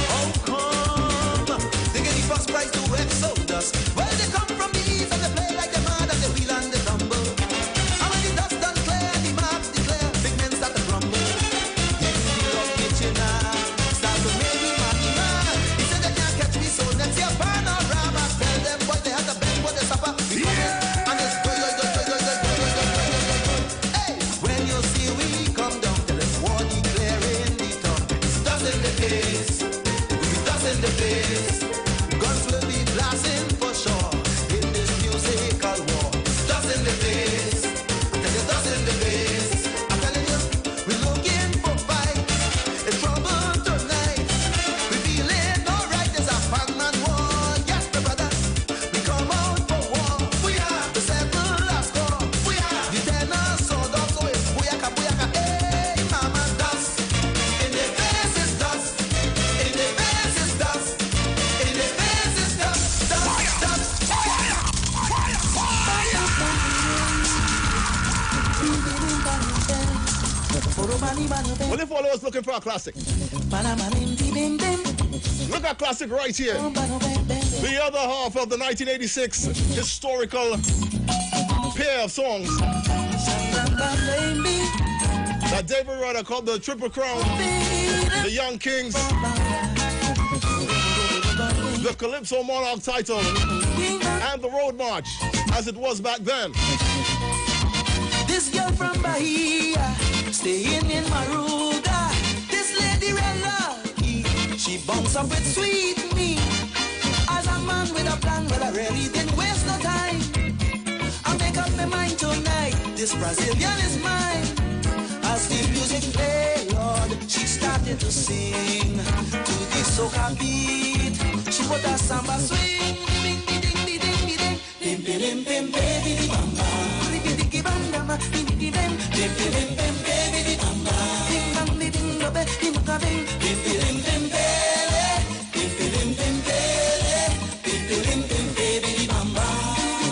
How come? They get the first prize to Exodus. Well, they come from the east and they play like the mad and they wheel and they tumble. And when the dust done clear and the marks declare, big men start to grumble. Give me the love kitchen now. Start to make me man. He said they can't catch me, so let's hear panorama. Tell them Well, if followers looking for a classic, look at classic right here. The other half of the 1986 historical pair of songs that David Rudder called the Triple Crown, the Young Kings, the Calypso Monarch title, and the Road March, as it was back then. This girl from Bahia, staying in Maruga. This lady real lucky, she bounce up with sweet me. As a man with a plan, but I really didn't waste no time. I make up my mind tonight, this Brazilian is mine. As the music played, Lord, she started to sing to the soca beat. She put a samba swing, ding ding ding ding ding ding, bim bim bim baby bamba, ding bam bam, ding ding bim bim bim bim baby bamba, ding bam ding ding baby, ding bam bim bim bim bim baby, bim bim bim baby, bim bim bim baby bamba,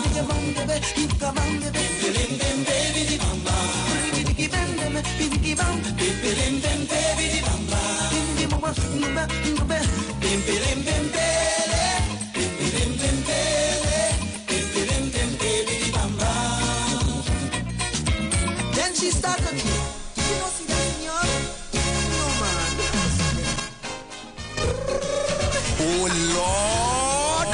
ding bam baby, ding bam baby, bim bim bim baby bamba, ding bam bam, ding bam bim bim bim baby bamba, ding bam bam, bim bim bim baby. She started to, you know, see that señor? No, man. Oh, Lord!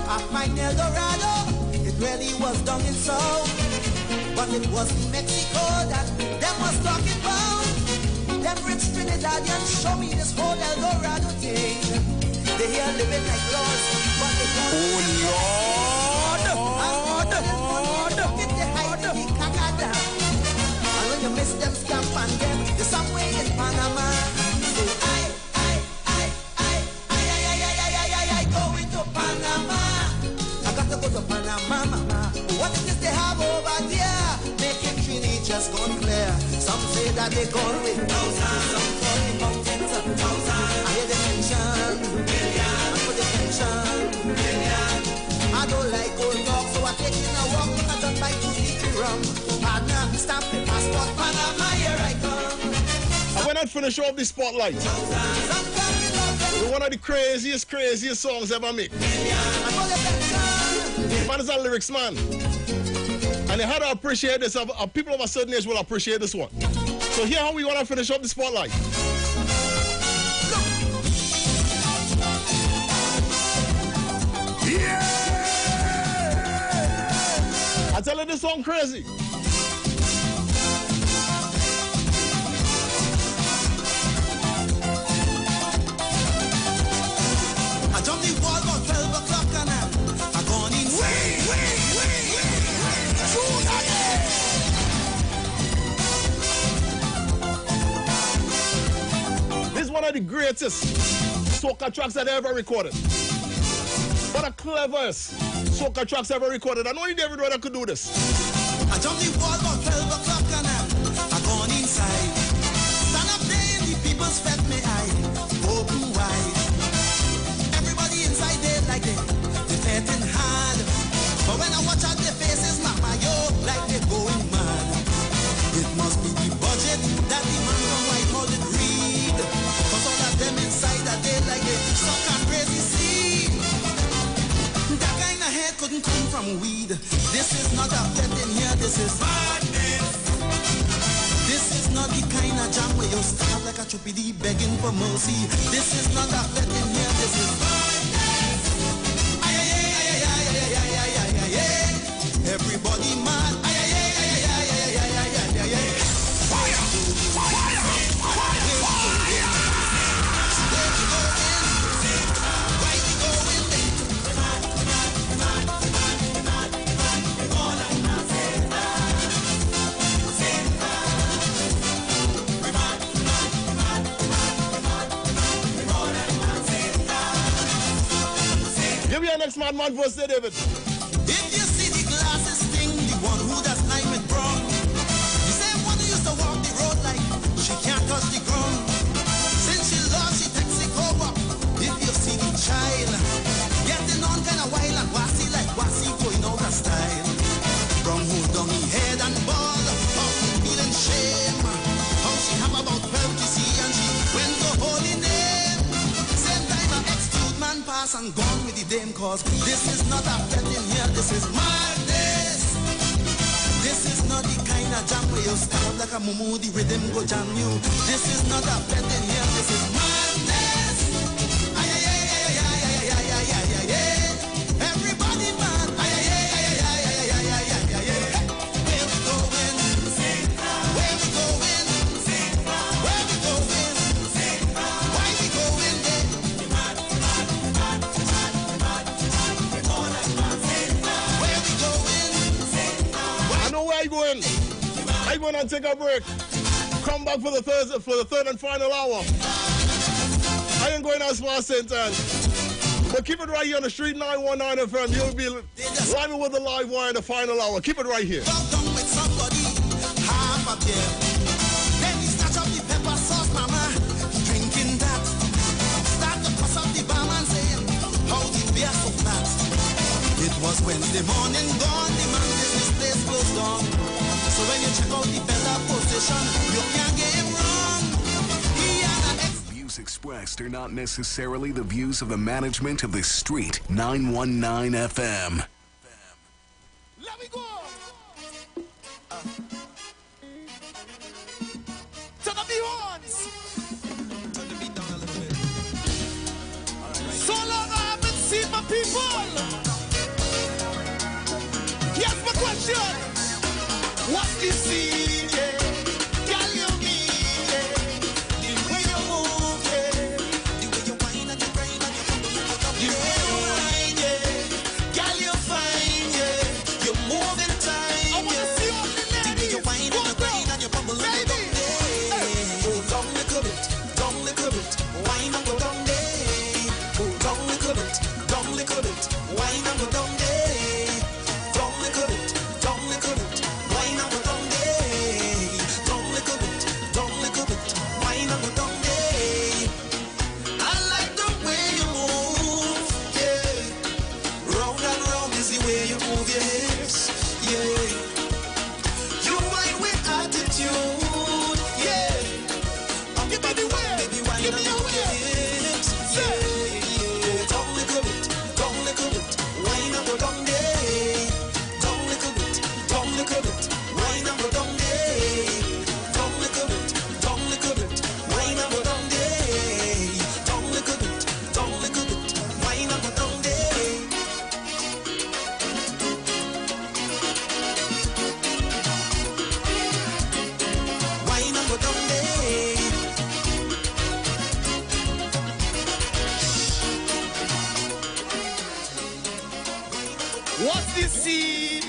I find El Dorado, it really was down in South, but it was in Mexico that them was talking about. Them rich Trinidadians show me this whole El Dorado thing. They here living like lords, but they don't. Oh, Lord! If they hide the Canada, and when you miss them, stamp on them, there's some way in Panama. So I going to Panama. I got to go to Panama, mama. What is this they have over there? Making Trini just gone clear. Some say that they gone with thousands, some call it mountains of thousands. I hear they mention. I don't like old dog, so I take in a walk. Look at the bike to eat the rum. Partner, stamp the passport, Panama, here I come. And when I finish off the spotlight with one of the craziest songs ever made. Man is a lyrics man. And you had to appreciate this. People of a certain age will appreciate this one. So here how we want to finish up the spotlight. Yeah! I tell you this song crazy. I jumped the wall about 12 o'clock and I gone inside. This is one of the greatest soca tracks that I ever recorded. One of the cleverest soca tracks ever recorded. And only David Rudder could do this. I jumped the wall about 12 o'clock and I gone inside. Stand up there in the people's fed me eye, open wide. Everybody inside there like they fetting hard. But when I watch out their faces, mama, yo, like they're going mad. It must be the budget that the man from Whitehall did read. Cause all of them inside are there like they suck and crazy seed. That kind of head couldn't come from weed. This is not a pet in here, this is madness. This is not the kind of jam where you stand like a chupidi begging for mercy. This is not a pet in here, this is madness. Everybody mad. Fire! Give me your next man verse there, David. If you see the glasses thing, the one who does night with brown, the same one who used to walk the road like she can't touch the ground. Since she lost, she takes it go up. If you see the child getting pass and gone with the dame, cause this is not a petting here, this is madness. This is not the kind of jam where you stand up like a mumu, the rhythm go jam you. This is not a petting here, this is madness. Ay, ay, ay, ay, ay, ay, ay, ay, ay, ay, ay. Everybody mad. Ay, ay, ay, ay, ay, ay, ay, ay, ay, ay, ay. Where we going? Where we going? Where we going? Why we going there? Where we going? I know where I'm going. I'm going to take a break. Come back for the third and final hour. I ain't going as far as St. Anne. But keep it right here on the Street 919 FM. You'll be live with the live wire in the final hour. Keep it right here. Welcome with somebody, half a beer. Then he snatch up the pepper sauce, mama. Drinking that. Start to cuss up the barman saying, how the beer so flat. It was Wednesday morning, gone. The man business place closed down. So when you check out the better position, you can't get him wrong. He had an Views expressed are not necessarily the views of the management of the Street 919 FM. Let me go. Turn up the horns. Turn the beat down a little bit. So long I haven't seen my people. Here's my question. What's the scene, yeah? Girl, you mean, yeah? The way you move, yeah? The way you whine and you grind and you come, the way you whine, yeah? Girl, you fine, yeah? You move in time, I wanna see all the ladies. The way you whine and you grind and you bubble and you down there. Go down little bit, whine and go down there. Go down little bit, whine and go down there. Down little bit, whine and go down there. Down little bit, whine and go down there. I like the way you move, yeah. Round and round is the way you move your hips, yeah. You whine with attitude, yeah. Give me the way, baby, whine and move your hips, yeah. Down little bit, whine and go down there. Down little bit, whine and go down there. Down little bit, whine and go down there. Down little bit, whine and go down there. Whine and go down there. What's the scene?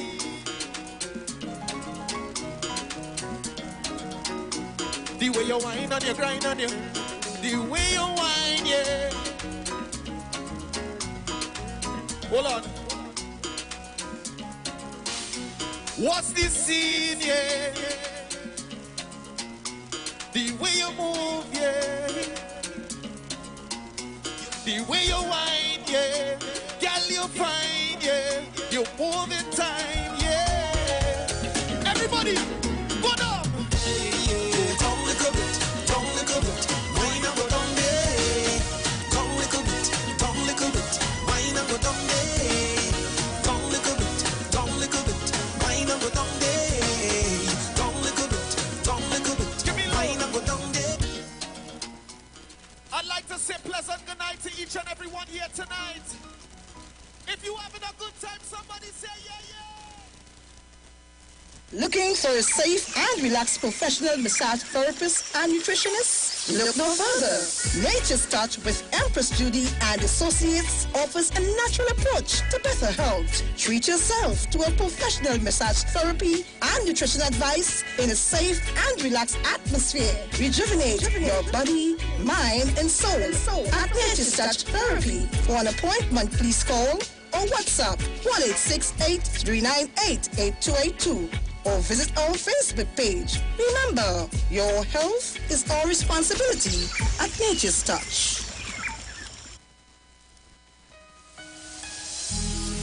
The way you whine and you grind on you. The way you whine, yeah. Hold on. What's the scene, yeah? The way you move, yeah. The way you whine, yeah. Girl, you fine, yeah. You move in time, yeah. Everybody, go down. Down little bit, whine and go down there. Down little bit, whine and go down there. Down little bit, whine and go down there. Down little bit, whine and go down there. I'd like to say pleasant good night to each and everyone here tonight. If you having a good time, somebody say yeah, yeah. Looking for a safe and relaxed professional massage therapist and nutritionist? Look no further. Nature's Touch with Empress Judy and Associates offers a natural approach to better health. Treat yourself to a professional massage therapy and nutrition advice in a safe and relaxed atmosphere. Rejuvenate your body, mind, and soul at Nature's Touch Therapy. For an appointment, please call or WhatsApp 1-868-398-8282 or visit our Facebook page. Remember, your health is our responsibility at Nature's Touch.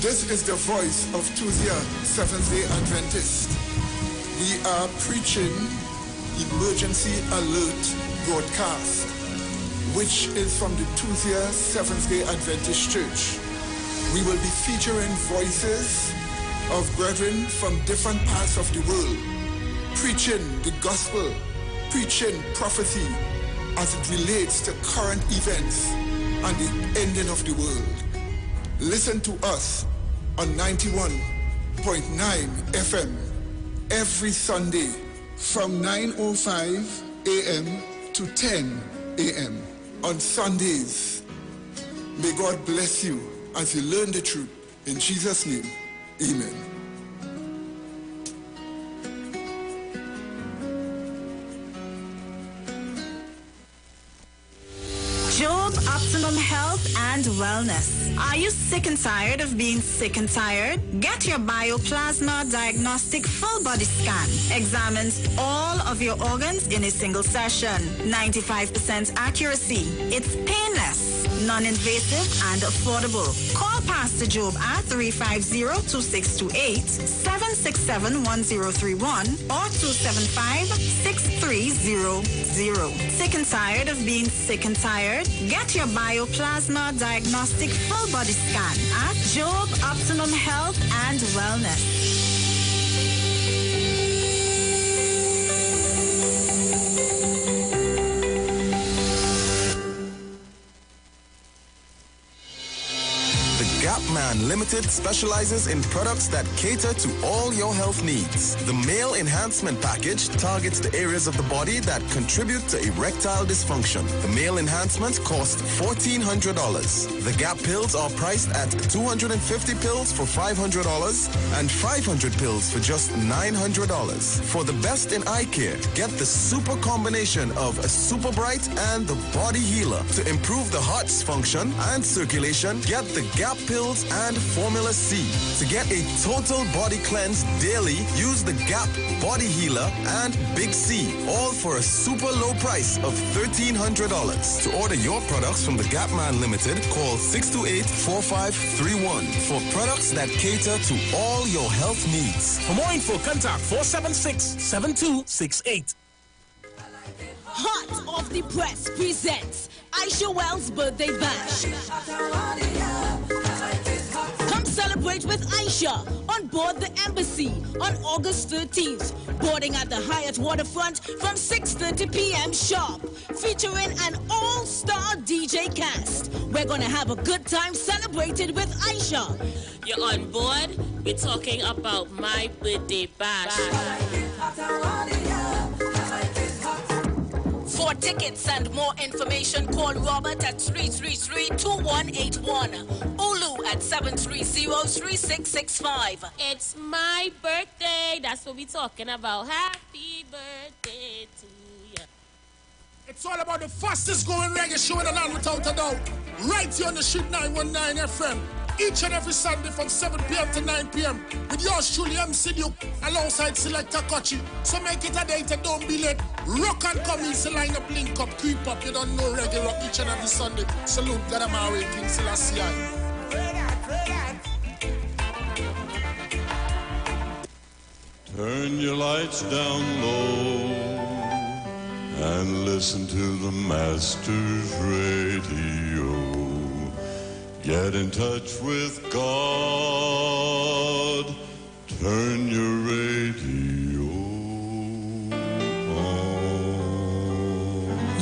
This is the voice of Tuesday, Seventh-day Adventist. We are preaching emergency alert broadcast. which is from the Tuesday Seventh-day Adventist Church. We will be featuring voices of brethren from different parts of the world, preaching the gospel, preaching prophecy as it relates to current events and the ending of the world. Listen to us on 91.9 FM every Sunday from 9:05 a.m. to 10 a.m. on Sundays. May God bless you as you learn the truth. In Jesus' name, amen. Job Optimum Health and Wellness. Are you sick and tired of being sick and tired? Get your Bioplasma Diagnostic Full Body Scan. Examines all of your organs in a single session. 95% accuracy. It's painless, non-invasive, and affordable. Call Pastor Job at 350-2628, 767-1031, or 275-6300. Sick and tired of being sick and tired? Get your Bioplasma Diagnostic Full Body Scan at Job Optimum Health and Wellness. Gapman Limited specializes in products that cater to all your health needs. The Male Enhancement Package targets the areas of the body that contribute to erectile dysfunction. The Male Enhancement costs $1,400. The Gap pills are priced at 250 pills for $500 and 500 pills for just $900. For the best in eye care, get the super combination of a Super Bright and the Body Healer. To improve the heart's function and circulation, get the Gap pills and Formula C. To get a total body cleanse daily, use the Gap Body Healer and Big C, all for a super low price of $1,300. To order your products from the Gapman Limited, call 628-4531 for products that cater to all your health needs. For more info, contact 476-7268. Hot Off the Press presents Aisha Wells' Birthday Bash. Come celebrate with Aisha on board the Embassy on August 13th. Boarding at the Hyatt Waterfront from 6:30 p.m. sharp. Featuring an all-star DJ cast. We're going to have a good time celebrating with Aisha. You're on board. We're talking about my birthday bash. For tickets and more information, call Robert at 333-2181. Olu at 730-3665. It's my birthday. That's what we're talking about. Happy birthday to you. It's all about the fastest growing reggae show in the land without a doubt. Right here on the Street 919 FM. Each and every Sunday from 7 p.m. to 9 p.m. with yours truly, MC Duke, alongside Selector Kochi. So make it a date and don't be late. Rock and come in, so line up, link up, creep up. You don't know reggae rock each and every Sunday. Salute Gadamari, King Selassie. Turn your lights down low and listen to the Master's radio. Get in touch with God. Turn your radio on.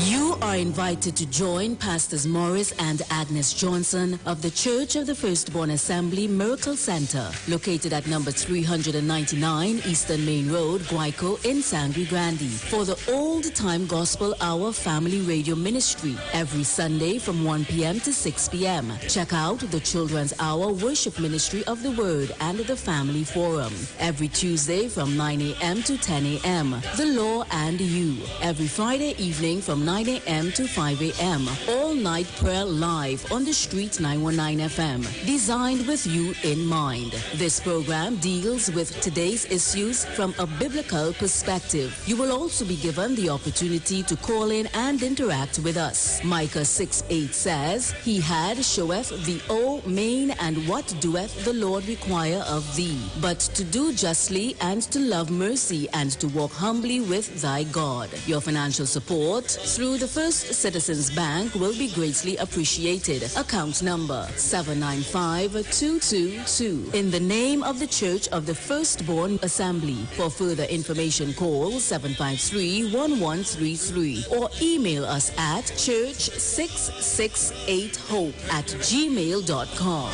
You are invited to join Pastors Morris and Agnes Johnson of the Church of the Firstborn Assembly Miracle Center, located at number 399 Eastern Main Road, Guayco in Sangre Grande, for the Old Time Gospel Hour Family Radio Ministry every Sunday from 1 p.m. to 6 p.m. Check out the Children's Hour Worship Ministry of the Word and the Family Forum every Tuesday from 9 a.m. to 10 a.m. The Law and You every Friday evening from 9 a.m. to 5 a.m. All night prayer live on the Street 919 FM, designed with you in mind. This program deals with today's issues from a biblical perspective. You will also be given the opportunity to call in and interact with us. Micah 6:8 says, He had showeth thee, O main, and what doeth the Lord require of thee, but to do justly and to love mercy and to walk humbly with thy God. Your financial support through the First First Citizens Bank will be greatly appreciated. Account number 795222. In the name of the Church of the Firstborn Assembly. For further information, call 753-1133 or email us at church668hope@gmail.com.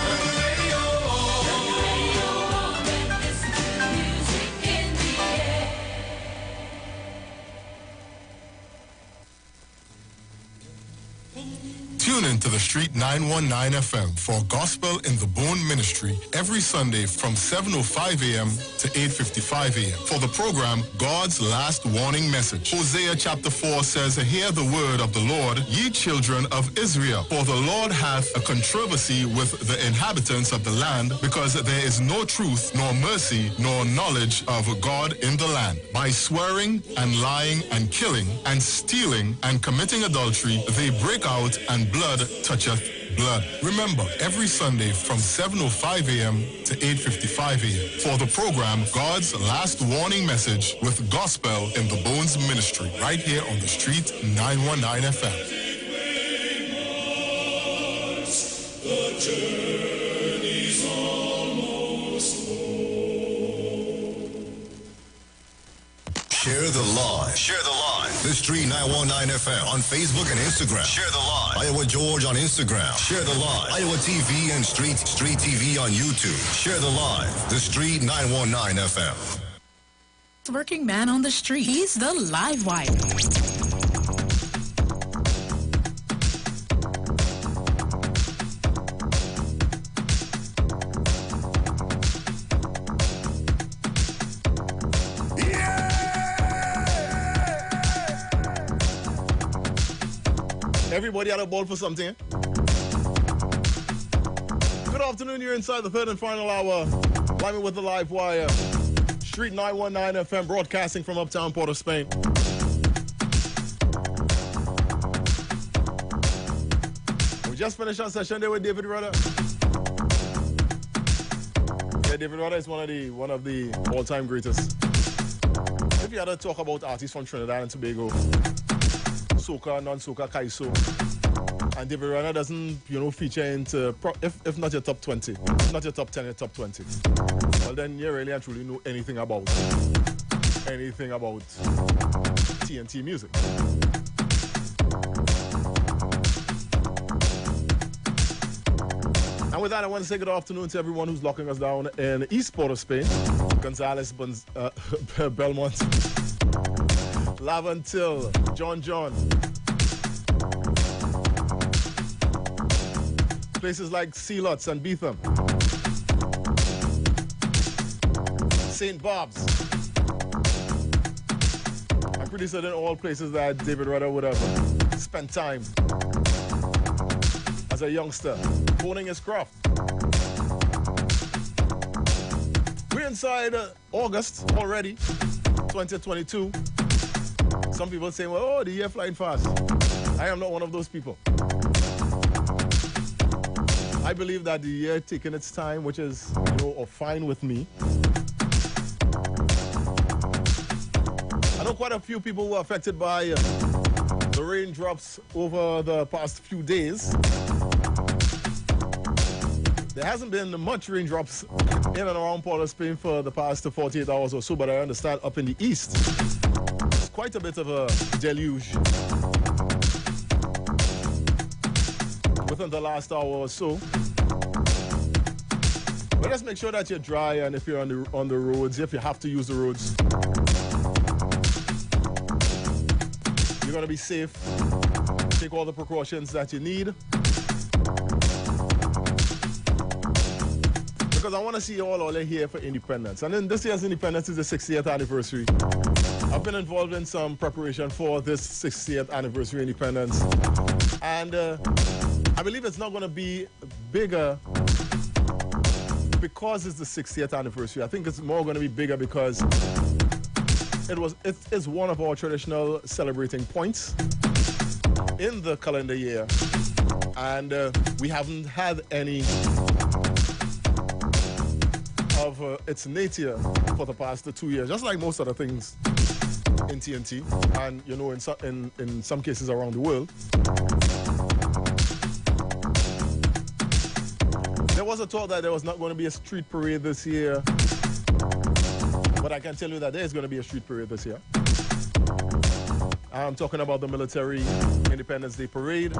Tune in to the Street 919 FM for Gospel in the Bone Ministry every Sunday from 7:05 a.m. to 8:55 a.m. For the program, God's Last Warning Message. Hosea chapter 4 says, "Hear the word of the Lord, ye children of Israel. For the Lord hath a controversy with the inhabitants of the land, because there is no truth, nor mercy, nor knowledge of God in the land. By swearing and lying and killing and stealing and committing adultery, they break out, and blood toucheth blood." Remember, every Sunday from 7:05 a.m. to 8:55 a.m. for the program God's Last Warning Message with Gospel in the Bones Ministry, right here on the Street 919 FM. The journey's almost Share the live. Share the live. The Street 919 FM on Facebook and Instagram. Share the live. Iowa George on Instagram. Share the live. Iowa TV and Street TV on YouTube. Share the live. The Street 919 FM. Working man on the street. He's the live wire. Everybody had a ball for something, eh? Good afternoon, you're inside the third and final hour. Live with the live wire. Street 919 FM broadcasting from uptown Port of Spain. We just finished our session there with David Rudder. Yeah, David Rudder is one of the all-time greatest. If you had to talk about artists from Trinidad and Tobago, soca, non-soca, kaiso, and David Rudder doesn't, feature into, if not your top 20, not your top 10, your top 20. Well, then you really and truly know anything about TNT music. And with that, I want to say good afternoon to everyone who's locking us down in East Port of Spain, Gonzales, Belmont, Lavantil, John. Places like Sealots and Beetham, St. Bob's. I'm pretty certain all places that David Rudder would have spent time as a youngster, honing his craft. We're inside August already, 2022. Some people say, well, oh, the year flying fast. I am not one of those people. I believe that the year taking its time, which is, fine with me. I know quite a few people were affected by the raindrops over the past few days. There hasn't been much raindrops in and around Port of Spain for the past 48 hours or so, but I understand up in the east, it's quite a bit of a deluge within the last hour or so. But just make sure that you're dry, and if you're on the roads, if you have to use the roads, you're going to be safe. Take all the precautions that you need. Because I want to see you all here for independence. And then this year's independence is the 60th anniversary. I've been involved in some preparation for this 60th anniversary independence. And I believe it's not going to be bigger because it's the 60th anniversary. I think it's more going to be bigger because it is one of our traditional celebrating points in the calendar year. And we haven't had any of its nature for the past 2 years, just like most other things in TNT, and you know, in some cases around the world. There was a talk that there was not going to be a street parade this year, but I can tell you that there is going to be a street parade this year. I'm talking about the military Independence Day parade.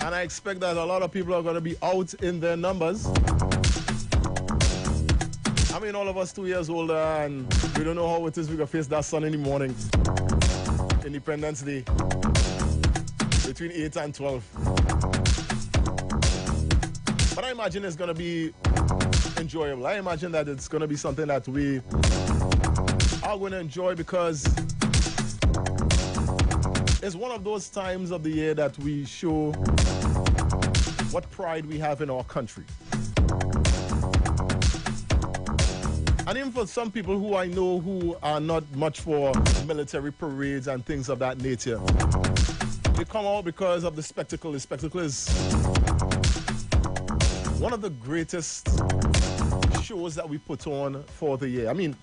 And I expect that a lot of people are going to be out in their numbers. I mean, all of us 2 years older, and we don't know how it is we're going to face that sun in the morning. Independence Day. Between 8 and 12. But I imagine it's going to be enjoyable. I imagine that it's going to be something that we are going to enjoy, because it's one of those times of the year that we show what pride we have in our country. And even for some people who I know who are not much for military parades and things of that nature, they come out because of the spectacle. The spectacle is one of the greatest shows that we put on for the year. I mean,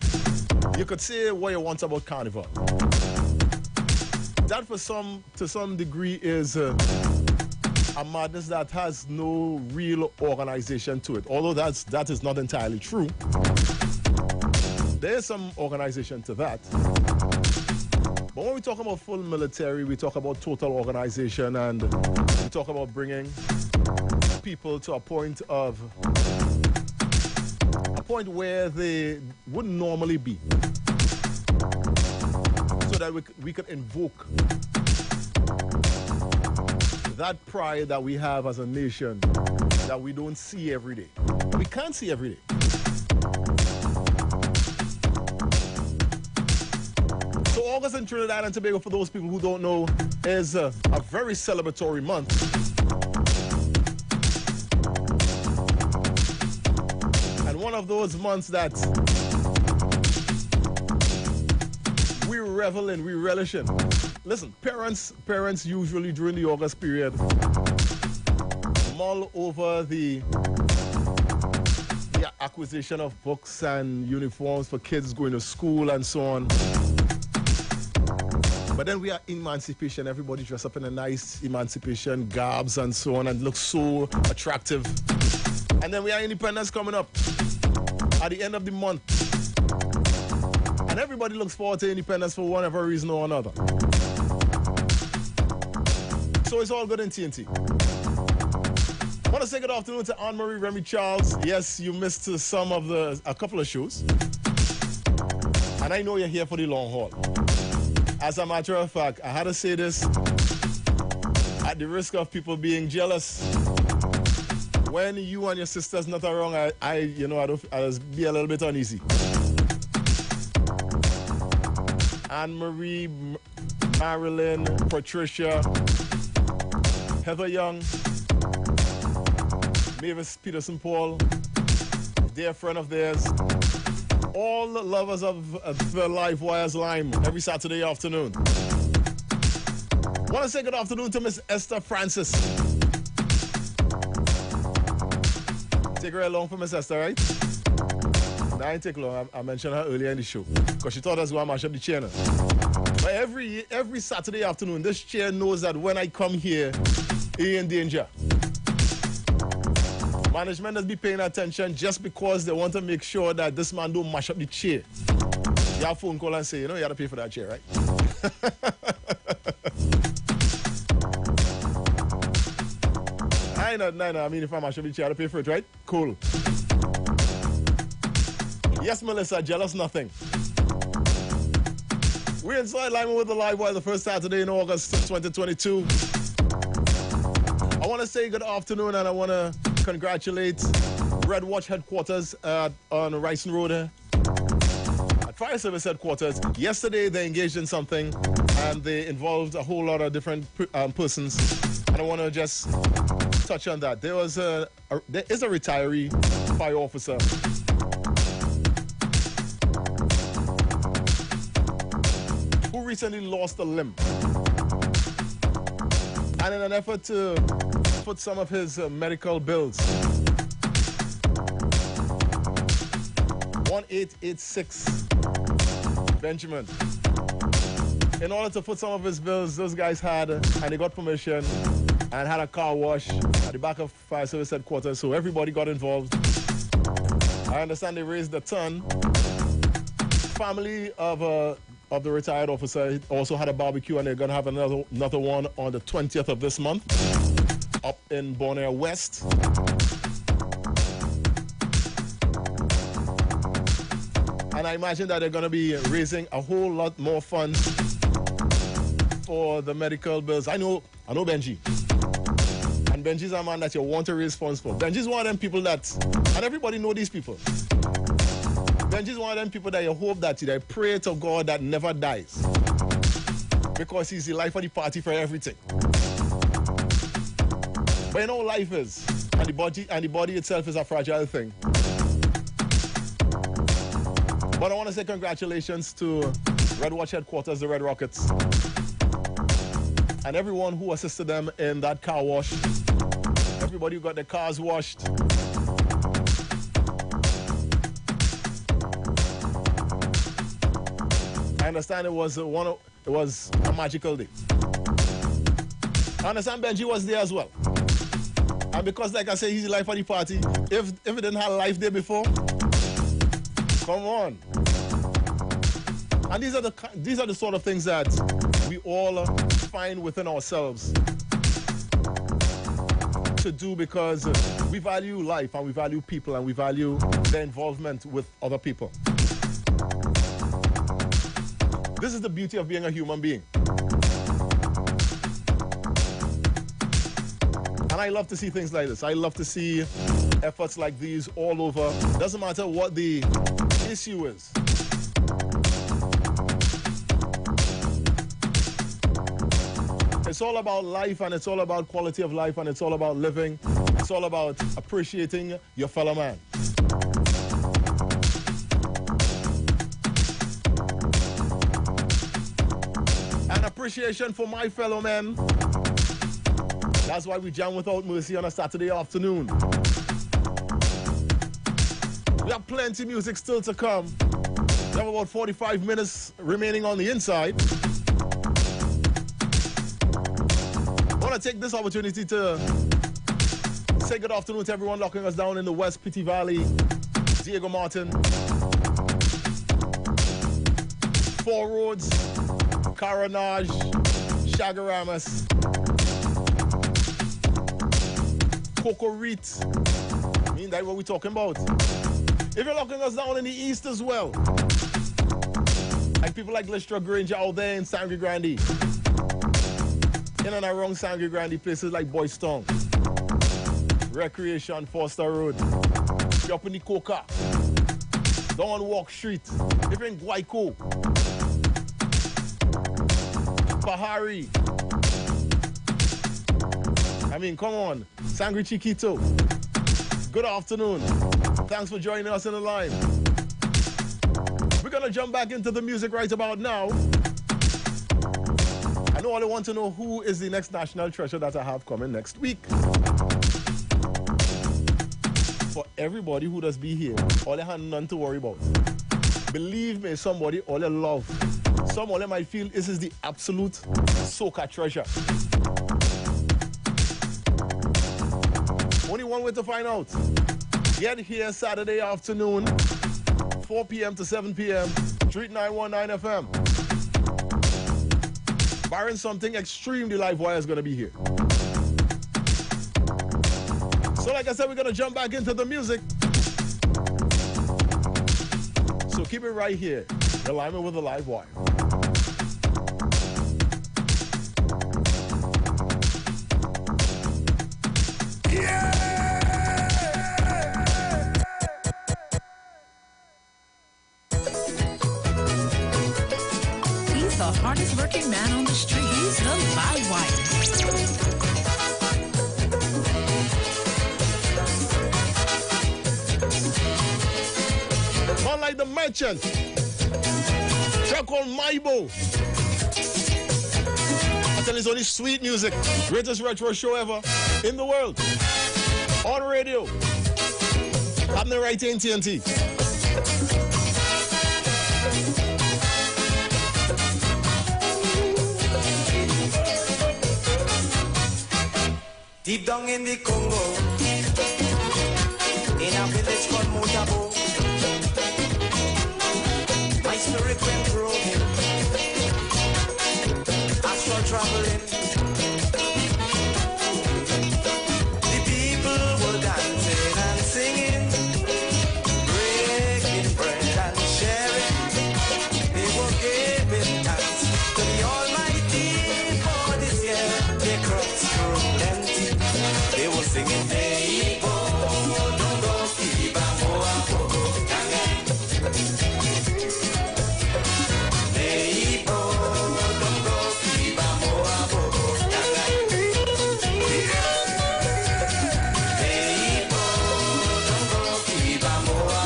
you could say what you want about Carnival. That to some degree is a madness that has no real organization to it. Although that is not entirely true. There is some organization to that. But when we talk about full military, we talk about total organization, and we talk about bringing people to a point where they wouldn't normally be, so that we could invoke that pride that we have as a nation that we don't see every day. We can't see every day. So August in Trinidad and Tobago, for those people who don't know, is a very celebratory month. And one of those months that we revel in, we relish in. Listen, parents usually during the August period mull over the acquisition of books and uniforms for kids going to school and so on. But then we are emancipation. Everybody dress up in a nice emancipation garbs and so on and looks so attractive. And then we are independence coming up at the end of the month. And everybody looks forward to independence for whatever reason or another. So it's all good in TNT. I want to say good afternoon to Anne-Marie Remy Charles. Yes, you missed a couple of shows. And I know you're here for the long haul. As a matter of fact, I had to say this at the risk of people being jealous. When you and your sister's not around, I just be a little bit uneasy. Anne-Marie, Marilyn, Patricia, Heather Young, Mavis Peterson Paul, dear friend of theirs, all lovers of the Live Wires Lime every Saturday afternoon. Want to say good afternoon to Miss Esther Francis. Take her along for Miss Esther, right? Nah, I ain't take long. I mentioned her earlier in the show because she thought I was going to mash up the chair now. But every Saturday afternoon, this chair knows that when I come here, he in danger. Management does be paying attention just because they want to make sure that this man don't mash up the chair. You have a phone call and say, you know, you have to pay for that chair, right? No. I mean, if I mash up the chair, I have to pay for it, right? Cool. Yes, Melissa, jealous nothing. We're inside Lima with the Live Wire, the first Saturday in August 2022. I want to say good afternoon, and I want to congratulate Red Watch headquarters on Ryson Road at Fire Service headquarters. Yesterday they engaged in something and they involved a whole lot of different persons, and I want to just touch on that. There is a retiree fire officer who recently lost a limb, and in an effort to put some of his medical bills 1886 Benjamin. In order to foot some of his bills, those guys had, and they got permission, and had a car wash at the back of fire service headquarters, so everybody got involved. I understand they raised a ton. Family of the retired officer also had a barbecue, and they're gonna have another one on the 20th of this month up in Bonaire West. And I imagine that they're gonna be raising a whole lot more funds for the medical bills. I know Benji. And Benji's a man that you want to raise funds for. Benji's one of them people that, and everybody know these people. Benji's one of them people that you hope that they pray to God that never dies. Because he's the life of the party for everything. But you know life is. And the body itself is a fragile thing. But I want to say congratulations to Red Watch Headquarters, the Red Rockets. And everyone who assisted them in that car wash. Everybody who got their cars washed. I understand it was a magical day. I understand Benji was there as well. And because, like I say, he's the life of the party. If it didn't have a life day before, come on. And these are the sort of things that we all find within ourselves to do, because we value life and we value people and we value their involvement with other people. This is the beauty of being a human being. And I love to see things like this. I love to see efforts like these all over. Doesn't matter what the issue is. It's all about life, and it's all about quality of life, and it's all about living. It's all about appreciating your fellow man. And appreciation for my fellow men. That's why we jam without mercy on a Saturday afternoon. We have plenty of music still to come. We have about 45 minutes remaining on the inside. I want to take this opportunity to say good afternoon to everyone locking us down in the West Pity Valley, Diego Martin, Four Roads, Caranage, Chagaramas, Cocorite. I mean, that's what we're talking about. If you're locking us down in the East as well, and people like Lystra Granger out there in Sangre Grande, in and around Sangre Grande, places like Boystown, Recreation, Foster Road, you're up in the Coca, down on Walk Street, if you're in Guayco, Pahari, I mean, come on, Sangre Chiquito, good afternoon, thanks for joining us in the line. We're gonna jump back into the music right about now. I know all I want to know who is the next national treasure that I have coming next week. For everybody who does be here, all they have none to worry about. Believe me, somebody all they love. Some all they might feel this is the absolute soca treasure. Only one way to find out. Get here Saturday afternoon, 4 p.m. to 7 p.m., Street 919 FM. Barring something extreme, the live wire is going to be here. So like I said, we're going to jump back into the music. So keep it right here. The Alignment with the Live Wire. The hardest working man on the street. He's the Live Wire. Unlike the Merchant, track called Maibo. I tell you, it's only sweet music. Greatest retro show ever in the world. On radio. Happening right here in TNT. Deep down in the Congo, in a village called Motabo, my spirit went roaming, astral traveling. The people were dancing and singing, breaking bread and sharing. They were giving thanks to the Almighty for this year. Their crops grew plenty. They were singing, hey, oh, don't go, Kiba, Moa, oh, hey, oh, don't go, Kiba, Moa, oh, hey, oh, don't go, Kiba, Moa,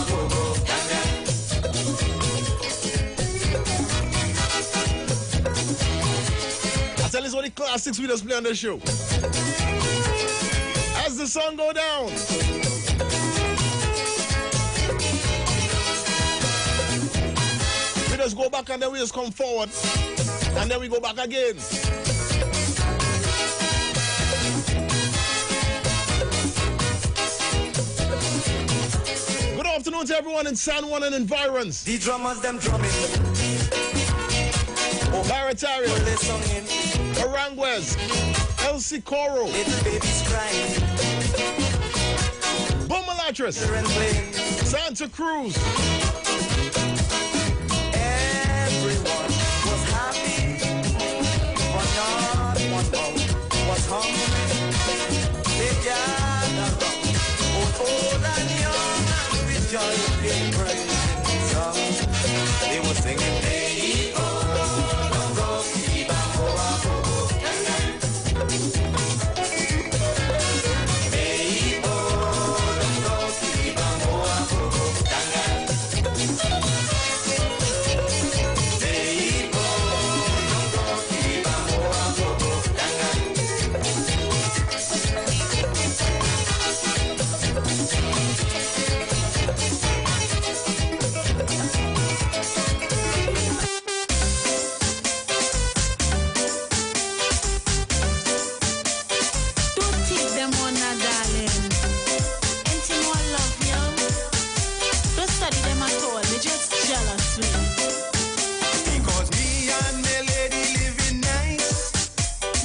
I tell you what the classics we just play on the show. As the sun go down, we just go back and then we just come forward and then we go back again. Good afternoon to everyone in San Juan and environs. The drummers them drumming, Barataria, Aranguez, El Sicoro, little babies crying, Bumalatras, Santa Cruz. Everyone was happy, but not one mouth was hungry. They gathered round, old and young, and with joy in praising songs. They were singing, hey, oh, don't go, Kiba, Moa, oh, hey, oh, don't go, Kiba, Moa, oh, hey, oh, don't go, Kiba, Moa, Don't take them on now, darling. Ain't you know I love you? Don't study them at all. They're just jealous, really. Because me and my lady living nice,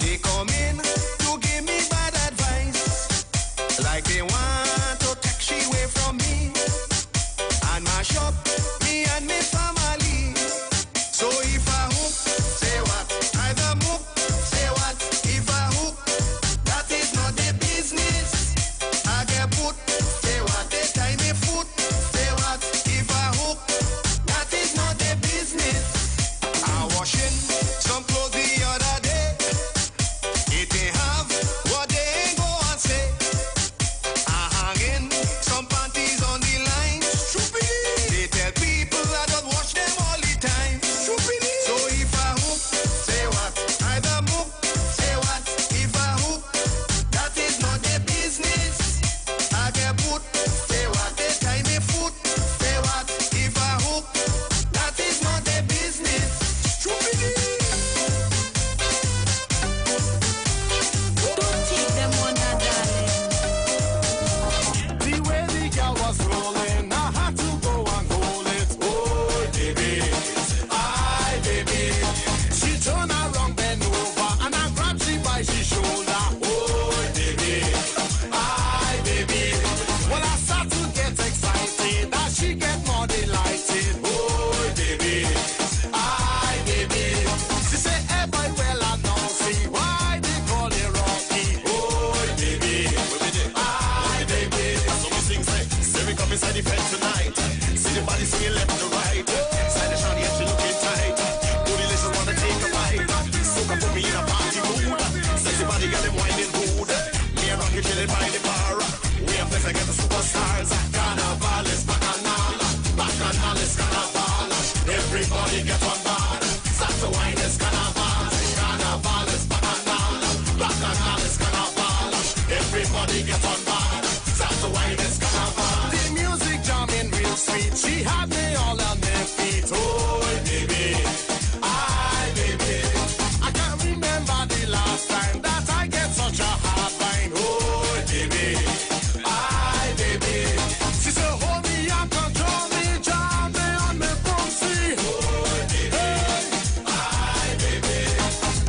they come in to give me bad advice, like they want to take she away from me and mash up me and my family. So if I hook, say what? Either move, say what? If I hook, that is not their business. I get put, say what? They tie me foot, say what? If I hook, that is not their business. I washing some clothes the other day. It ain't have what they ain't go and say. I hanging some panties on the line. They tell people I don't wash them all the time. So if I hook, say what? Either move, say what? If I hook, that is not their business. I get put, say what? They tie me foot, say what? If I hook, that is not their business. Don't take them on now, darling. The way the girl was rolling, I had to go and hold it. Oh, baby, I, baby. She turned around, bend over, and I grabbed she by she shoulder. Oh, baby, I, baby. Well, I start to get excited as she get more delighted. Oh, baby, I, baby. She say, hey, boy, well, I don't see why they call it Rocky. Oh, baby, I, baby. So we sing, say we come inside the fence tonight. See the body swinging left to right. Side the shawty and she looking tight. Booty listen wanna take a bite. Soca put me in a party mood. Sexy body got them winding good. Me and Rocky chilling by the bar. We have place I get the superstars. Carnival is bacchanal. Bacchanal is carnival. Everybody get on board. Sato wine is carnival. Carnival is bacchanal. Bacchanal is carnival. Everybody get on board. Sato wine is carnival. The music jamming real sweet. She had me all on their feet. fight. Oh, baby, I, baby. I can't remember the last time that I get such a hard line. Oh, baby, I, baby. She said, hold me and control me, jam me on me pussy. Oh, baby, I, baby.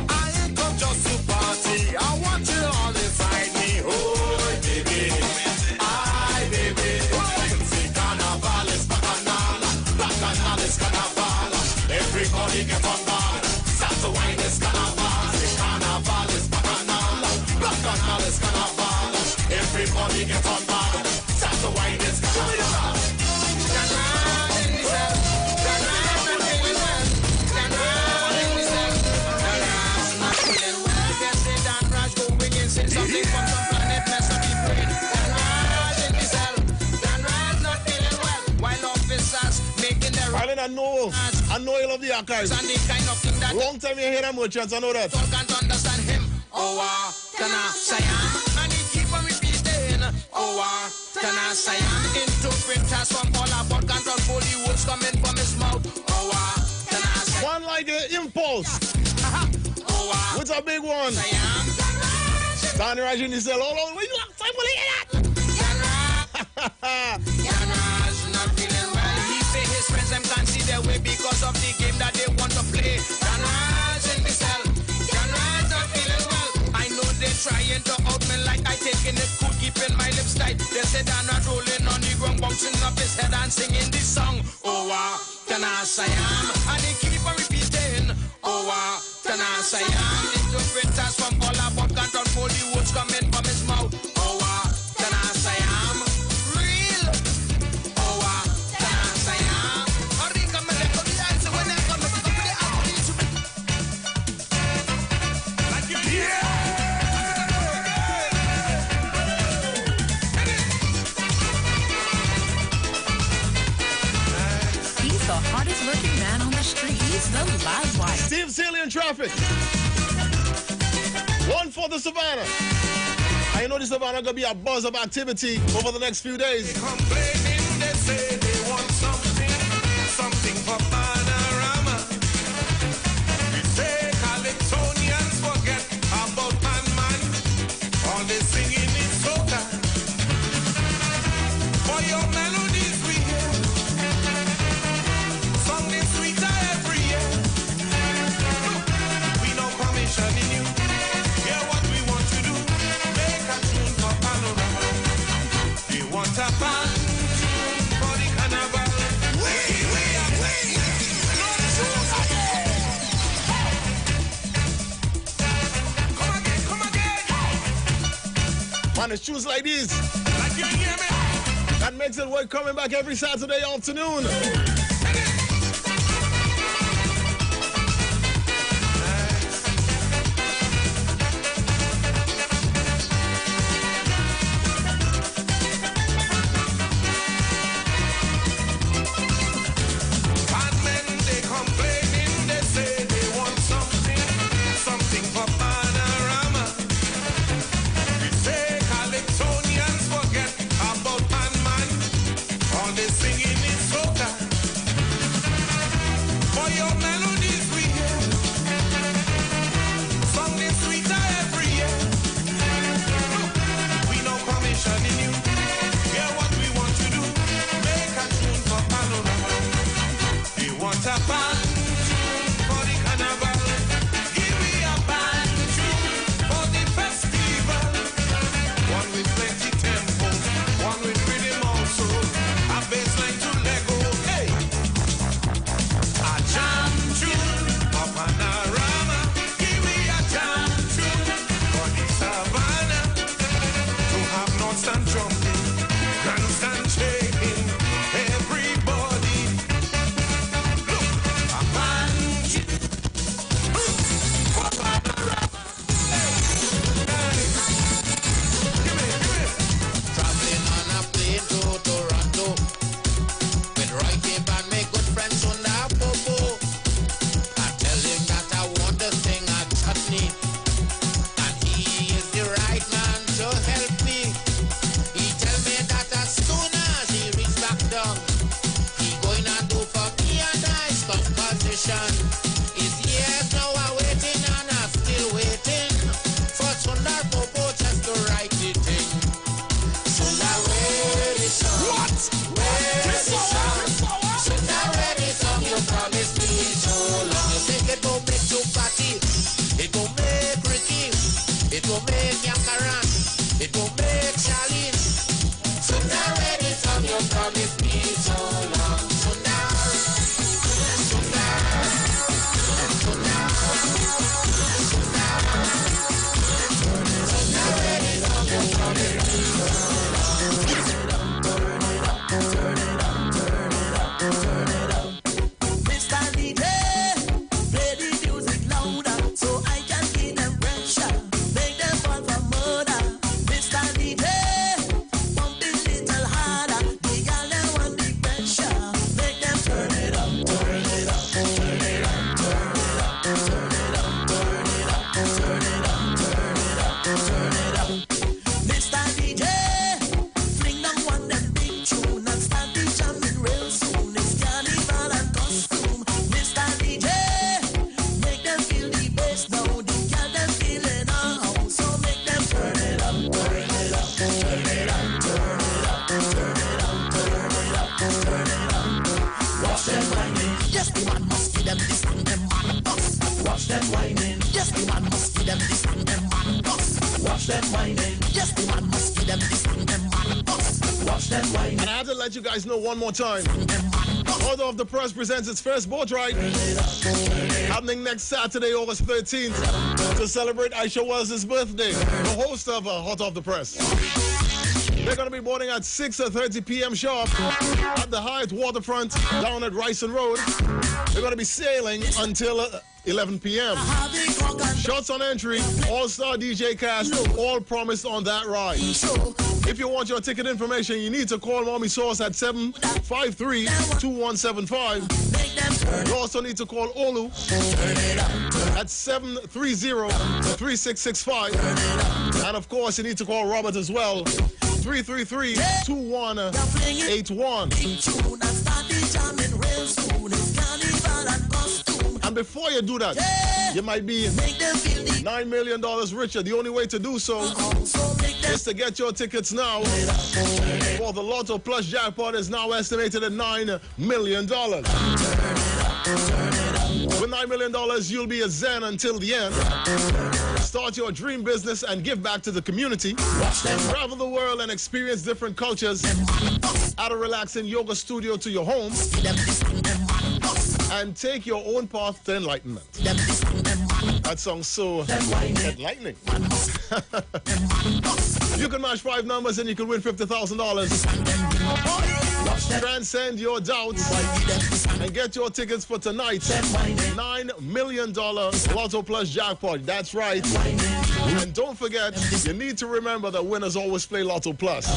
I ain't come just to party. I want you all inside me. Oh, baby, I, baby. See, carnival is bacchanal. Bacchanal is carnival. Everybody get on board. Start to wine is carnival. See, carnival is bacchanal. Bacchanal is carnival. Everybody get on board. Start to wine is carnival. Something from some planet mess up the brain. Dan Raj in the cell. Dan Raj not feeling well. While officers making their Island, I know you love the archives. and the kind of thing that Long time you hear them merchants, I know that. all can't understand him. Oh, Tana Sayan. And he keep on repeating. Oh, Tana Sayan. Interpreters from all about can't control the words coming from his mouth. Oh, Tana Sayan. One like an impulse. Oh, what's a big one? Danny Raj in the cell. Hold on, wait, long time will hear that? Dan Raj not feeling well. He say his friends them can't see their way because of the game that they want to play. Dan Raj in the cell. Dan Raj not feeling well. I know they're trying to out me like I taking it cool, keeping my lips tight. They say Dan Raj rolling on the ground, bouncing up his head and singing this song. Oh, Tana Sayam. And they keep on repeating. Oh, Tana Sayam. Interpreters from all about can't control the words coming from his mouth. Oh, Tana Sayam. Real. Oh, Tana Sayam. Hurry, come and let go the eyes when they come and come the apple. Like you hear. He's the hardest working man on the street. He's the live wire. Steve Sealy in traffic. One for the Savannah. I know the Savannah gonna be a buzz of activity over the next few days. Complaining, they say they want something, something for panorama. We say Calypsonians forget about man. All they singing is soca. For your melodies we hear, song is sweeter every year. We no permission in you. Hear what we want to do. Make a tune for panorama. We want a band tune for the carnival. Man, it's tunes like these that makes it worth coming back every Saturday afternoon. Bad men, they complaining, they say they want something, something for panorama. We say Calypsonians forget about man. All they singing is soca. It will make Yakaran. It will make Charlene. Sooner when it's on you promise me so long. Sooner. Sooner. Sooner. Sooner when it's on you promise me so long. Mr. DJ, play the music louder so I can give them pressure. Make them fall for murder. Mr. DJ, pump it little harder. The girl them want the pressure. Make them turn it up, turn it up, turn it up, turn it up, turn it up, turn it up, turn it up, turn it up, turn it up. Mr. DJ, fling them one them big tune and start the jamming real soon. It's carnival and costume. Mr. DJ, make them feel the bass now. The girl them feeling now, so make them turn it up, turn it up, turn it up, turn it up, turn it up, turn it up, turn it up. Watch them whining. Yes, the man must give them this and them man bust. Watch them whining. Yes, the man must give them this and them man bust. Watch them whining. Yes, the man must give them this and them man bust. Watch them whining. And I have to let you guys know one more time. Order of the Press presents its first boat ride. Happening next Saturday, August 13th, to celebrate Aisha Wells' birthday. The host of Hot Off the Press. They're going to be boarding at 6:30 p.m. sharp at the Hyatt Waterfront down at Ryson Road. They're going to be sailing until 11 p.m. Shots on entry, all-star DJ cast, all promised on that ride. If you want your ticket information, you need to call Mommy Sauce at 753-2175. You also need to call Olu at 730-3665. And of course, you need to call Robert as well, 333-2181. And before you do that, you might be $9 million richer. The only way to do so is to get your tickets now. For the Lotto Plus jackpot is now estimated at $9 million. With $9 million, you'll be a Zen until the end. Start your dream business and give back to the community. Travel the world and experience different cultures. Add a relaxing yoga studio to your home. And take your own path to enlightenment. That sounds so enlightening. You can match 5 numbers and you can win $50,000. Transcend your doubts and get your tickets for tonight's $9 million Lotto Plus jackpot. That's right. And don't forget, you need to remember that winners always play Lotto Plus.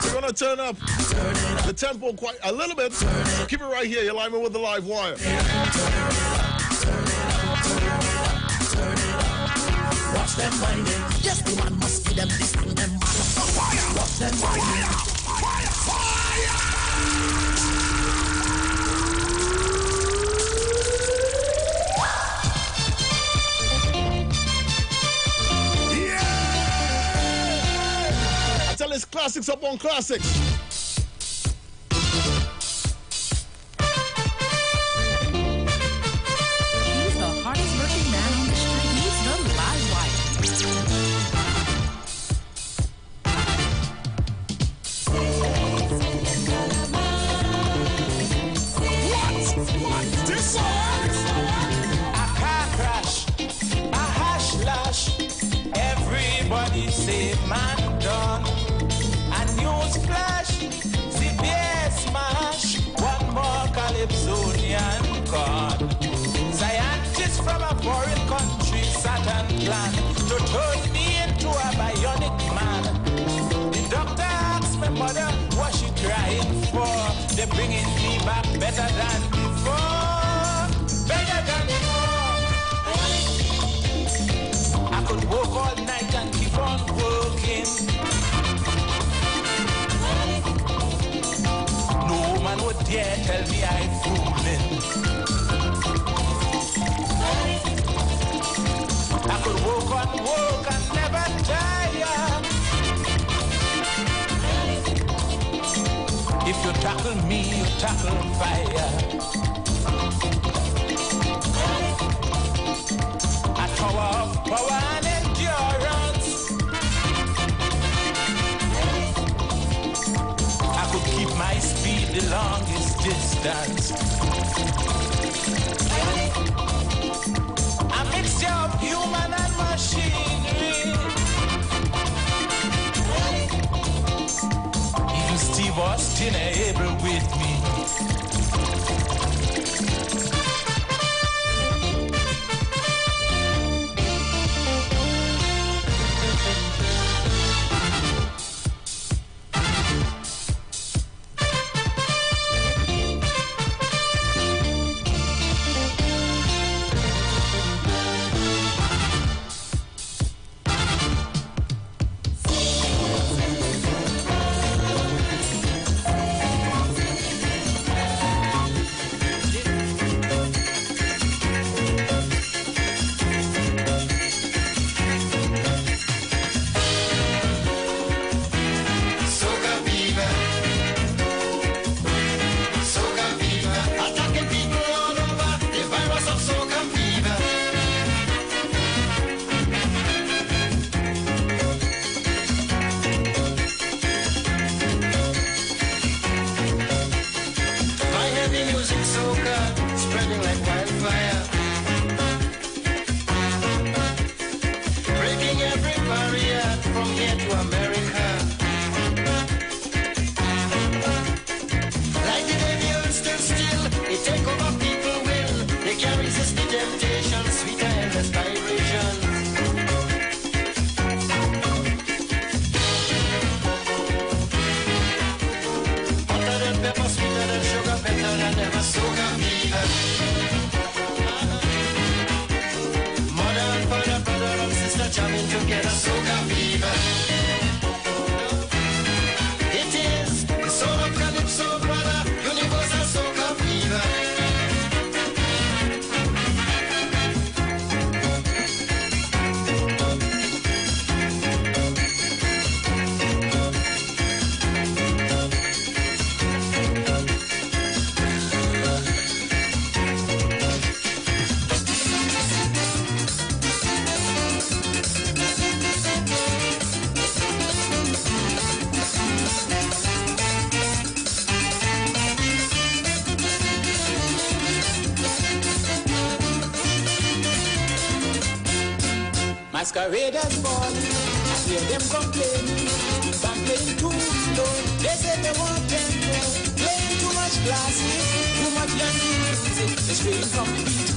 We're going to turn up the tempo quite a little bit. Keep it right here. You're live with the live wire. Watch them whining. Yes, the man must give them this and them. Watch them whining. Fire! I tell it's classics up on classics. He's the hardest working man on the street. He's the live wire. What? This song? A car crash, a hash lash. Everybody say man done. A news flash, CBS smash. One more Calypsonian gone. Scientists from a foreign country sat and planned to turn me into a bionic man. The doctor asked my mother what she crying for. They're bringing me back better than before. Better than before. I could work all night and keep on working. No man would dare tell me I'm fooling. I could work and never tire. If you tackle me, you tackle fire. power and endurance. I could keep my speed the longest distance. A mixture of human and machinery. Even Steve Austin able with me. Masqueraders ball, I hear them complaining. If I'm playing too slow, they say they want tempo. Playing too much classic, too much young music. They're straying from the beat,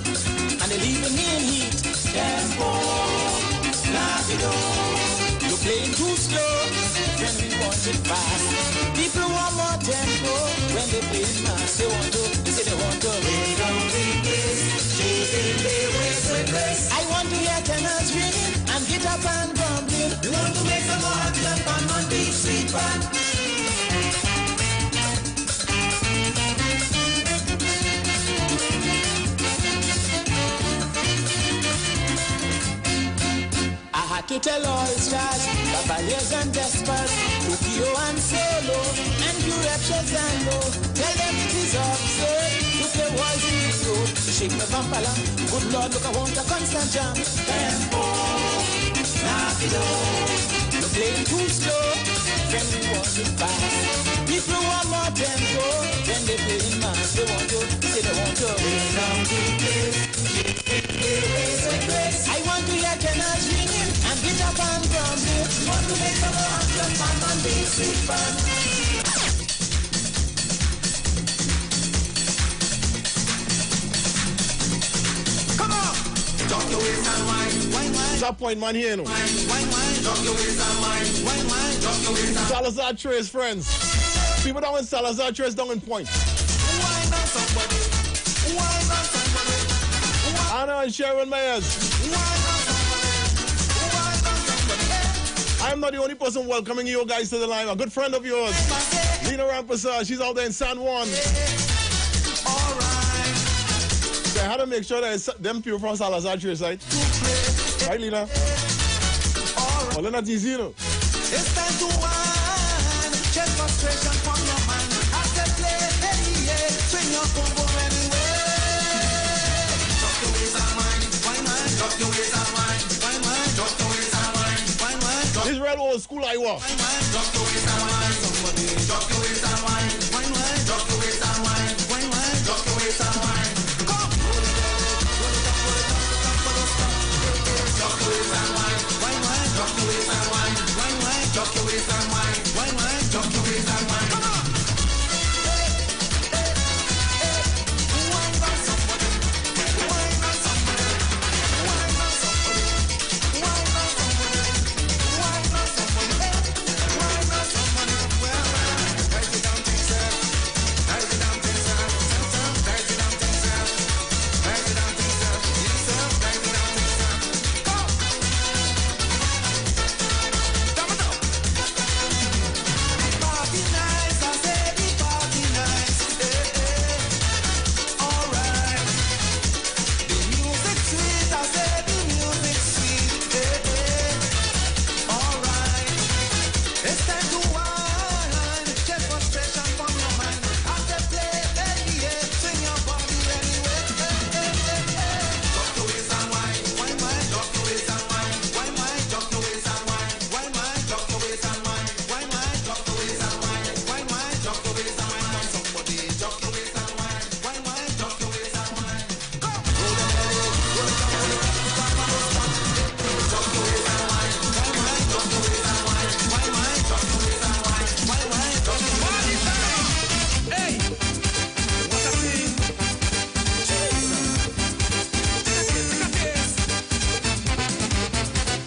and they're leaving me in heat. Tempo, rapido. You're playing too slow, when we want it fast. People want more tempo, when they play mass. They say they want to. Lay down the bass, shaking the waist with grace. I want to hear tenors ringing and guitar band bumping. You want to make some more jump on one big sweet band. I had to tell all stars, Cavaliers and Despers, Tokyo and Solo, and Europe Shazambo. Tell them it is absurd to play walls in the road, to shake the vampala. Good Lord, look, I want a constant jam. Tempo, rapido. You're playing too slow, when we want it fast. People want more tempo, when they play in mass. They want to, say they want to. Lay down the bass, shake the waist with grace. I want to hear tenors ringing and guitar band drumming. Want to make some more jump on one big sweet band. Top point man here, no. Salazar Trace friends. People down in Salazar Trace down in Point. Anna and Sharon Myers. I'm not the only person welcoming you guys to the line. A good friend of yours, Lena Rampasa, she's out there in San Juan. So I had to make sure that it's them people from Salazar Trace, right? Right, Lena? Oh, they're not easy, you know. It's time to wine, check frustration from your mind. I said play, hey, yeah, swing your combo anyway. Drop your waist and wine, drop your waist and wine. real old school Iwer.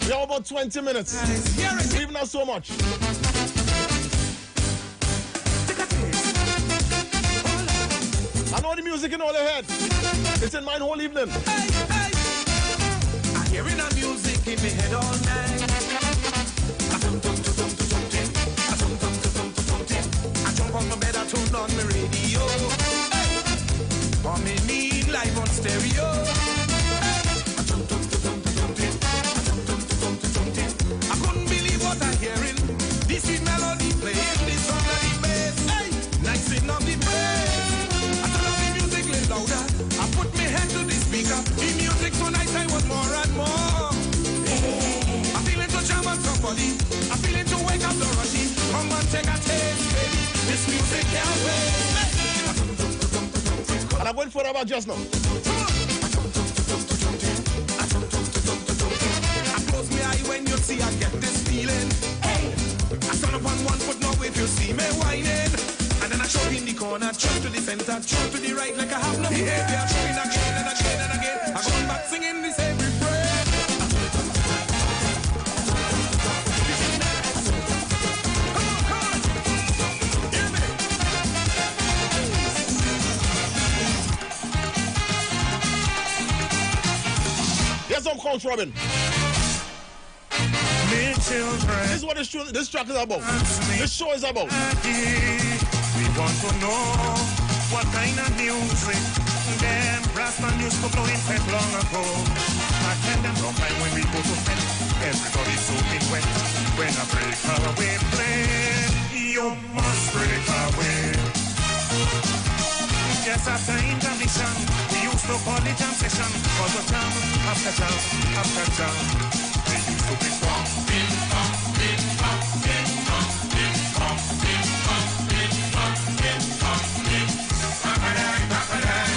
We have about 20 minutes. Even not so much. I know the music in all your head. It's in mine whole evening. I'm hearing the music in my head all night. I jump on my bed, I turn on my radio. On me need live on stereo. I couldn't believe what I'm hearing. This sweet melody playing, this song that he plays. Hey, nice in of the praise. I turn on the music a little louder. I put my hand to the speaker. The music so nice, I want more and more. I'm feeling to jam on somebody. I'm feeling to wake up the rushy. Come on, take a taste, baby. This music can't wait. And I'm going for about just now. I close my eye when you see I get this feeling. Hey, I turn up on one foot now if you see me whining. And then I show in the corner, jump to the center, jump to the right like I have no behavior. Showing again and again and again. I'm going back singing the same refrain. Here's some coach Robin. Me children. This is what this track is about. This show is about. We want to know what kind of music them Rastan used to blow in Fed long ago. I tell them no time when we go to Fed, everybody's soaking wet. When a breakaway play, you must break away. Yes, after intermission, we used to call it jam session. Cause the jam after jam after jam. They used to be bum, bim, bum, bim, bum, bim, bum, bim, bum, bim, bum, bim, bum, bim, bum, bim. Papadai, papadai,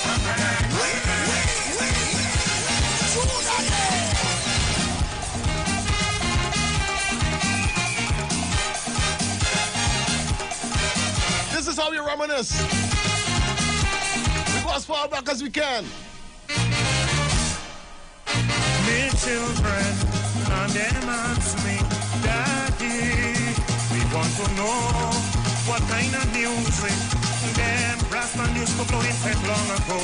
papadai. This is how we reminisce. We go as far back as we can. Me children, and them ask me, Daddy, we want to know what kind of music them Rastan used to blow in Fed long ago.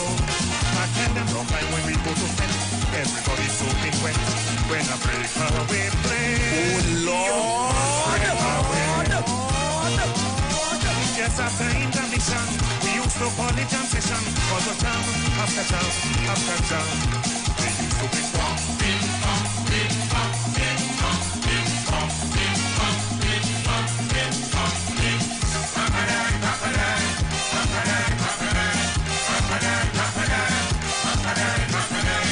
I tell them no time when we go to Fed, everybody's soaking wet. When a breakaway play, oh Lord, yes, after intermission, we used to call it jam session. Cause the jam after jam after jam. They used to be bum, bim, bum, bim, bum, bim, bum, bim, bum, bim, bum, bim, bum, bim, bum, bim. Papadai, papadai, papadai, papadai, papadai, papadai, papadai, papadai.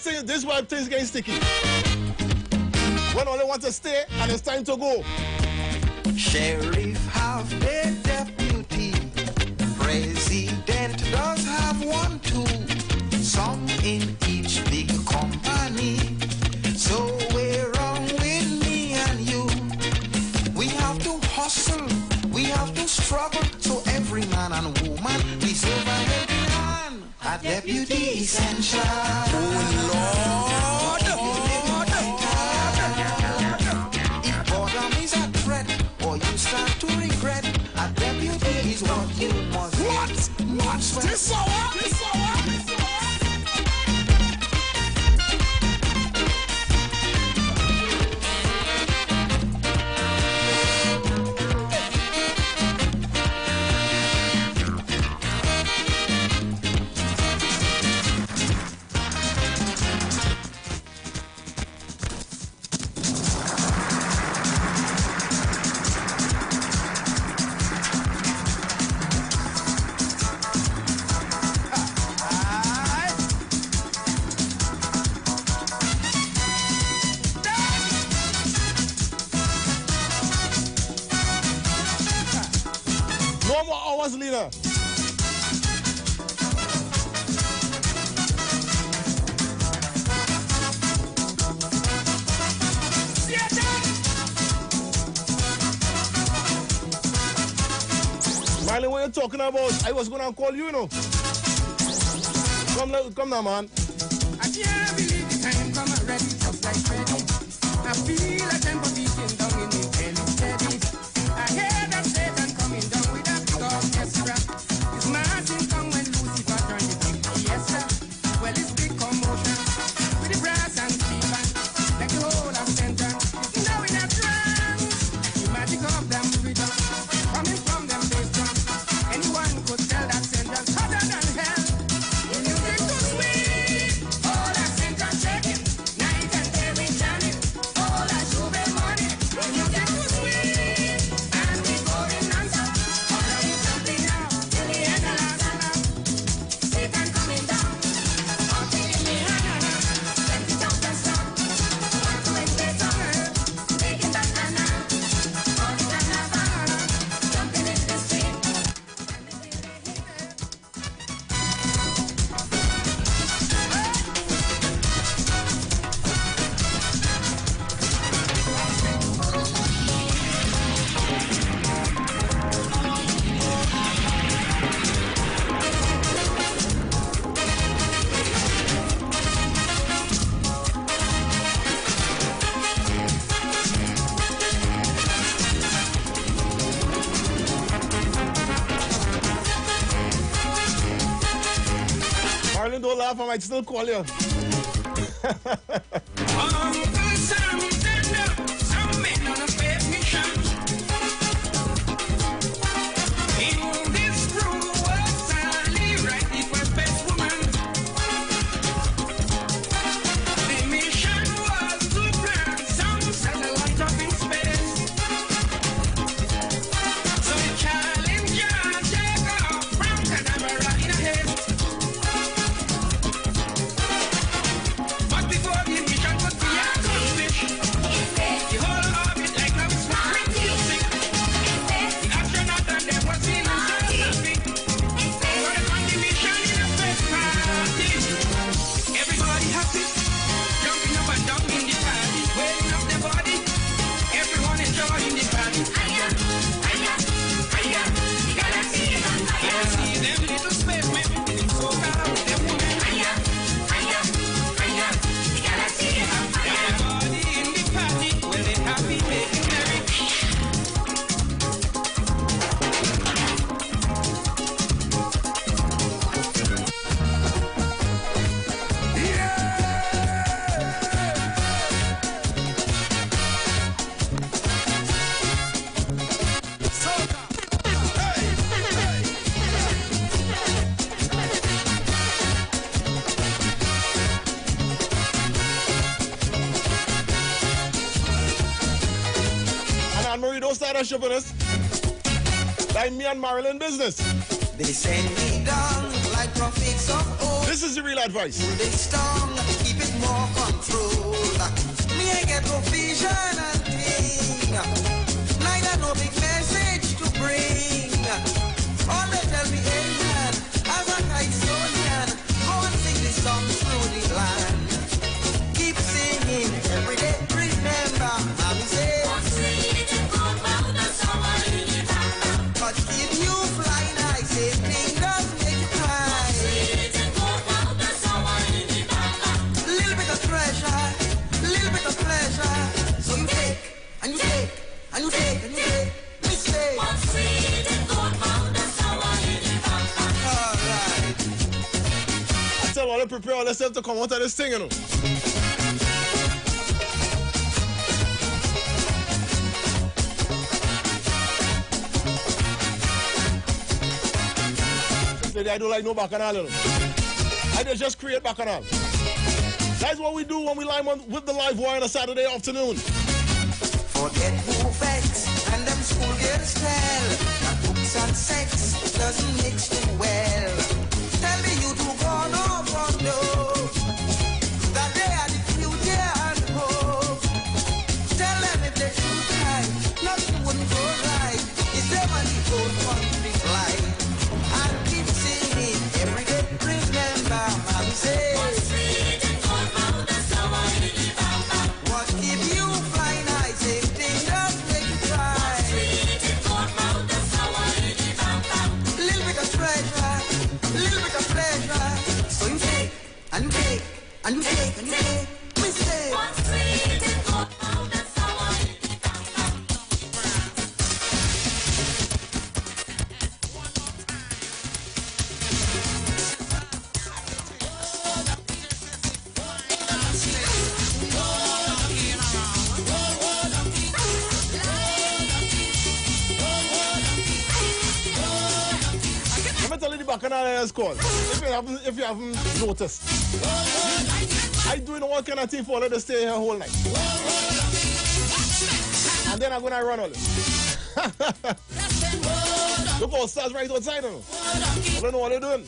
this is where things getting sticky. When all they want to stay and it's time to go. Sheriff have a deputy. President does have one too. Some in each big company. So we're wrong with me and you. We have to hustle. We have to struggle. So every man and woman deserve a helping hand. A deputy essential. Oh Lord. If boredom is a threat or you start to regret, a deputy is what you must. What's this hour? This hour? No more hours, Lena. Marlon, what you talking about? I was gonna call you, you know. Come now, man. I can't believe the time come already, just like Freddy. I feel a tempo beating down in me belly steady. I hear that Satan coming down with a big orchestra. His marching come when Lucifer turned the big fiesta. Well, it's big commotion with the brass and speaker, like the whole of center. Now in a trance, the magic of them rhythm coming from them bass drum. Anyone could tell that sentence hotter than hell. The music too sweet, all that center shaking, night and day we jamming, all that Juve money. The music too sweet, and we going non-stop. All of you jumping now, till the end of last lap. Satan coming down, all in the hand. Let it jump and stop. Want to embrace on earth, taking back the night. All the carnival, jumping in the street. Marlon, don't laugh, I might still call you. But before the mission could be accomplished, the whole orbit like now it's rock music. The astronaut and them was feeling so happy. So they found the mission in a space party. Everybody happy, jumping up and down in the party, waving up their body. Everyone enjoying the party. The galaxy is on fire. I see them little spacemen in soca with them women. The galaxy is on fire. Everybody in the party, well they happy, making merry. And Anne-Marie, don't start that shit with us. Like me and Marilyn business. They send me down like prophets of old. This is the real advice. They strong, keep it more control. Me I get no vision and thing. Neither no big message to bring. All they tell me amen. As a Kaiseronian, go and sing this song through the land. Keep singing every day. Remember, mommy say. But if you fly nice, everything does make you cry. Little bit of treasure, little bit of pleasure. So you take, and you take, and you take, and you take. Mistake. Alright. I tell all them prepare all themselves to come out of this thing, you know. I don't like no bacchanal, you know. I just create bacchanal. That's what we do when we live on with the live wire on a Saturday afternoon. Forget who vex and them school girls tell that books and sex doesn't mix too well. Tell me you do go no for no. That they are the future and hope. Tell them if they shoot right, nothing wouldn't go right. It's them and the old country fly. And keep singing every day. Remember, mommy say. What keep you fly nice? Everything does make you cry. Little bit of treasure, little bit of pleasure. So you take, and you take, and you take, and you take. We say. Let me tell you the bacchanal is called. If you haven't noticed. I doing all kind of thing for let us stay here whole night. And then I'm gonna run all this. Look how it starts right outside, you know. I don't know what they're doing.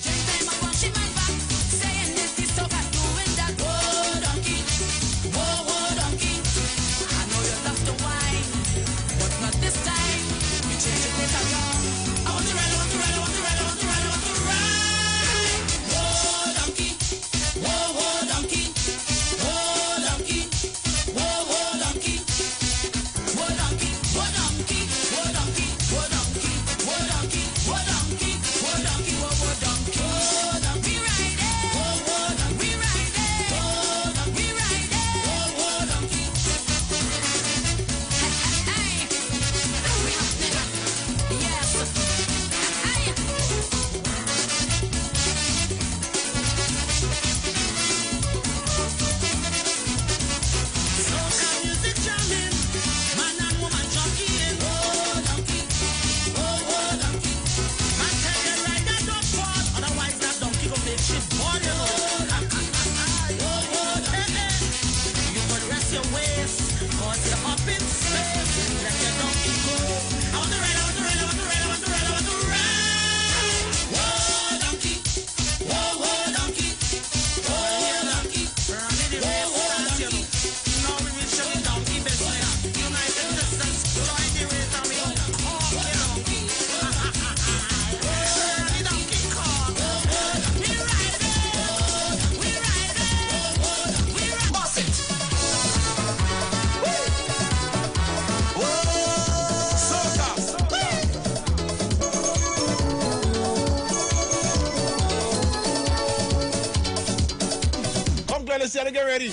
Let's get ready.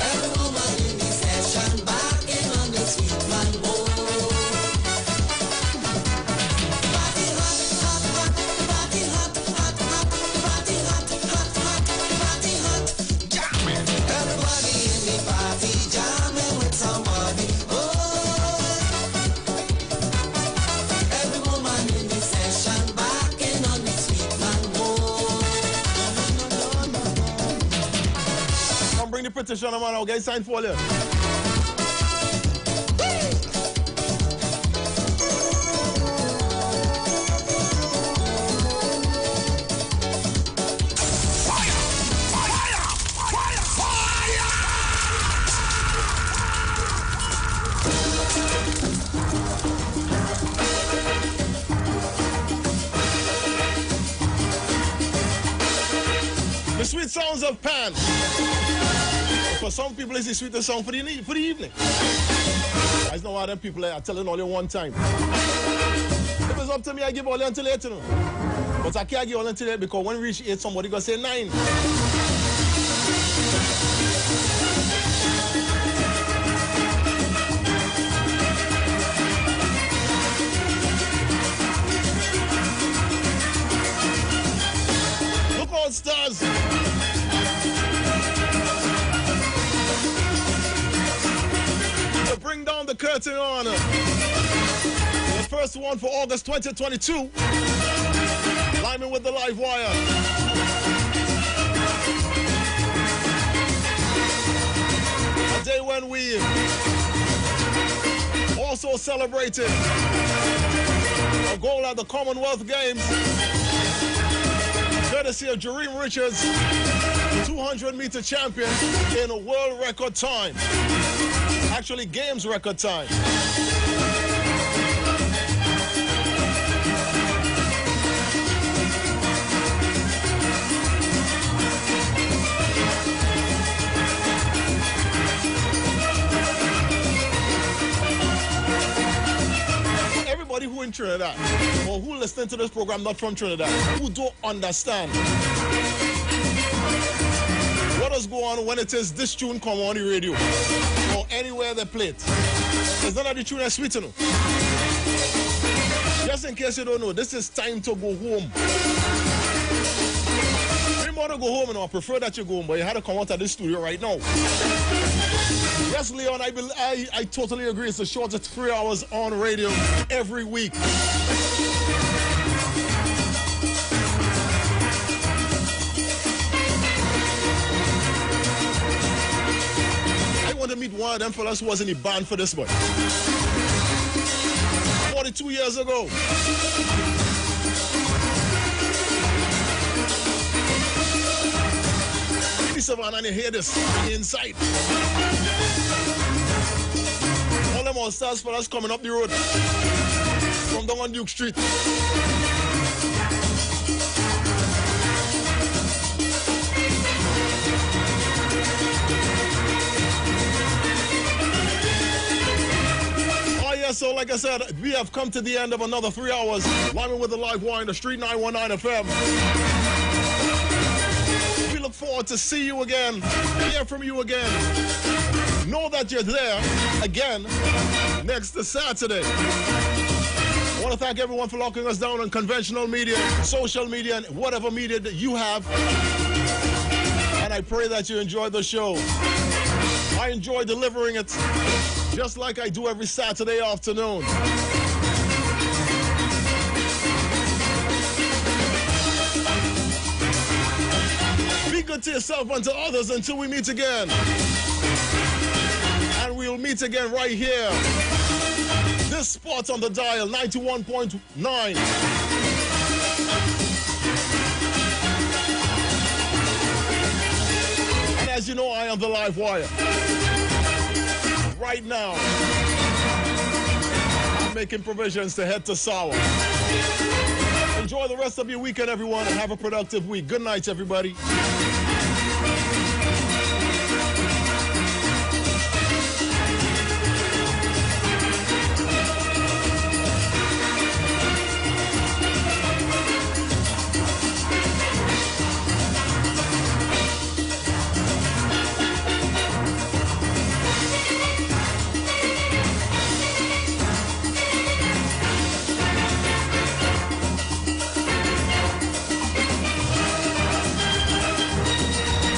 Every woman in the session back in on petition, man. I'll get signed for you. The sweet sounds of Pan. For some people, it's the sweetest song for the evening. I know why them people are telling all you one time. If it's up to me, I give all you until 8, you know. But I can't give all until 8 because when we reach 8, somebody gonna say 9. Look all stars. Bring down the curtain on the first one for August 2022. Lineman with the live wire. A day when we also celebrated a goal at the Commonwealth Games, courtesy of Jareem Richards, 200-meter champion in a world record time. Actually, games record time. Everybody who in Trinidad or who listening to this program not from Trinidad, who don't understand what does go on when it is this tune come on the radio or anywhere they play it. It's not that the tune is sweet, you know. Just in case you don't know, this is time to go home. You want to go home, and I prefer that you go home, but you had to come out of this studio right now. Yes, Leon, I totally agree. It's the shortest 3 hours on radio every week. I want to meet one of them fellas who was in the band for this boy. 42 years ago. Savannah, and you hear this inside. All them all stars for us coming up the road from down on Duke Street. Oh yeah, so like I said, we have come to the end of another 3 hours. Live with the live wire in the Street 919 FM. Look forward to see you again, hear from you again. Know that you're there again next Saturday. I want to thank everyone for locking us down on conventional media, social media, and whatever media that you have. And I pray that you enjoyed the show. I enjoy delivering it just like I do every Saturday afternoon. Be good to yourself and to others until we meet again. And we'll meet again right here. This spot on the dial, 91.9. And as you know, I am the live wire. Right now, I'm making provisions to head to Sawa. Enjoy the rest of your weekend, everyone, and have a productive week. Good night, everybody.